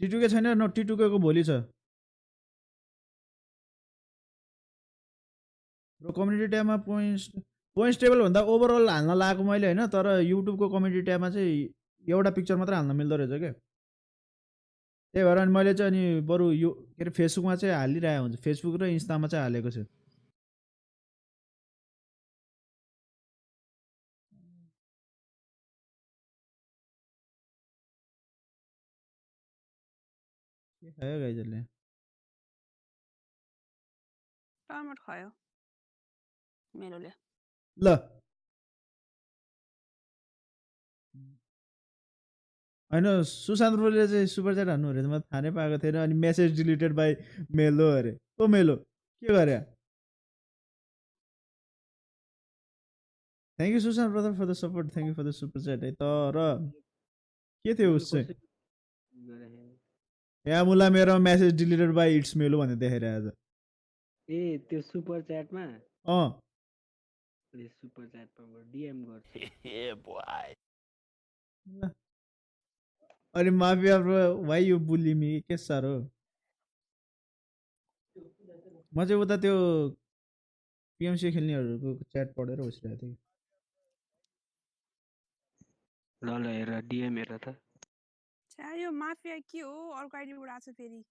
टिटुके छैन न टिटुकेको भोलि छ र कम्युनिटी ट्याबमा पोइन्ट्स टेबल भन्दा ओभरअल हाल्न लागेको मैले होइन तर युट्युबको कम्युनिटी ट्याबमा चाहिँ एउटा पिक्चर मात्रै हाल्न मिल्दो रहेछ क्या त्यही भएर अनि मैले चाहिँ अनि बरु यो के अरे फेसबुकमा चाहिँ हालिरहेको हुन्छ फेसबुक र इन्स्टामा चाहिँ हालेको छु के खायो गाइजले टमाटर खायो मेरोले ल होइन सुशान्त रोले चाहिँ सुपर च्याट हान्नु अरे म थाहा नै पाएको थिएन अनि मेसेज डिलिटेड बाई मेलो अरे ओ मेलो के गरे thank you Sushant brother for the support thank you for the super chat है तर के थियो उस चाहिँ या मुला मेरो मेसेज डिलिटेड बाई इट्स मेलो भनेर देखाइरहेको आज ए त्यो सुपर च्याटमा अँ सुपर च्याटमा डिएम गर्छ ए बोय अनि माफिया ब्रो वाइ यु बुली मी के साह्रो म चाहिँ उता त्यो पिएमसी खेल्नेहरूको च्याट पढेर बसिरहेको थिएँ ल हेर डिएम हेर त यो माफिया के हो अर्को आइडीबाट आछ फेरि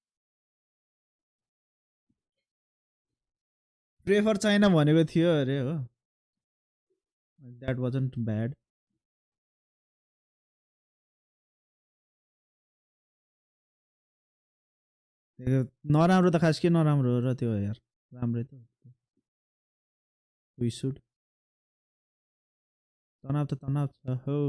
प्रेफर चाइना भनेको थियो अरे हो द्याट वाजन्ट ब्याड नराम्रो त खास के नराम्रो हो र त्यो यार राम्रै त वी सुड तनाव त तनाव छ हो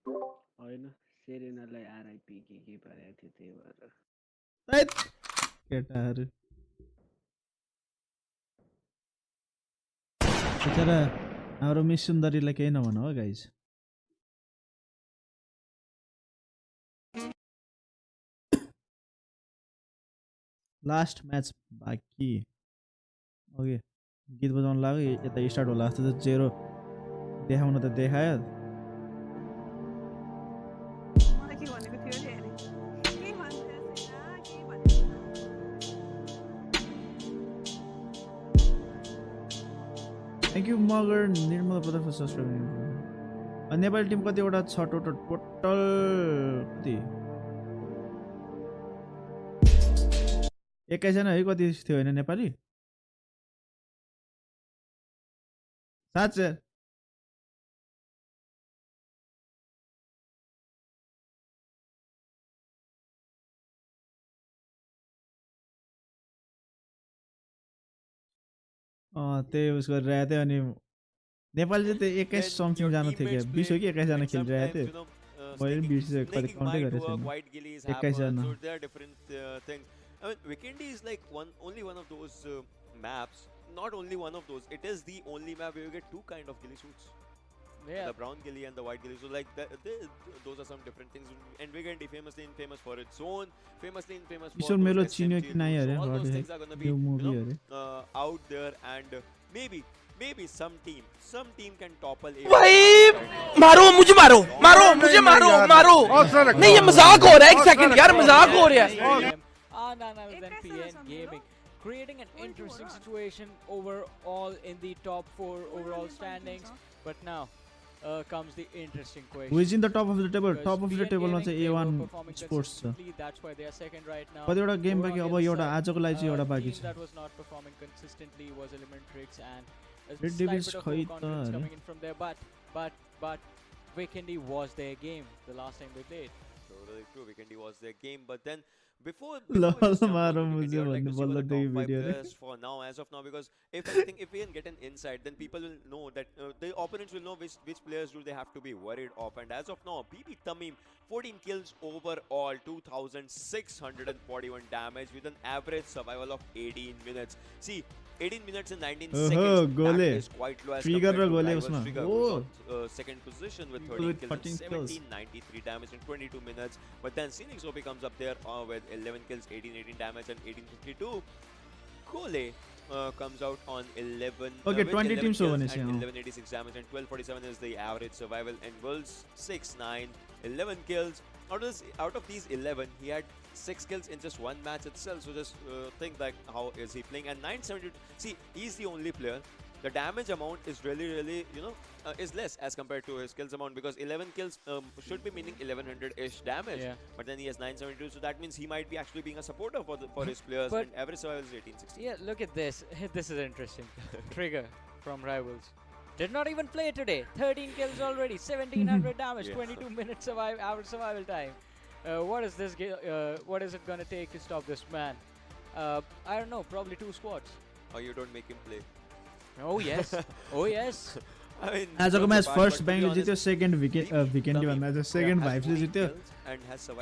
होइन सेरेनालाई आरआइपी के पारेको थियो त्यही भएर केटाहरू बेचारा हाम्रो मिस सुन्दरीलाई केही नभन हो गाइज लास्ट म्याच बाँकी ओके गीत बजाउनु लाग्यो यता स्टार्ट होला जस्तो त जेरो देखाउन त देखायो थ्याङ्क यू मगर निर्मल ब्रदर फर सब्सक्राइबिङ नेपाली टिम कतिवटा छ टोटल कति 21 है कति थियो हैन नेपाली साँच्चै त्यही उस गरिरहेको थियो अनि नेपाली चाहिँ त्यो 21 समथिङ जानु थियो क्या 20 हो कि 21 जना खेलिरहेको थियो मैले पनि बिर्सिसकेको कति काउन्टै गरेको छैन 21 जना I mean, Vikendi is like only one of those maps. Not only one of those. It is the only map where you get two kind of ghillie suits. Yeah. The brown ghillie and the white ghillie. So like those are some different things. And Vikendi famously famous for its zone, famously famous for its melo chino ki nai hare all those things are going to be out there, and maybe some team can topple a भाई मारो मुझे मारो नहीं ये मजाक हो रहा है एक सेकंड यार मजाक हो रहा है none other than PNGaming, creating an interesting situation overall in the top 4 overall standings. But now comes the interesting question. Who is in the top of the table? Top of the table is A1 Sports. That's why they are second right now. But एउटा game बाकी अब एउटा आजको लागि चाहिँ एउटा बाकी छ. That was not performing consistently was Elementrix, and Red Devils खै त coming in from there, but Vikendi was their game the last time they played. Totally true, Vikendi was their game, but then before मारो मुझे भन्ने बल्ल देख्यो video रे for now, as of now, because if anything, if we can get an insight, then people will know that the opponents will know which players do they have to be worried of. And as of now, BB Tamim 14 kills overall, 2,641 damage with an average survival of 18 minutes. See, 18 minutes and 19 seconds. That is quite low as compared to Rivals Trigger, who's on second position with 13 kills and 1793 damage in 22 minutes. But then Phoenix OP comes up there with 11 kills, 1818 damage and 1852. Kole comes out on 11. Okay, 20 teams over and 1186 damage and 1247 is the average survival. And Wolves 6-9, 11 kills. Out of these 11, he had 6 kills in just one match itself. So just think like how is he playing? And 972. See, he's the only player. The damage amount is really is less as compared to his kills amount, because 11 kills should be meaning 1100-ish damage. Yeah. But then he has 972, so that means he might be actually being a supporter for his players. But and average survival is 1860. Yeah, look at this. This is interesting. Trigger from Rivals. Did not even play today. 13 kills already, 1700 damage, 22 minutes average survival time. What is this? What is it gonna take to stop this man? I don't know. Probably 2 squads. Or you don't make him play. Oh yes. Oh yes. I mean, as a match first Bangalore जित्यो second Vikendi भन्दा चाहिँ second Vibes ले जित्यो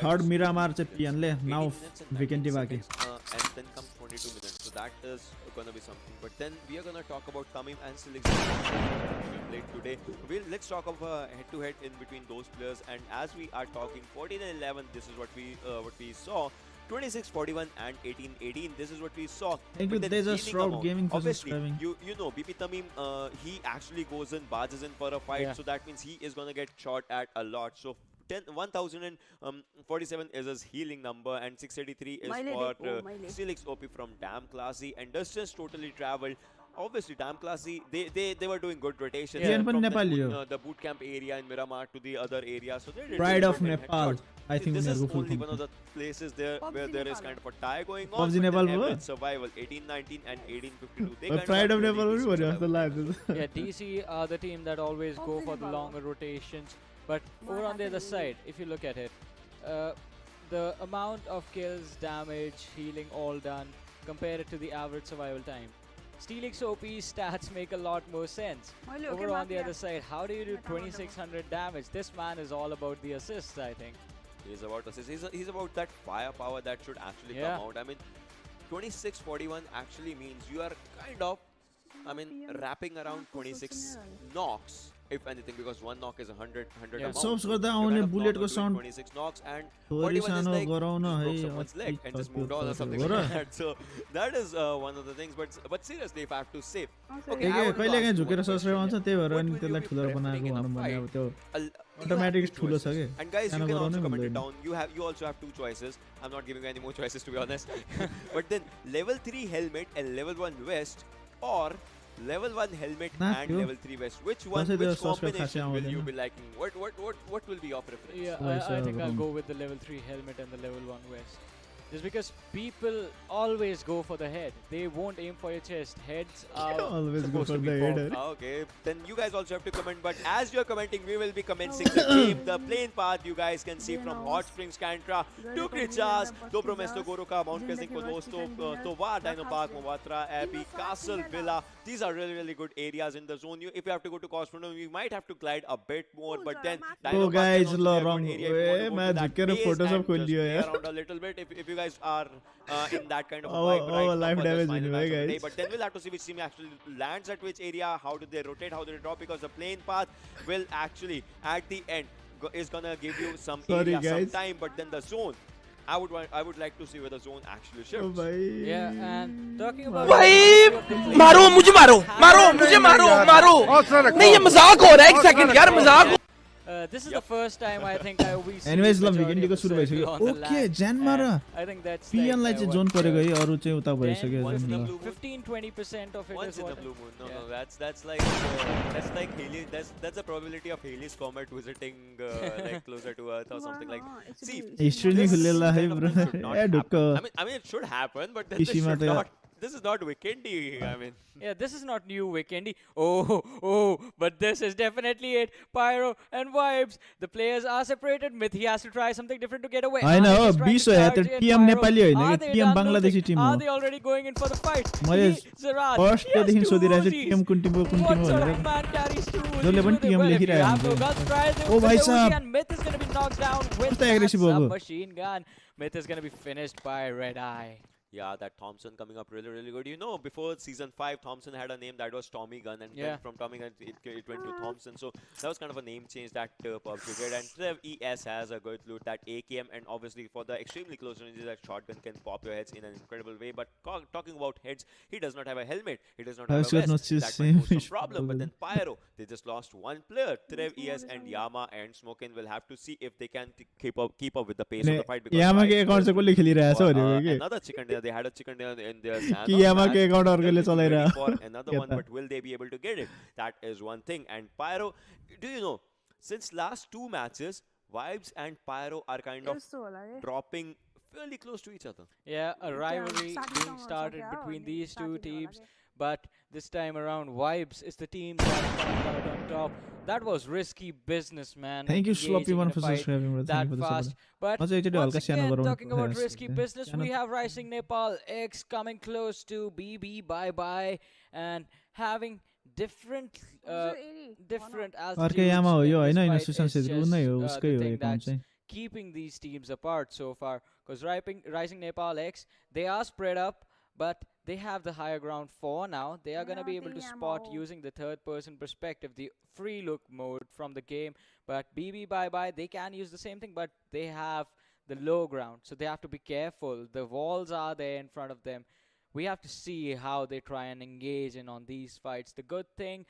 third Miramar चाहिँ PN ले now Vikendi बाकी and then comes 22 minutes, so that is gonna be something. But then we are gonna talk about Tamim and Silix played today. Let's talk of head-to-head in between those players. And as we are talking 14 and 11, this is what we saw. 26-41 and 18-18. This is what we saw. There's a Shroud Gaming obviously, you know, BB Tamim, he actually goes in, barges in for a fight, so that means he is gonna get shot at a lot. So 1047 is his healing number, and 683 is for Silix OP from Damn Classy, and Distance totally traveled. Obviously, Damn Classy, they were doing good rotation from the boot camp area in Miramar to the other area. So they Pride of Nepal. I think this is only one of the places there where there is kind of a tie going on. PUBG Nepal survival 1819 and 1852. Pride of Nepal. Yeah, DC are the team that always go for the longer rotations. But over on the other side, if you look at it, the amount of kills, damage, healing all done, compare it to the average survival time. Steelix OP's stats make a lot more sense. Over on the other side, how do you do 2600 damage? This man is all about the assists, I think. He's about assists. He's about that firepower that should actually come out. I mean, 2641 actually means you are kind of, wrapping around 26 knocks. If anything, because one knock is 100 amount. Subs गर्दा आउने bullet को sound 26 knocks, and 41 is like broke someone's leg and just moved on or something like that. So that is one of the things. But seriously, if I have to say, okay, कहिले कहीं झुकेर सस्रै आउँछ त्यही भएर अनि त्यसलाई ठुलो बनाएको भनौँ भने अब त्यो automatic ठुलो छ के. And guys, you can also comment it down. You also have 2 choices. I'm not giving you any more choices, to be honest. But then level 3 helmet and level 1 vest, or level 1 helmet and level 3 vest. Which combination will you be liking? What will be your preference? Yeah, I think I'll go with the level 3 helmet and the level 1 vest. Just because people always go for the head. They won't aim for your chest. Heads are always go supposed for to be the head. formed. Okay, then you guys also have to comment. But as you're commenting, we will be commencing the game. The plane path you guys can see from Hot Springs, Cantra, Tukrichas, Dobro Mesto Goroka, Mount Kazing Kodosto, Tovar, Dino Park, Mawatra, Abbey, Castle, Villa. These are really good areas in the zone. If you have to go to Cosmonaut, we might have to glide a bit more. But then, oh guys, wrong way. Man, photos of around a little bit. If you guys are in that kind of vibe right now life for this damage final anyway, match of the day. guys. But then we'll have to see which team actually lands at which area, how do they rotate, how do they drop, because the plane path will actually at the end is gonna give you some area, some time. But then the zone, I would like to see where the zone actually shifts. Yeah, and talking about मारो मुझे मारो मारो मुझे मारो मारो नहीं ये मजाक हो रहा है एक सेकंड यार मजाक this is the first time I think we see. Anyways, Vikendi को सुरु भइसक्यो. Okay, JyanMaara. I think that's PN लाई चाहिँ जोन परेको है, अरु चाहिँ उता भइसक्यो. 15-20% of it Once is in what the blue moon. No, that's like Haley. That's the probability of Haley's comet visiting like closer to Earth or something like. See, history नि खुलेला है bro. ए ढुक्क. I mean, it should happen, but then this is not Vikendi. I mean. Yeah, this is not new Vikendi. Oh, but this is definitely it. Pyro and Vibes. The players are separated. Mithi has to try something different to get away. I know. Biso है. तो PM Nepali होइन कि PM Bangladeshi team हो. Are they already going in for the fight? मैले first देखि सोधिरहेको छु team कुन team हो भनेर. जसले पनि टीम लेखिरहेको हुन्छ. ओ भाइ साहब. Myth is going to be knocked down with a submachine gun. Myth is going to be finished by Red Eye. Yeah, that Thompson coming up really good. You know, before season 5, Thompson had a name that was Tommy Gun, and then from Tommy Gun it went to Thompson. So that was kind of a name change that PUBG did. And Trev ES has a good loot, that AKM, and obviously for the extremely close ranges, that shotgun can pop your heads in an incredible way. But talking about heads, he does not have a helmet, he does not have a vest. That might pose some problem. But then Pyro, they just lost one player. Trev ES and Yama and Smokin will have to see if they can keep up with the pace of the fight. Because Yama के account से कोले खेलिरहेछ हो another chicken dinner. They had a chicken dinner in their for another one, but will they be able to get it? That is one thing. And Pyro, do you know, since last 2 matches, Vibes and Pyro are kind of dropping fairly close to each other. Yeah, a rivalry being started between these two teams. But this time around, Vibes is the team that's out on top. That was risky business, man. Thank you, Sloppy1, for subscribing. That fast. But once again, talking about risky business, we have Rising Nepal X coming close to BB ByeBye and having different altitudes. Keeping these teams apart so far, because Rising Nepal X, they are spread up, but they have the higher ground for now. They are going to be able to spot using the third-person perspective, the free look mode from the game. But BB ByeBye, they can use the same thing, but they have the low ground, so they have to be careful. The walls are there in front of them. We have to see how they try and engage in on these fights. The thing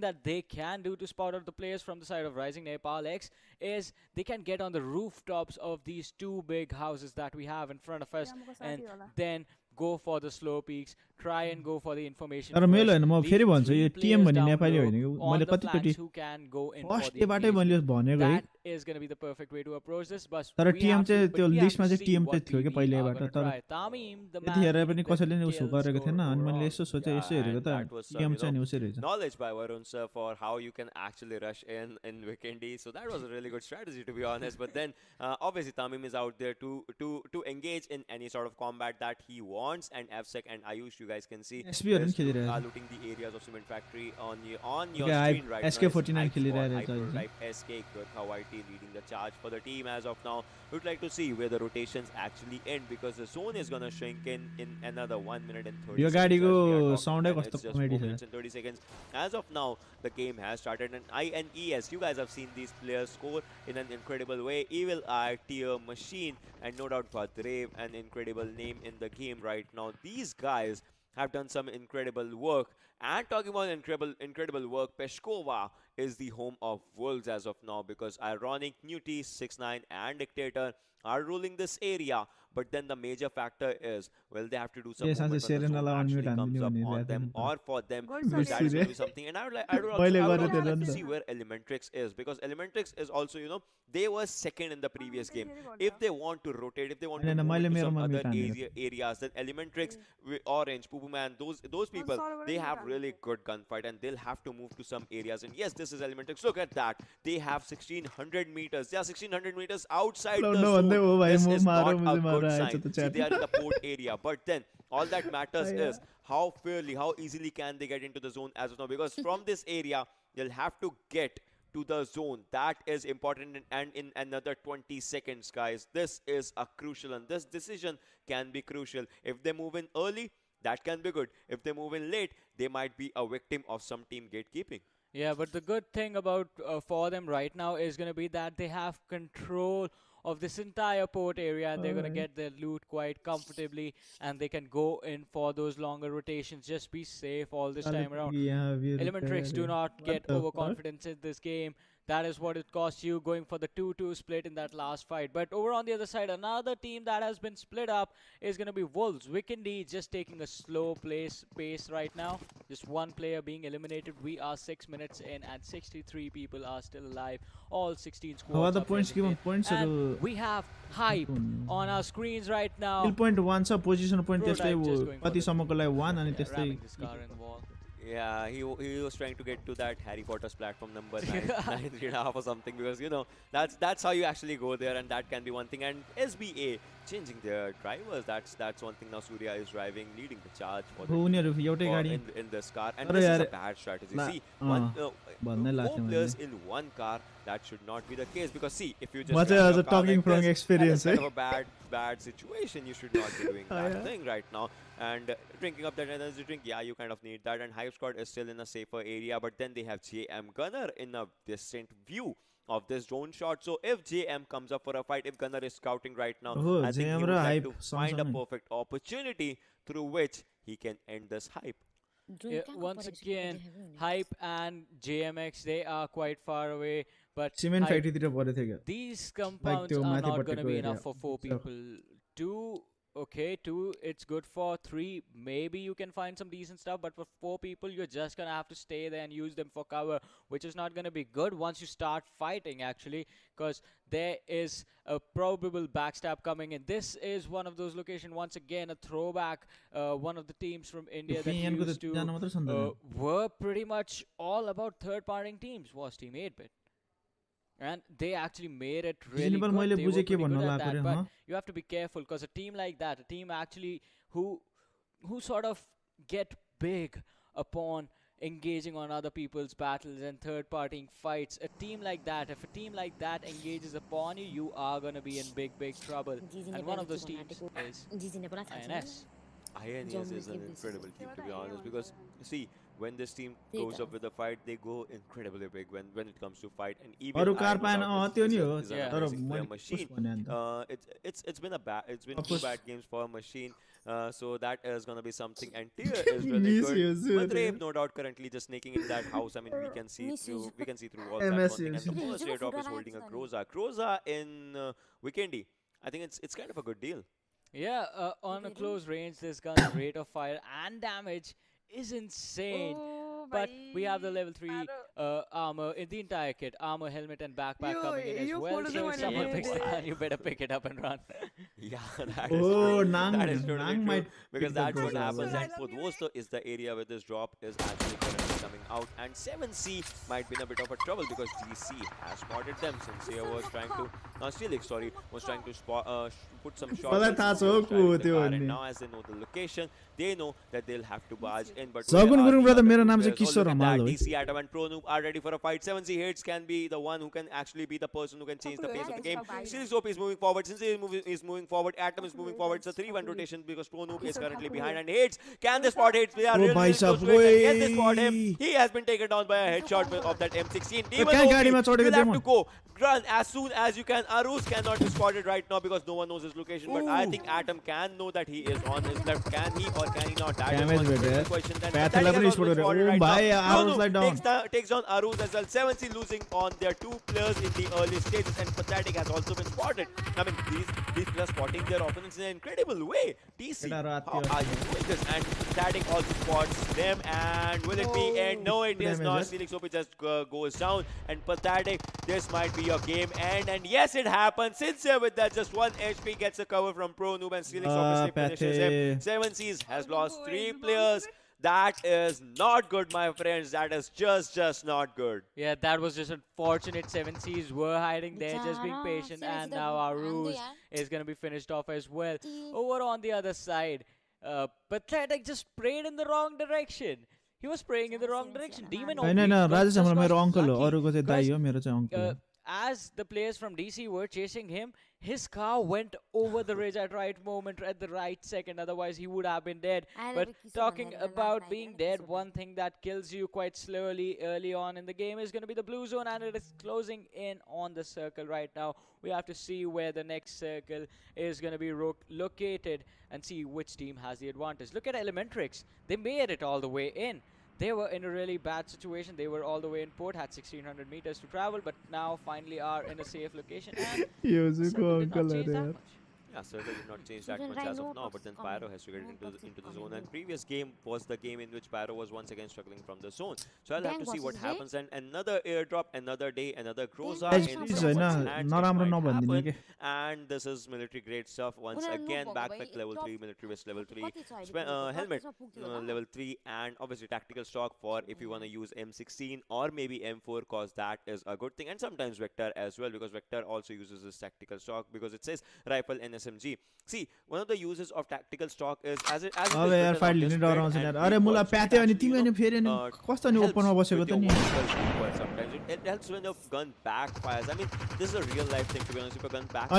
that they can do to spot out the players from the side of Rising Nepal X is they can get on the rooftops of these 2 big houses that we have in front of us, and then go for the slow peaks, try and go for the information. तर मेरो हैन म फेरि भन्छु यो TM भन्ने नेपाली होइन कि मैले कतिचोटी first डेबाटै मैले भनेको है is going to be the perfect way to approach this, but तर टीएम चाहिँ त्यो लिस्टमा चाहिँ टीएम चाहिँ थियो के पहिलेबाट तर त्यतिखेर पनि कसैले नि उसो गरेको थिएन अनि मैले यसो सोचे यसो हेरेको त टीएम चाहिँ नि उसै रहेछ. Knowledge by Varun sir for how you can actually rush in Vikendi, so that was a really good strategy to be honest. But then obviously Tamim is out there to engage in any sort of combat that he wants, and FSEC and Ayush, you guys can see looting the areas of Cement Factory on your screen right now. SK49 खेलिरहेछ. SK Gurkha YT leading the charge for the team as of now. We'd like to see where the rotations actually end, because the zone is gonna shrink in another 1 minute and 30 यो गाडीको साउन्डै कस्तो comedy छ. 30 seconds. As of now, the game has started, and INES, you guys have seen these players score in an incredible way. Evil Eye, Tier Machine, and no doubt Badrev, an incredible name in the game right now. These guys have done some incredible work. And talking about incredible work, Peshkova is the home of Wolves as of now, because Ironic, Newty, 6ix9ine, and Dictator are ruling this area. But then the major factor is, well, they have to do some Yes, movement when the zone actually comes up on them, or for them, that is going to be something. And I would also like to see where Elementrix is, because Elementrix is also, you know, they were second in the previous game. If they want to rotate, if they want to move into some other areas, then Elementrix, Orange, Pupuman, those people, they have really good gunfight, and they'll have to move to some areas. And yes, this is Elementrix. Look at that. They have 1600 meters. They are 1600 meters outside the zone. This is not a good sign. See, they are in the port area. But then all that matters is how fairly, how easily can they get into the zone as of now. Because from this area, they'll have to get to the zone. That is important. And in another 20 seconds, guys, this is a crucial, and this decision can be crucial. If they move in early, that can be good. If they move in late, they might be a victim of some team gatekeeping. Yeah, but the good thing about for them right now is going to be that they have control of this entire port area. They're going to get their loot quite comfortably, and they can go in for those longer rotations. Just be safe all this time around. Elementrix, do not get overconfidence in this game. That is what it cost you, going for the 2-2 split in that last fight. But over on the other side, another team that has been split up is going to be Wolves. Vikendi just taking a slow pace right now. Just one player being eliminated. We are 6 minutes in, and 63 people are still alive. All 16 squads. How are the points given? Points and we have hype on our screens right now. Kill point 1 sa position point त्यस्तै कति सम्मको लागि 1 अनि त्यस्तै. Yeah, he was trying to get to that Harry Potter's platform number 9.5 or something, because, you know, that's how you actually go there, and that can be one thing. And SBA changing their drivers, that's one thing now. Surya is driving, leading the charge for in this car, and this is a bad strategy. See, four players in one car, that should not be the case, because see, if you just talking from experience, kind of a bad situation, you should not be doing that thing right now. And drinking up that energy drink, yeah, you kind of need that. And Hype Squad is still in a safer area, but then they have JM Gunner in a distant view of this drone shot. So if JM comes up for a fight, if Gunner is scouting right now, I think he would like to find a perfect opportunity through which he can end this hype. Yeah, once again, Hype and JMX, they are quite far away, but these compounds are not going to be enough for 4 people. 2, it's good for 3. Maybe you can find some decent stuff, but for 4 people, you're just gonna have to stay there and use them for cover, which is not gonna be good once you start fighting, actually, because there is a probable backstab coming in. This is one of those locations, once again, a throwback. One of the teams from India that used to were pretty much all about third-partying teams was Team 8-Bit. And they actually made it really good. They were pretty good at that, but you have to be careful, because a team like that, a team actually who sort of get big upon engaging on other people's battles and third-partying fights, a team like that, if a team like that engages upon you, you are going to be in big trouble. And one of those teams is INS. INS is an incredible team, to be honest, because, see, when this team goes up with a fight, they go incredibly big when it comes to fight. And even is a machine. It's been 2 bad games for a machine. So that is gonna be something. And Tier is really good. But Rave, no doubt, currently just sneaking in that house. I mean, we can see through walls. That one thing. And the first airdrop is holding a Groza in Vikendi. I think it's kind of a good deal. Yeah, on a close range, this gun's rate of fire and damage is insane. But we have the level 3 armor in the entire kit, armor, helmet and backpack coming in as well. So if someone picks the gun, you better pick it up and run. Yeah, that is true. That is totally true, because that's what happens. And Podvosto is the area where this drop is actually currently coming out, and 7C might be in a bit of a trouble, because GC has spotted them. Sincere was trying to was trying to put some shots, and now as they know the location, they know that they'll have to barge in. But DC Atom and Pro Noob are ready for a fight. 7C Hits can be the one who can actually be the person who can change the pace of the game. Still Soap is moving forward. Since is moving forward, Atom is moving forward. It's a 3-1 rotation, because Pro Noob is currently behind. And Hits, can they spot Hits? They are really close to it. Can they spot him? He has been taken down by a headshot of that M16. Demon will have to go. Run as soon as you can. Aruz cannot be spotted right now because no one knows his location. But I think Atom can know that he is on his left. Can he or can he not? That is one question. Then takes down Aruz as well. 7C losing on their 2 players in the early stages, and Pathetic has also been spotted. I mean, these players spotting their opponents in an incredible way. DC, how are you doing this? And Pathetic also spots them, and will it be end? No, it is not. Felix Hope just goes down, and Pathetic, this might be your game end. And yes, it happens. Sincere with that, just 1 HP gets a cover from Pro Noob, and Felix obviously finishes him. 7Cs has lost 3 players. That is not good, my friends. That is just not good. Yeah, that was just unfortunate. 7Cs were hiding there, just being patient, and now Aruz is going to be finished off as well. Over on the other side, Pathetic just sprayed in the wrong direction. He was spraying in the wrong direction. Demon as the players from DC were chasing him, his car went over the ridge at right moment, at the right second. Otherwise, he would have been dead. But talking about being dead, one thing that kills you quite slowly early on in the game is going to be the blue zone, and it is closing in on the circle right now. We have to see where the next circle is going to be located and see which team has the advantage. Look at Elementrix. They made it all the way in. They were in a really bad situation. They were all the way in port, had 1600 meters to travel, but now finally are in a safe location. And Circle did not change that much. Yeah, Circle did not change that much as of now, but then PYRO has to get into the zone. And previous game was the game in which PYRO was once again struggling from the zone. So I'll have to see what happens. And another airdrop, another day, another Groza. And this is military grade stuff once again. Backpack level 3, military vest level 3, helmet level 3, and obviously tactical stock for if you want to use M16 or maybe M4, cause that is a good thing. And sometimes Vector as well, because Vector also uses this tactical stock because it says rifle and SMG. See, one of the uses of tactical stock is as it is sometimes it helps when your gun backfires. I mean, this is a real life thing, to be honest. If your gun backfires,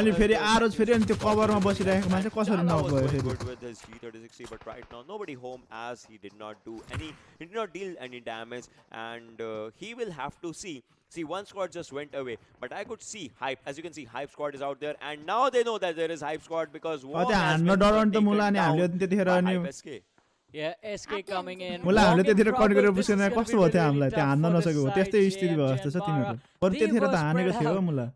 good with his G36C, but right now nobody home, as he did not deal any damage, and he will have to see. See, one squad just went away, but I could see Hype. As you can see, Hype squad is out there, and now they know that there is Hype squad because War has been taken down by Hype SK. Yeah, SK coming in. Oh, gonna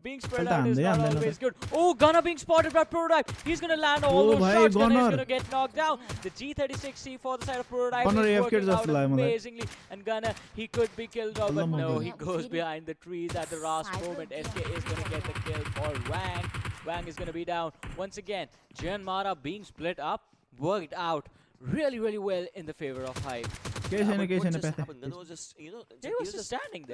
being spread out is not always good. Oh, Gunner being spotted by Prototype. He's gonna land all those shots. Gunner is gonna get knocked down. The G36C for the side of Prototype is working out amazingly. And Gunner, he could be killed off, but no, he goes behind the trees at the last moment. SK is gonna get the kill for Wang. Wang is gonna be down. Once again, JyanMaara being split up, worked out really well in the favor of Hype. He was just, he was just standing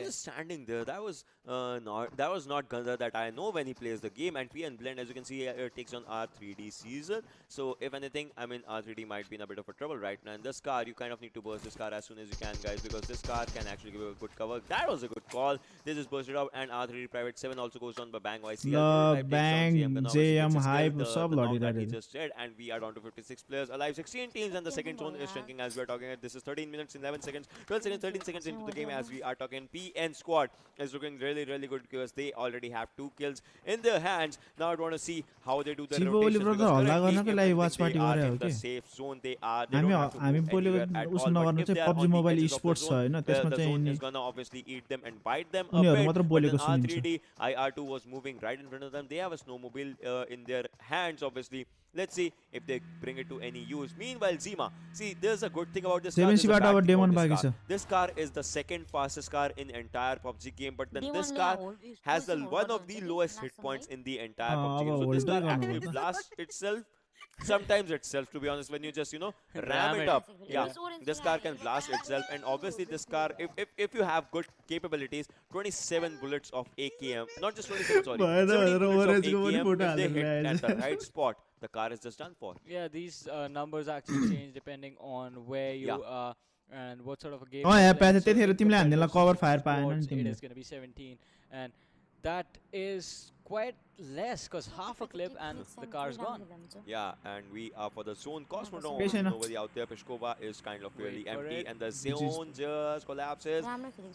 there. That was not Gunner that I know when he plays the game. And PN Blend, as you can see, takes on R3D season. So if anything, I mean, R3D might be in a bit of a trouble right now. And this car, you kind of need to burst this car as soon as you can, guys, because this car can actually give you a good cover. That was a good call. This is bursted out, and R3D Private 7 also goes down by Bang YC. Bang, JM, Hype, that he just said, and we are down to 56 players alive, 16 teams, and the second zone is shrinking as we are talking. This is 13 minutes, 11 seconds, 12 seconds, 13 seconds into the game as we are talking. PN squad is looking really good because they already have 2 kills in their hands. Now I want to see how they do the rotations, because currently they are in the safe zone. They don't have to move anywhere at all. But if they are on the edges of the zone, the zone is gonna obviously eat them and bite them a bit. But then R3D, IR2 was moving right in front of them. They have a snowmobile in their hands, obviously. Let's see if they bring it to any use. Meanwhile, Zima, see, there's a good thing about this car. This car is the second fastest car in the entire PUBG game, but then this car has one of the lowest hit points in the entire PUBG game. So this car actually blasts itself. Sometimes itself, to be honest, when you just ram it up. Yeah, this car can blast itself, and obviously this car, if you have good capabilities, 27 bullets of AKM, not just 27, sorry, 17 bullets of AKM, if they hit at the right spot, the car is just done for. Yeah, these numbers actually change depending on where you are and what sort of a game. Oh yeah, cover fire. It is going to be 17, and that is quite less, because half a clip and the car is gone. Yeah, and we are for the zone. Cosmodrome, nobody out there. Peshkova is kind of really empty, and the zone just collapses.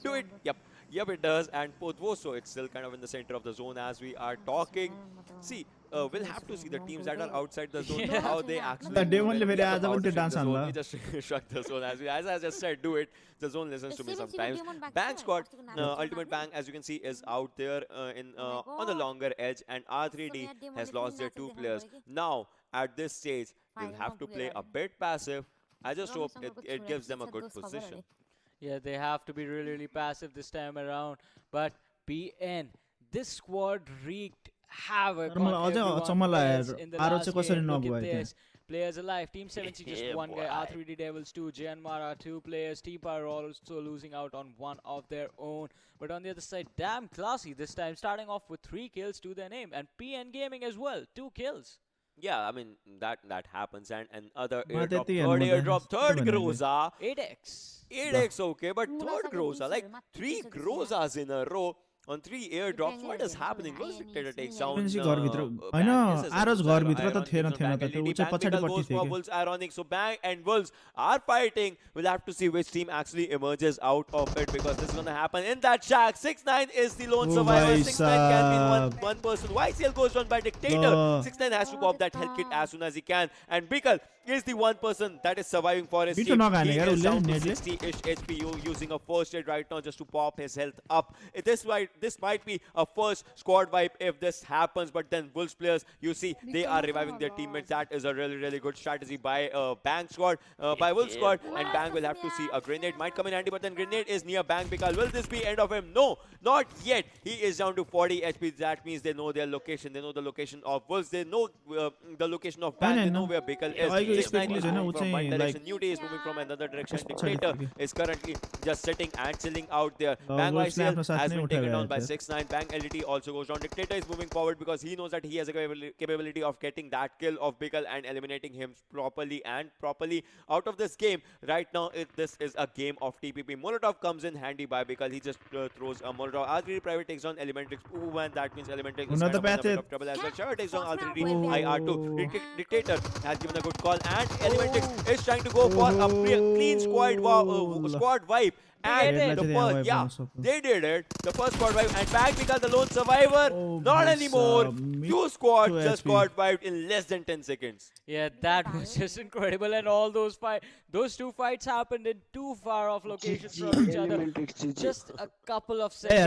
Do it. Yep, it does. And Podvoso, it's still kind of in the center of the zone as we are talking. See, we'll have to see the teams that are outside the zone, how they actually we just shrug the zone as I just said, do it. The zone listens to me sometimes. Bang squad, Ultimate Bang, as you can see, is out there on the longer edge, and R3D has lost their 2 players. Now, at this stage, they'll have to play a bit passive. I just hope it gives them a good position. Yeah, they have to be really, really passive this time around. But PN, this squad wreaked havoc on everyone else in the last game. Look at this. Players alive. Team 7C just one guy. R3D Devils 2. JyanMaara 2 players. Team PYRO also losing out on one of their own. But on the other side, damn classy this time. Starting off with 3 kills to their name. And PNGaming as well. 2 kills. Yeah, I mean, that happens. And another airdrop, third Groza. 8x. 8x, okay, but third Groza. Like 3 Grozas in a row. On 3 airdrops, what is happening? What is Dictator takes down? Wolves ironic. So Bang and Wolves are fighting. We'll have to see which team actually emerges out of it, because this is going to happen in that shack. 6ix9ine is the lone survivor. 6ix9ine can be one person. YCL goes down by Dictator. 6ix9ine has to pop that health kit as soon as he can. And Bikal is the one person that is surviving for his team. He is down to 60-ish HP, using a first aid right now just to pop his health up. This might be a first squad wipe if this happens, but then Wolves players, you see, they are reviving their teammates. That is a really, really good strategy by Bang squad, by Wolves squad, and Bang will have to see a grenade might come in handy, but then grenade is near Bang because will this be end of him? No, not yet. He is down to 40 HP. That means they know their location. They know the location of Wolves. They know the location of Bang. They know where Bikal is. 6ix9ine is moving from one direction. New Day is moving from another direction. Dictator is currently just sitting and chilling out there. Bang YCL has been taken down by 6ix9ine. Bang LDT also goes down. Dictator is moving forward because he knows that he has a capability of getting that kill of Bikal and eliminating him properly out of this game. Right now, this is a game of TPP. Molotov comes in handy by Bikal. He just throws a Molotov. R3D Private takes on Elementrix. Ooh, and that means Elementrix is kind of in a bit of trouble as well. Shava takes on R3D. IR2. Dictator has given a good call, and Elementrix is trying to go for a clean squad wipe. And the first, they did it. The first squad wipe, and back because the lone survivor, not anymore. 2 squads just got wiped in less than 10 seconds. Yeah, that was just incredible, and all those 2 fights happened in 2 far off locations from each other. Just a couple of seconds.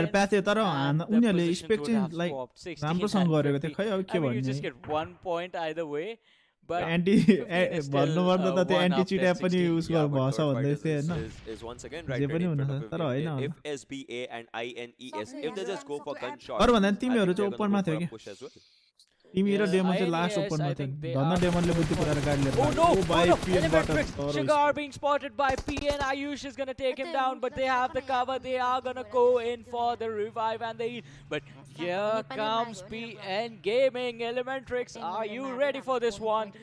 You just get 1 point either way. But is once again right in front of him. If SBA and INES, if they just go for gunshot, push as well. last open Shigar being spotted by PN. Ayush is gonna take him down, but they have the cover. They are gonna go in for the revive and the heal. But here comes PNGaming. Elementrix, are you ready for this one?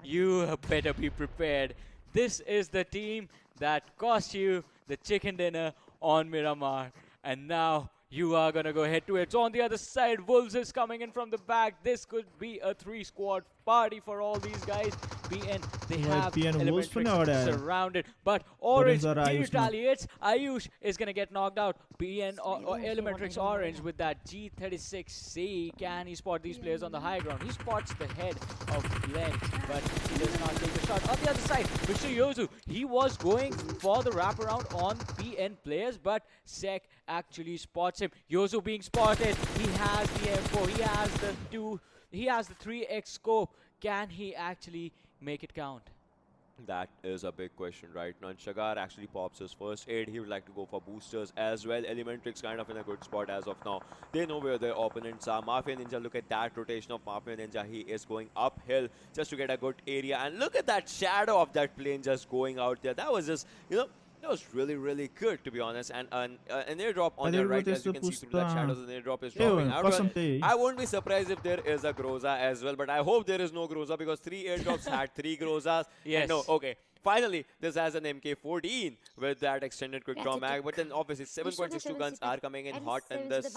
You better be prepared. This is the team that cost you the chicken dinner on Miramar, and now you are gonna go head to head. So on the other side, Wolves is coming in from the back. This could be a 3-squad party for all these guys. PN, they have Elementrix surrounded, but Orange retaliates. Ayush is gonna get knocked out. PN or Elementrix Orange with that G36C. Can he spot these players on the high ground? He spots the head of Glenn, but he does not take the shot. On the other side, Mr. Yozu, he was going for the wraparound on PN players, but Sek actually spots him. Yozu being spotted. He has the M4. He has the 3x scope. Can he actually make it count? That is a big question right now. And Shagar actually pops his first aid. He would like to go for boosters as well. Elementrix kind of in a good spot as of now. They know where their opponents are. Mafia Ninja, look at that rotation of Mafia Ninja. He is going uphill just to get a good area. And look at that shadow of that plane just going out there. That was just, that was really, really good, to be honest. And an airdrop on your right, as you can see through that shadows, an airdrop is dropping out. Well, I won't be surprised if there is a Groza as well, but I hope there is no Groza because 3 airdrops had 3 Grozas. Yes. No, okay. Finally, this has an MK14 with that extended quick draw mag, but then obviously 7.62 guns are coming in hot in this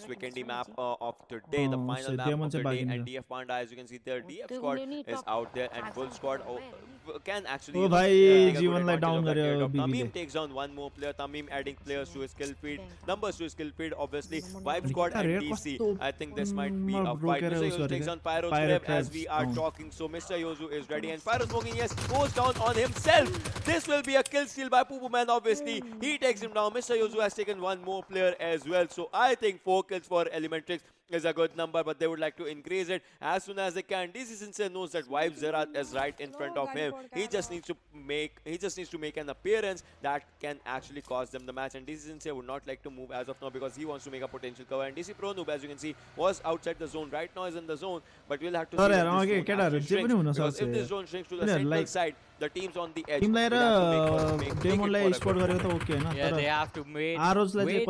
Vikendi map of today, the final map of the day. And DF Panda, as you can see there, DF squad is out there, and full squad can actually take a good advantage of that. Tamim takes down one more player. Tamim adding players to his skill feed, numbers to his skill feed. Obviously, Vibe Squad and DC. I think this might be a fight. Mr. Yozu takes on Pyro's grab as we are talking. So Mr. Yozu is ready, and Pyro smoking, yes, goes down on himself. This will be a kill steal by Poo Poo Man. Obviously, he takes him down. Mr. Yozu has taken one more player as well. So I think 4 kills for Elementrix is a good number, but they would like to increase it as soon as they can. DC Sincere knows that JAZEERA is right in front of him. He just needs to make an appearance that can actually cost them the match. And DC Sincere would not like to move as of now because he wants to make a potential cover. And DC Pro Noob, as you can see, was outside the zone. Right now is in the zone, but we'll have to see if this zone shrinks, because if this zone shrinks to the central side, the teams on the edge will have to make it for yeah, they have to wait and make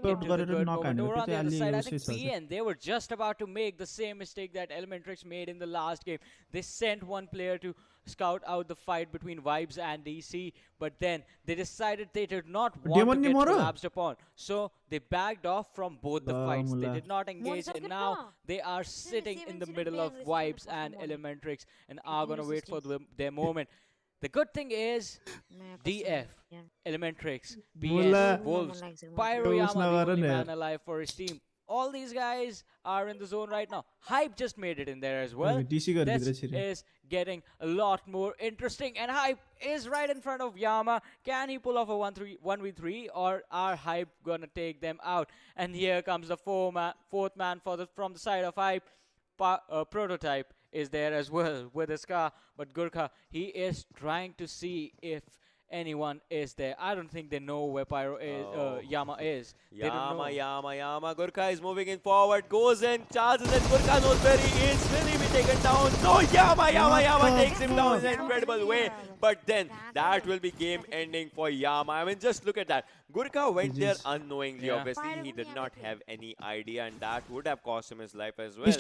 it to the good moment. Over on the other side, I think PN, they were just about to make the same mistake that Elementrix made in the last game. They sent one player to scout out the fight between Vibes and DC, but then they decided they did not want to get collapsed upon. So they backed off from both the fights. They did not engage, and now they are sitting in the middle of Vibes and Elementrix and are going to wait for their moment. The good thing is DF, Elementrix, PS, Wolves, PYRO, YAMA, the only man alive for his team. All these guys are in the zone right now. Hype just made it in there as well. This is getting a lot more interesting, and Hype is right in front of YAMA. Can he pull off a 1v3, or are Hype gonna take them out? And here comes the fourth man from the side of Hype. Prototype is there as well with his car, but Gurkha, he is trying to see if anyone is there. I don't think they know where YAMA is. YAMA. Gurkha is moving in forward, goes in, charges, and Gurkha knows where he is. Will he be taken down? No, YAMA takes him down in an incredible way. But then that will be game ending for YAMA. I mean, just look at that. Gurkha went there unknowingly. Obviously, he did not have any idea, and that would have cost him his life as well.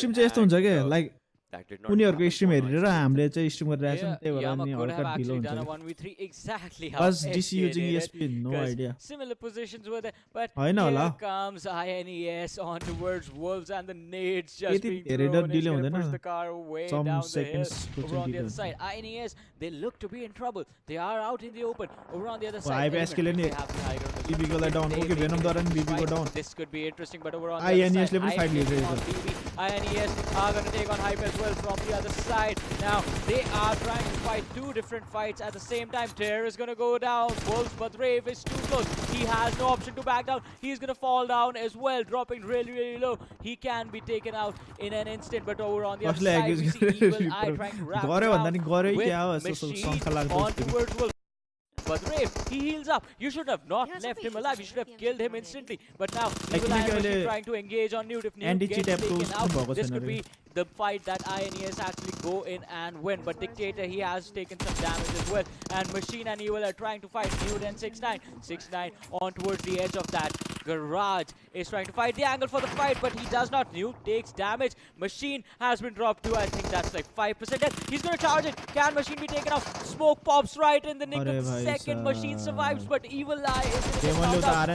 उनीहरुको stream हेरेर हामीले चाहिँ stream गरिरहेछौं त्यही भएर अनि हल्का ढिलो हुन्छ exactly how was DC using ESP, no idea. Similar positions were there, but here comes INES on towards Wolves, and the nades just being thrown. It's gonna push the car way down the hill. Over on the other side, INES, they look to be in trouble. They are out in the open. Over on the other side, BB go down. Okay, Venom down, BB go down. This could be interesting, but over on the other side, INES are gonna take on Hype as well from the other side. Now they are trying to fight two different fights at the same time. Terror is gonna go down. Wolves, but Rave is too close. He has no option to back down. He's gonna fall down as well, dropping really low. He can be taken out in an instant, but over on the other side, we see Evil Eye trying to wrap around with Machine on towards Wolves. But Rave, he heals up. You should have not left him alive. You should have killed him instantly. But now, Evil Eye is trying to engage on Nude. If Nude gets taken out, this could be the fight that INES actually go in and win. But Dictator, he has taken some damage as well. And Machine and Evil are trying to fight Nude and 6ix9ine. 6ix9ine on towards the edge of that garage is trying to fight the angle for the fight, but he does not. Nude takes damage. Machine has been dropped to, I think that's like 5% death. He's going to charge it. Can Machine be taken out? Smoke pops right in the nick of the second. Machine survives, but Evil Eye is going to get knocked out.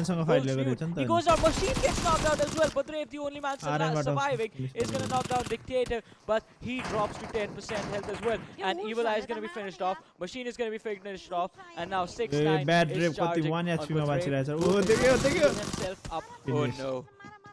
He goes down. Machine gets knocked out as well, but Rave, the only man surviving, is going to knock down Dictator, but he drops to 10% health as well. And Evil Eye is going to be finished off. Machine is going to be finished off. And now 6ix9ine is charging on himself up. Oh no.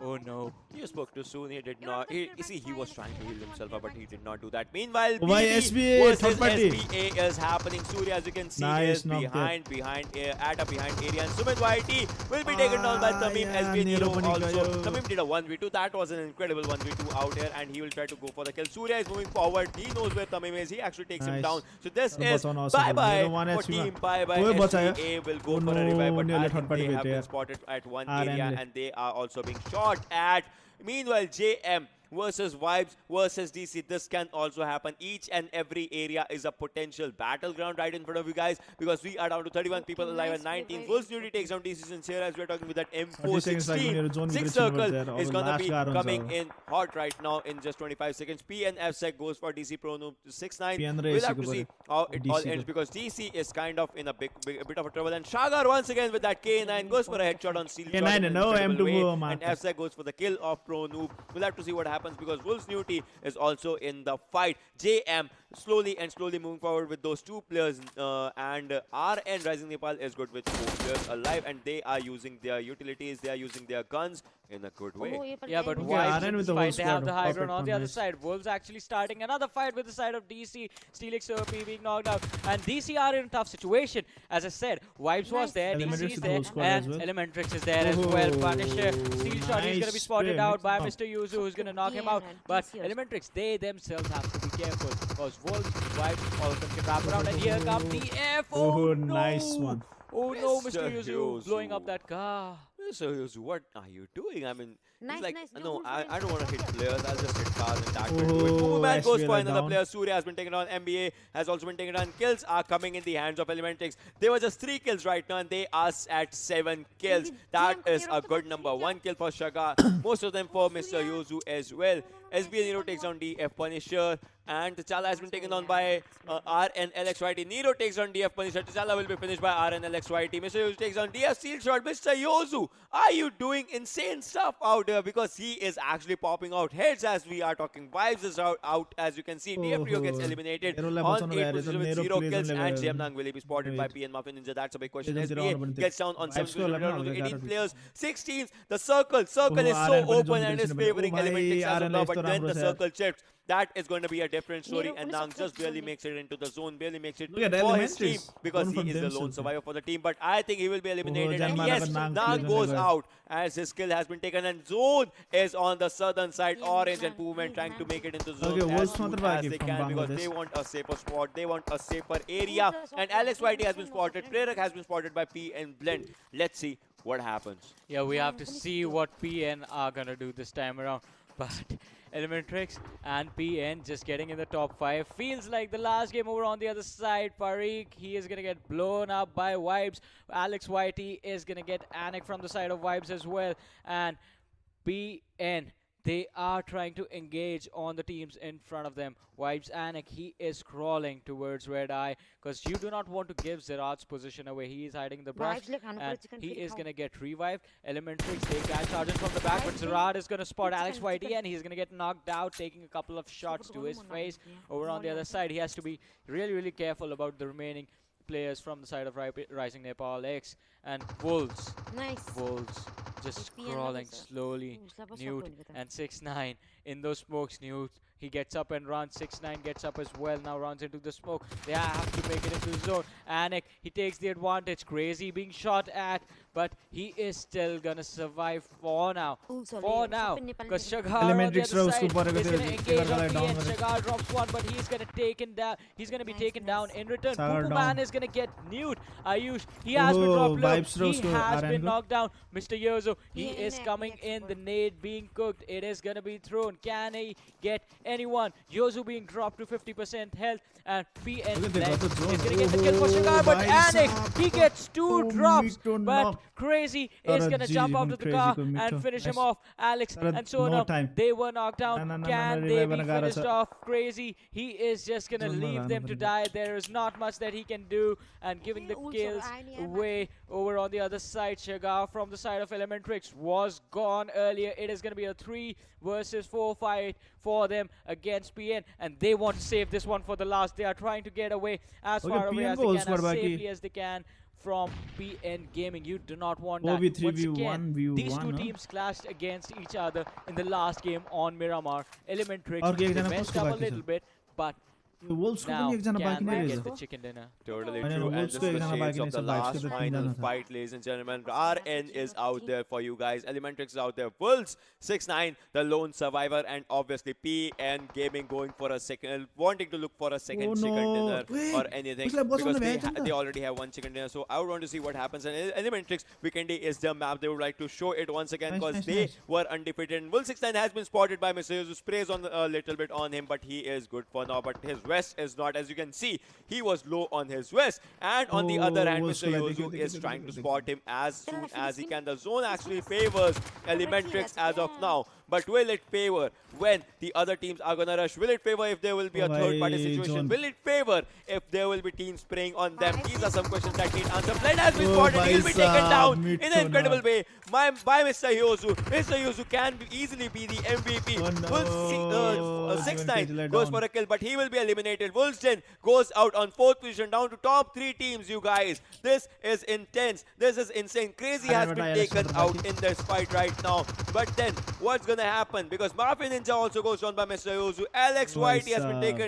Oh no. You spoke too soon. He did not. He was trying to heal himself up, but he did not do that. Meanwhile, SBA is happening. Surya, as you can see, is behind area. And Sumit YT will be taken down by Tamim. SBA Nero also. Tamim did a 1v2. That was an incredible 1v2 out here, and he will try to go for the kill. Surya is moving forward. He knows where Tamim is. He actually takes him down. So this is ByeBye for team ByeBye. SBA will go for a revive, but I think they have been spotted at one area, and they are also being shot at. Meanwhile, JM versus Vibes versus DC. This can also happen. Each and every area is a potential battleground right in front of you guys, because we are down to 31 people alive and 19. Wolves Newty takes down DC Sincere as we're talking with that M416. Sixth circle is going to be coming in hot right now in just 25 seconds. PNFSEC goes for DC Pro Noob 6-9. We'll have to see how it all ends, because DC is kind of in a bit of a trouble. And Shagar once again with that K9 goes for a headshot on Steel Shot and FSEC goes for the kill of Pro Noob. We'll have to see what happens, because Wolves Newty is also in the fight. JM slowly moving forward with those two players, and RN Rising Nepal is good with 4 players alive, and they are using their utilities, they are using their guns in a good way. Yeah, but Vibes with the fight, they have the high ground on the other side. Wolves actually starting another fight with the side of DC. Steelix OP being knocked out, and DC are in a tough situation. As I said, Vibes was there, DC is there, and Elementrix is there as well. Punisher, Steel Shot is going to be spotted out by Mr. Yuzu, who's going to knock him out. But Elementrix, they themselves have to be careful, because Wolves, Vibes, all of them can wrap around, and here come the F. Oh, no. Nice one. Oh no, Mr. Yuzu blowing up that car. Mr. Yuzu, what are you doing? I mean, it's like, no, I don't want to hit players, I'll just hit cars and that will do it. Boomerman goes for another player. Surya has been taken on. MBA has also been taken on. Kills are coming in the hands of Elementrix. There were just 3 kills right now, and they are at 7 kills. That is a good number. 1 kill for Shagar. Most of them for Mr. Yuzu as well. SBA Nero takes on DF Punisher, and T'Challa has been taken on by RNLXYT. Nero takes on DF Punisher. T'Challa will be finished by RNLXYT. Mr. Yuzu takes on DF Steel Shot. Mr. Yuzu, are you doing insane stuff out there? Because he is actually popping out heads as we are talking. Vibes is out as you can see. DF Rio gets eliminated on 8 position with 0 kills, and Jiamnang will be spotted by PN Mafia Ninja. That's a big question. SBA gets down on 7 position with 18 players. 16th, the circle is so open and is favoring Elementrix as of now, but then the circle shifts. That is going to be a different story, and Nang just barely makes it into the zone, barely makes it for his team, because he is the lone survivor for the team. But I think he will be eliminated, and yes, Nang goes out as his kill has been taken, and zone is on the southern side. Orange and Pooman trying to make it into zone as soon as they can, because they want a safer spot, they want a safer area. And Alex Whitey has been spotted, Prerak has been spotted by PN Blend. Let's see what happens. Yeah, we have to see what PN are gonna do this time around. But Elementrix and PN just getting in the top 5. Feels like the last game over on the other side. Farik, he is going to get blown up by Vibes. Alex Whitey is going to get Anik from the side of Vibes as well. And PN, they are trying to engage on the teams in front of them. Vibes Anik, he is crawling towards Red Eye, because you do not want to give Zerat's position away. He is hiding in the brush, and he is going to get revived. Elementrix, they catch charges from the back, but Zerat is going to spot Alex Whitey, and he's going to get knocked out, taking a couple of shots to his face. Over on the other side, he has to be really careful about the remaining players from the side of Rising Nepal X. And Wolves. Wolves just crawling slowly. Newt and 6-9 in those smokes. Newt, he gets up and runs. 6-9 gets up as well. Now runs into the smoke. They have to make it into the zone. Anik, he takes the advantage. Crazy being shot at, but he is still gonna survive for now. Because Shagar on the other side is gonna engage on PN. Shagar drops one, but he's gonna be taken down in return. Pupuman is gonna get Newt. Ayush, he has been dropped low. He has been knocked down. Mr. Yozo, he is coming in. The nade being cooked. It is gonna be thrown. Can he get anyone? Yozo being dropped to 50% health, and PN is gonna get the kill for Shagar, but Anik, he gets 2 drops, but Crazy is gonna jump out of the car and finish him off. Alex and Sonam, they were knocked down. Can they be finished off? Crazy, he is just gonna leave them to die. There is not much that he can do, and giving the kills away. Over on the other side, Shagar from the side of Elementrix was gone earlier. It is gonna be a 3 versus 4 fight for them against PN, and they want to save this one for the last. They are trying to get away as far away as they can, as safely as they can from PNGaming. You do not want that. Once again, these two teams clashed against each other in the last game on Miramar. Elementrix, they messed up a little bit, but Wolves Now, पनि एकजना बाँकी नै can they रहेछ get the chicken dinner? Totally I know, true. And Wolves this को is the एकजना shades बाँकी of नै the छ, Vibes last को त final तीनजना छ। fight, ladies and gentlemen. RN is out there for you guys. Elementrix is out there. Wolves 6-9, the lone survivor, and obviously PNGaming going for a second, wanting to look for a second chicken dinner or anything because they already have one chicken dinner. So I would want to see what happens. And Elementrix, Vikendi is the map. They would like to show it once again because they were undefeated. And Wolves 6-9 has been spotted by Mr. Yuzu. Sprays on a little bit on him, but he is good for now. But his vest is not, as you can see, he was low on his vest. And on the other hand, Mr. Yuzu is trying to spot him as soon as he can. The zone actually favors Elementrix as of now. But will it favor when the other teams are going to rush? Will it favor if there will be a third-party situation? Will it favor if there will be teams spraying on them? These are some questions that need answer. Blend has been spotted. He will be taken down in an incredible way by Mr. Yuzu. Mr. Yuzu can easily be the MVP. Wolves 6-9 goes for a kill, but he will be eliminated. Wolves 10 goes out on 4th position, down to top 3 teams, you guys. This is intense. This is insane. Crazy has been taken out in this fight right now. But then, what's going to happen? Because Mafia Ninja also goes down by Mr. Yuzu. Alex Whitey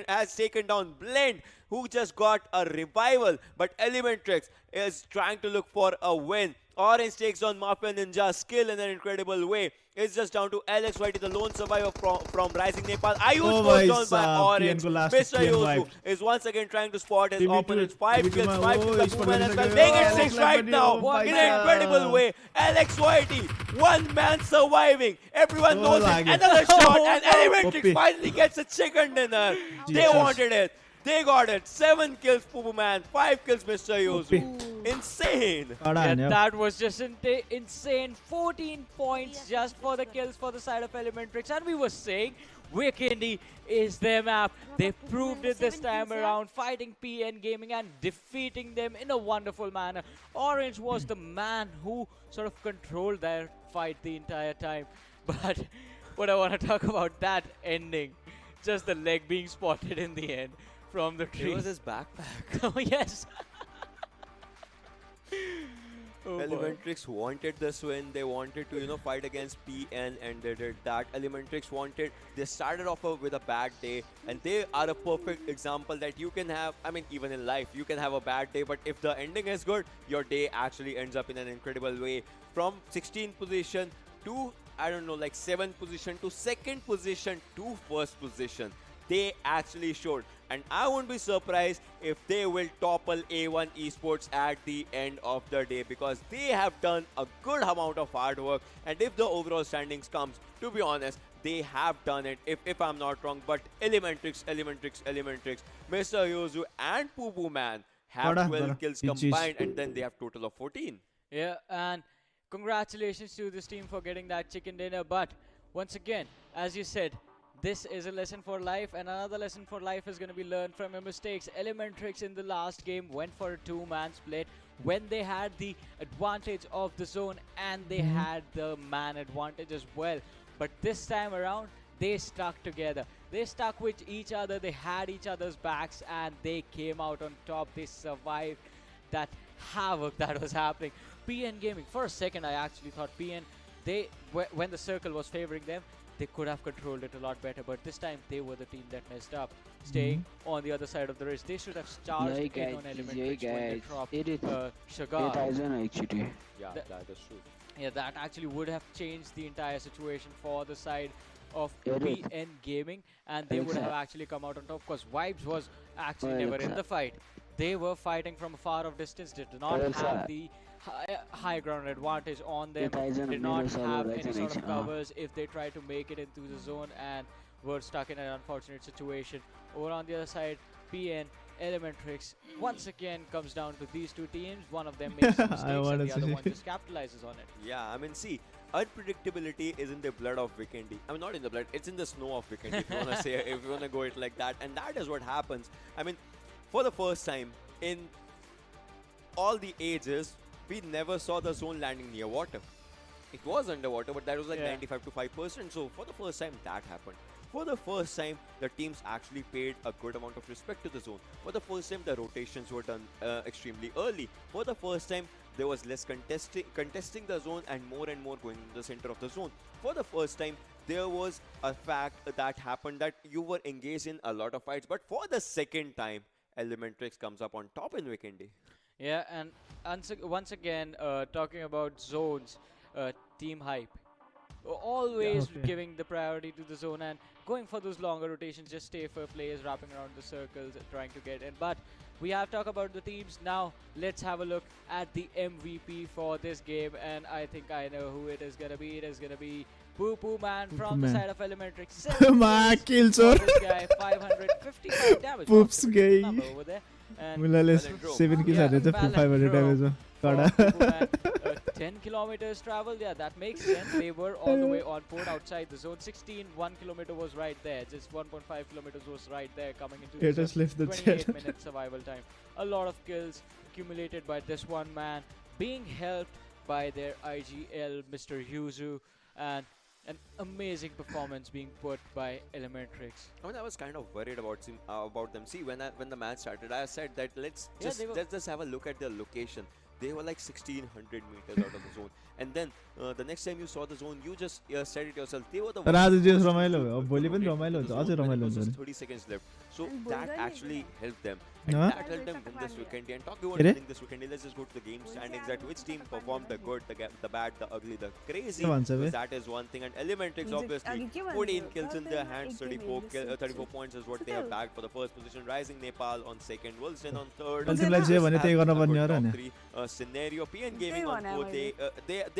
has taken down Blend, who just got a revival. But Elementrix is trying to look for a win. Orange takes on Mafia Ninja's skill in an incredible way. It's just down to Alex Whitey, the lone survivor from Rising Nepal. Ayush goes down by Orange. Mr. Yuzu is once again trying to spot his opponents. 5 kills, 5 kills. The movement as well. Make it 6 right now in an incredible way. Alex Whitey, one man surviving. Everyone knows it. Another shot, and Elementrix finally gets a chicken dinner. They wanted it. They got it. 7 kills, Poo Man. 5 kills, Mr. Yuzu. Insane. Yeah, that was just insane. 14 points just for the kills for the side of Elementrix. And we were saying, Vikendi is their map. They proved it this time around, fighting PNGaming and defeating them in a wonderful manner. Orange was the man who sort of controlled their fight the entire time. But what I want to talk about, that ending. Just the leg being spotted in the end from the tree. It was his backpack. Oh, yes. Elementrix wanted this win. They wanted to, fight against PN, and they did that. Elementrix wanted. They started off with a bad day, and they are a perfect example that you can have. I mean, even in life, you can have a bad day, but if the ending is good, your day actually ends up in an incredible way. From 16th position to, I don't know, like 7th position to 2nd position to 1st position. They actually showed, and I won't be surprised if they will topple A1 eSports at the end of the day, because they have done a good amount of hard work. And if the overall standings comes, to be honest, they have done it, if I'm not wrong. But Elementrix, Mr. Yuzu and Poo Man have 12 kills combined, and then they have total of 14. Yeah, and congratulations to this team for getting that chicken dinner. But once again, as you said, this is a lesson for life, and another lesson for life is going to be learned from your mistakes. Elementrix in the last game went for a 2-man split when they had the advantage of the zone and they had the man advantage as well. But this time around, they stuck together. They stuck with each other. They had each other's backs, and they came out on top. They survived that havoc that was happening. PNGaming, for a second, I actually thought PN, when the circle was favoring them, they could have controlled it a lot better, but this time they were the team that messed up, staying on the other side of the race. They should have charged in on Elementrix when they dropped Shagar. Yeah, that is true. Yeah, that actually would have changed the entire situation for the side of PNGaming, and they would have actually come out on top, because Vibes was actually never in the fight. They were fighting from a far off distance, did not have the high ground advantage on them, did not have any sort of covers if they tried to make it into the zone, and were stuck in an unfortunate situation. Over on the other side, PN, Elementrix, once again comes down to these two teams. One of them makes some mistakes and the other one just capitalizes on it. Yeah, I mean, see, unpredictability is in the blood of Vikendi. I mean, not in the blood, it's in the snow of Vikendi, if you want to say, if you want to go it like that. And that is what happens. I mean, for the first time in all the ages, we never saw the zone landing near water. It was underwater, but that was like 95 to 5%. So for the first time, that happened. For the first time, the teams actually paid a good amount of respect to the zone. For the first time, the rotations were done extremely early. For the first time, there was less contesting the zone and more going in the center of the zone. For the first time, there was a fact that happened that you were engaged in a lot of fights, but for the second time, Elementrix comes up on top in Vikendi. Yeah, and once again, talking about zones, team hype. Always giving the priority to the zone and going for those longer rotations, just stay for players wrapping around the circles and trying to get in. But we have talked about the teams. Now let's have a look at the MVP for this game, and I think I know who it is gonna be. It is gonna be Poo Man from the side of Elementrix. My kills are this guy, 555 damage. Poops guy. Over there. And 7 kills are 500 damage. 10 kilometers traveled, yeah, that makes sense. They were all the way on port outside the zone. 1 kilometer was right there. Just 1.5 kilometers was right there coming into the zone. 28-minute survival time. A lot of kills accumulated by this one man, being helped by their IGL, Mr. Yuzu, and an amazing performance being put by Elementrix. I mean, I was kind of worried about them. See, when the match started, I said that let's just have a look at their location. They were like 1600 meters out of the zone, and then the next time you saw the zone, you just said it yourself. They were the ones 30 seconds left, so that actually helped them. And that helped them win this Vikendi. And talking about winning this Vikendi, let's just go to the game standings. That which team performed the good, the bad, the ugly, the crazy. That is one thing. And Elementrix obviously 14 kills in their hands, 34 points is what they have bagged for the first position. Rising Nepal on second, Wilson on third. Scenario PNGaming on fourth. They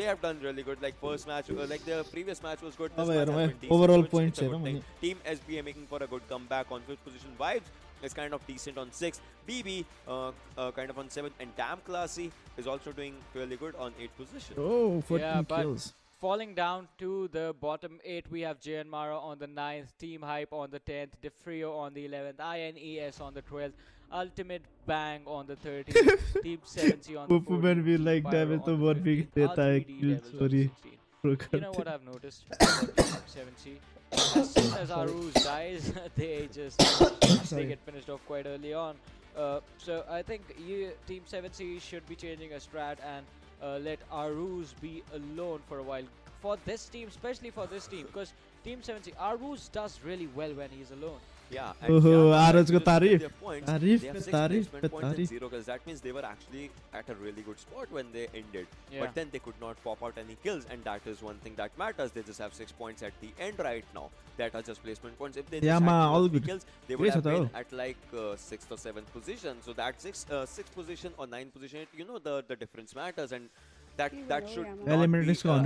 have done really good. Like first match, like the previous match was good. This match has been decent, overall so points. Team SBA making for a good comeback on fifth position. Vibes is kind of decent on 6th. BB kind of on 7th, and Damn Classy is also doing fairly good on 8th position. Oh, 14 kills. Falling down to the bottom 8, we have JyanMaara on the 9th, Team Hype on the 10th, Defrio on the 11th, INES on the 12th, Ultimate Bang on the 13th, Team 70 on the 14th, we like damage to what big data sorry. You know what I've noticed about Team 70? As soon as Aruz dies, they get finished off quite early on. So I think Team 7C should be changing a strat and let Aruz be alone for a while. For this team, especially for this team, because Team 7C, Aruz does really well when he's alone. Yeah, Aruz ko tarif. Because that means they were actually at a really good spot when they ended. Yeah. But then they could not pop out any kills, and that is one thing that matters. They just have 6 points at the end right now. That are just placement points. If they just had 3 kills, they would have been at like 6th or 7th position. So that 6th position or 9th position, you know, the difference matters, and that should not be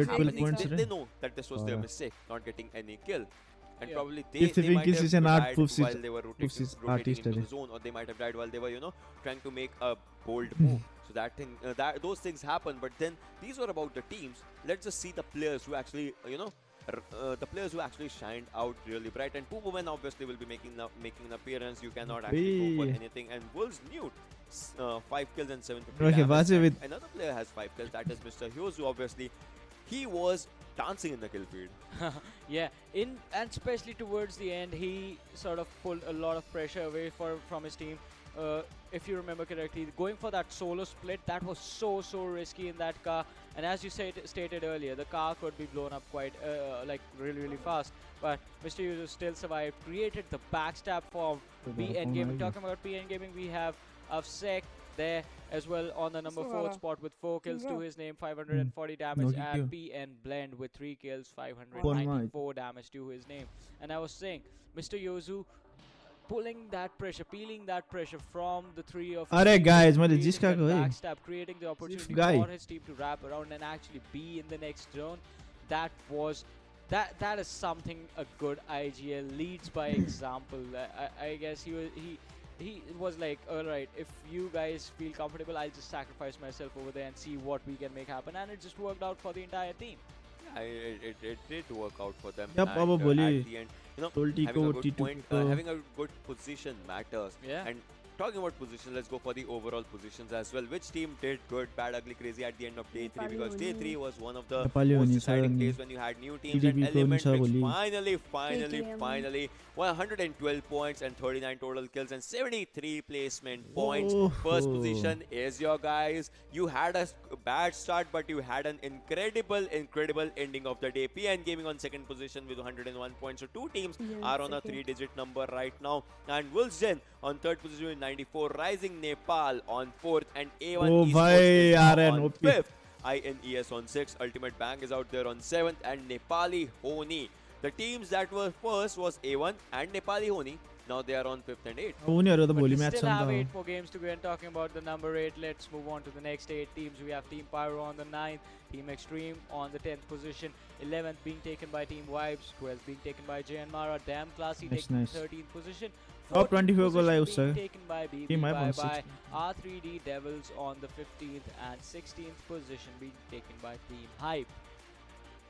happening. They know that this was their mistake, not getting any kill. And probably they might have died while they were rotating into the zone, or they might have died while they were, trying to make a bold move. So those things happen. But then these were about the teams. Let's just see the players who actually, the players who actually shined out really bright. And PUBG obviously will be making an appearance. You cannot actually go for anything. And Wolves Newt, 5 kills and 750 damage. Another player has 5 kills. That is Mr. Hyozu. Obviously, he was dancing in the kill feed. Yeah, and especially towards the end, he sort of pulled a lot of pressure away from his team. If you remember correctly, going for that solo split, that was so risky in that car. And as you stated earlier, the car could be blown up quite really fast. But Mr. Yuzu still survived, created the backstab for PNGaming. Talking about PNGaming, we have Avsek there as well on the number 4th spot with 4 kills to his name, 540 damage, and PN Blend with 3 kills, 594 damage to his name. And I was saying, Mr. Yuzu peeling that pressure from the 3 of guys, backstab, creating the opportunity for his team to wrap around and actually be in the next zone. That is something a good IGL leads by example. I guess he was like, alright, if you guys feel comfortable, I'll just sacrifice myself over there and see what we can make happen. And it just worked out for the entire team. Yeah, it did work out for them. Yep, and, at the end, having a good position matters. Yeah. And talking about positions, let's go for the overall positions as well. Which team did good, bad, ugly, crazy at the end of day 3? Because day 3 was one of the most exciting days when you had new teams, and Elementrix finally 112 points and 39 total kills and 73 placement points. First position is your guys. You had a bad start, but you had an incredible ending of the day. PNGaming on second position with 101 points. So two teams are on a 3-digit number right now. And Wolfsden on third position with 94. Rising Nepal on fourth, and A1 eSports on fifth. INES on 6th, Ultimate Bang is out there on 7th, and Nepali Ho Ni. The teams that were first was A1 and Nepali Ho Ni. Now they are on 5th and 8th. But we still have 8 more games to go. And talking about the number 8, let's move on to the next 8 teams. We have Team PYRO on the 9th, Team Extreme on the 10th position, 11th being taken by Team Vibes, 12th being taken by JyanMaara, Damn Classy taking 13th position. Top 24 goal I was taken by BB ByeBye, R3D Devils on the 15th, and 16th position being taken by Team Hype.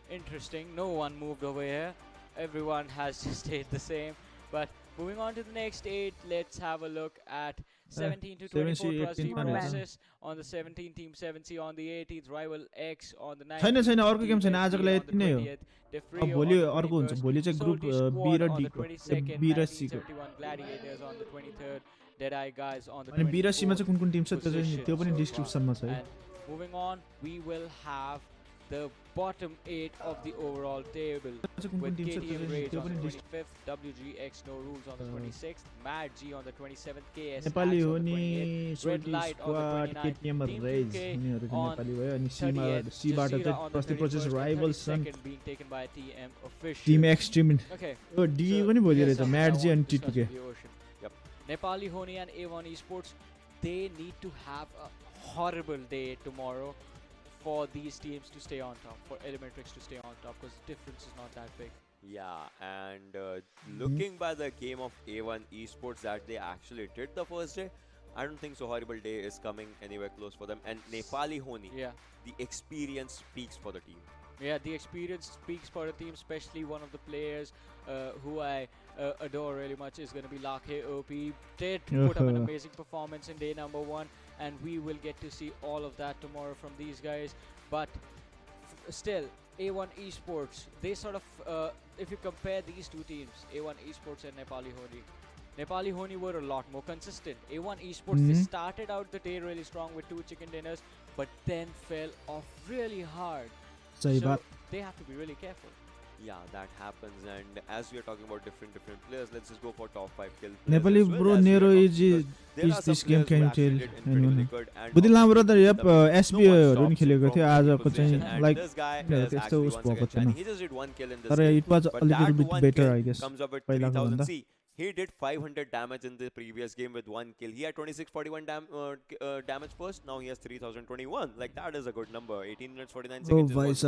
Interesting, no one moved over here. Everyone has just stayed the same. But moving on to the next 8, let's have a look at 17 to 24 plus Team Process on the 17th, Team 7C on the 18th, Rival X on the 19th, छैन अर्को game छैन आजको लागि यति नै हो अब भोलि अर्को हुन्छ भोलि चाहिँ ग्रुप B र D को B र C को अनि B र C मा चाहिँ कुन कुन टिम छ त्यो पनि डिस्क्रिप्सनमा छ है moving on we will have the bottom 8 of the overall table with KTM Rage on the 25th, WGxNoRules on the 26th, Mad G on the 27th, KS Nepali Ho Ni, Red Light on the 29th, KTM Rage on the 30th, JAZEERA on the 21st, being taken by TM Official. Team Extreme. Okay. D पनि भोलि रहेछ Mad G and T2K. Yep. Nepali Ho Ni and A1 eSports, they need to have a horrible day tomorrow for these teams to stay on top, for Elementrix to stay on top, because the difference is not that big. Yeah, and looking by the game of A1 eSports that they actually did the first day, I don't think so horrible day is coming anywhere close for them. And Nepali Ho Ni, the experience speaks for the team. Yeah, the experience speaks for the team, especially one of the players who I adore really much is going to be Lanka OP. Did put up an amazing performance in day number 1, and we will get to see all of that tomorrow from these guys. But still, A1 eSports, they sort of, if you compare these two teams, A1 eSports and Nepali Ho Ni were a lot more consistent. A1 eSports, they started out the day really strong with 2 chicken dinners, but then fell off really hard. So they have to be really careful. Yeah, that happens. And as we are talking about different players, let's just go for top 5 kills. Nepali bro Nero is this game can tell anyone. Budila brother yep SB हरु नि खेलेको थियो आजको चाहिँ like त्यस्तो उस भएको छैन. तर it was a little bit better I guess. पहिलाको भन्दा. He did 500 damage in the previous game with 1 kill. He had 2641 damage first. Now he has 3021. Like that is a good number. 18 minutes 49 seconds.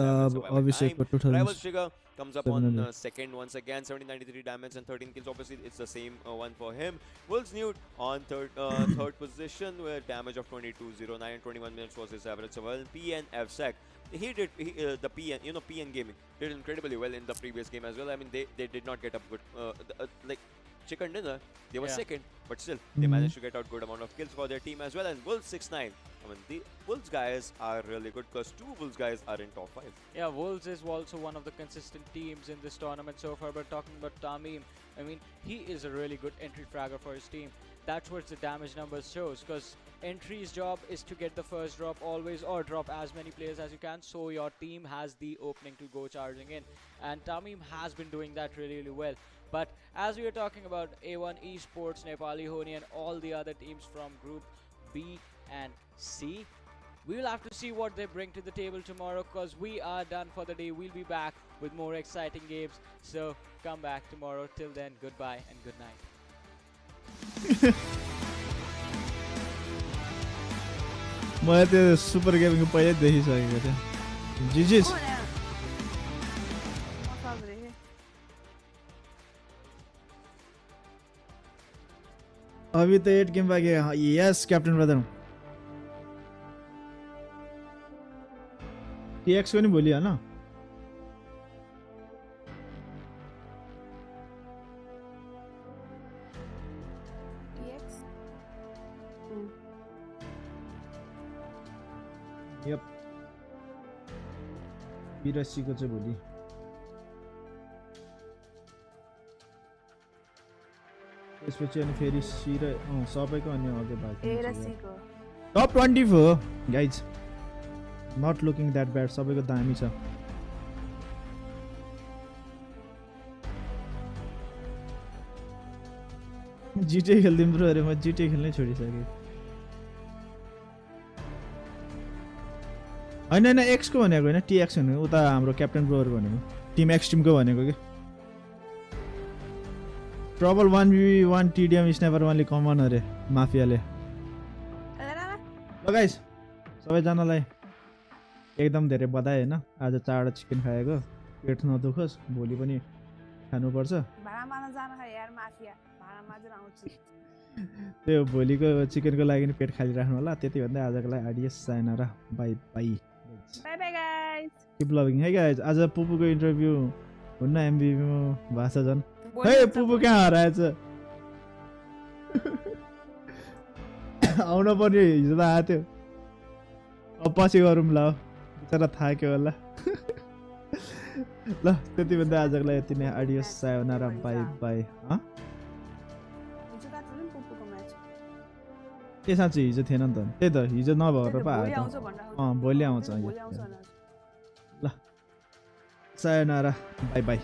Obviously Rival Trigger comes up on second once again. 1793 damage and 13 kills. Obviously it's the same one for him. Wolves Nude on third position with damage of 2209. 21 minutes was his average survival. PNFSEC. He did PNGaming did incredibly well in the previous game as well. I mean they did not get up good like chicken dinner, they were second, but still they managed to get out good amount of kills for their team as well. And Wolves 6-9, I mean the Wolves guys are really good because 2 Wolves guys are in top 5. Yeah, Wolves is also one of the consistent teams in this tournament so far. But talking about Tamim, I mean he is a really good entry fragger for his team. That's what the damage numbers shows, because entry's job is to get the first drop always, or drop as many players as you can, so your team has the opening to go charging in. And Tamim has been doing that really well. But as we are talking about A1 eSports, Nepali Ho Ni and all the other teams from Group B and C, we will have to see what they bring to the table tomorrow, because we are done for the day. We'll be back with more exciting games. So come back tomorrow. Till then, goodbye and good night. मैले त्यो super गेमिङको पहिल्यै देखिसकेको थिएँ. जिजिस अभी तो 8 game बाकी है. Yes captain brother. TX को नहीं बोली है ना. यप 82 को चाहिँ भोलि त्यसपछि अनि फेरि सी र सबैको अनि अझै बाँकी टप 24 guys not looking that bad सबैको दामी छ जिटिए खेल्दिउँ ब्रो अरे म जिटिए खेल्नै छोडिसकेँ होइन एक्सको भनेको होइन टिएक्स भनेको उता हाम्रो क्याप्टेन ब्रोहरू भनेको टिम एक्स टिमको भनेको कि ट्रबल 1v1 टिडिएम स्नाइपर वानले कमन अरे माफियाले ल गाइस सबैजनालाई एकदम धेरै बधाई होइन आज 4वटा चिकन खाएको पेट नदुखोस् भोलि पनि खानुपर्छ त्यो भोलिको चिकनको लागि पेट खालिराख्नु होला त्यति भन्दै आजको लागि आडियस जायनारा bye bye Bye bye guys. Keep loving. Hey guys, आज पुपुको इन्टरभ्यु हुन्न एमबीबीमा भाषा जन हे पुपु कहाँ हराएछ आउन पर्ने हिजो त आएको थियो अब पछि गरौँ ल बिचरा थाक्यो होला ल त्यति भन्दै आजको लागि यति नै आडियोस सायोनारा बाई बाई ए साँच्चै हिजो थिएन नि त त्यही त हिजो नभएर पो आयो भोलि आउँछ ल सायोनारा बाई बाई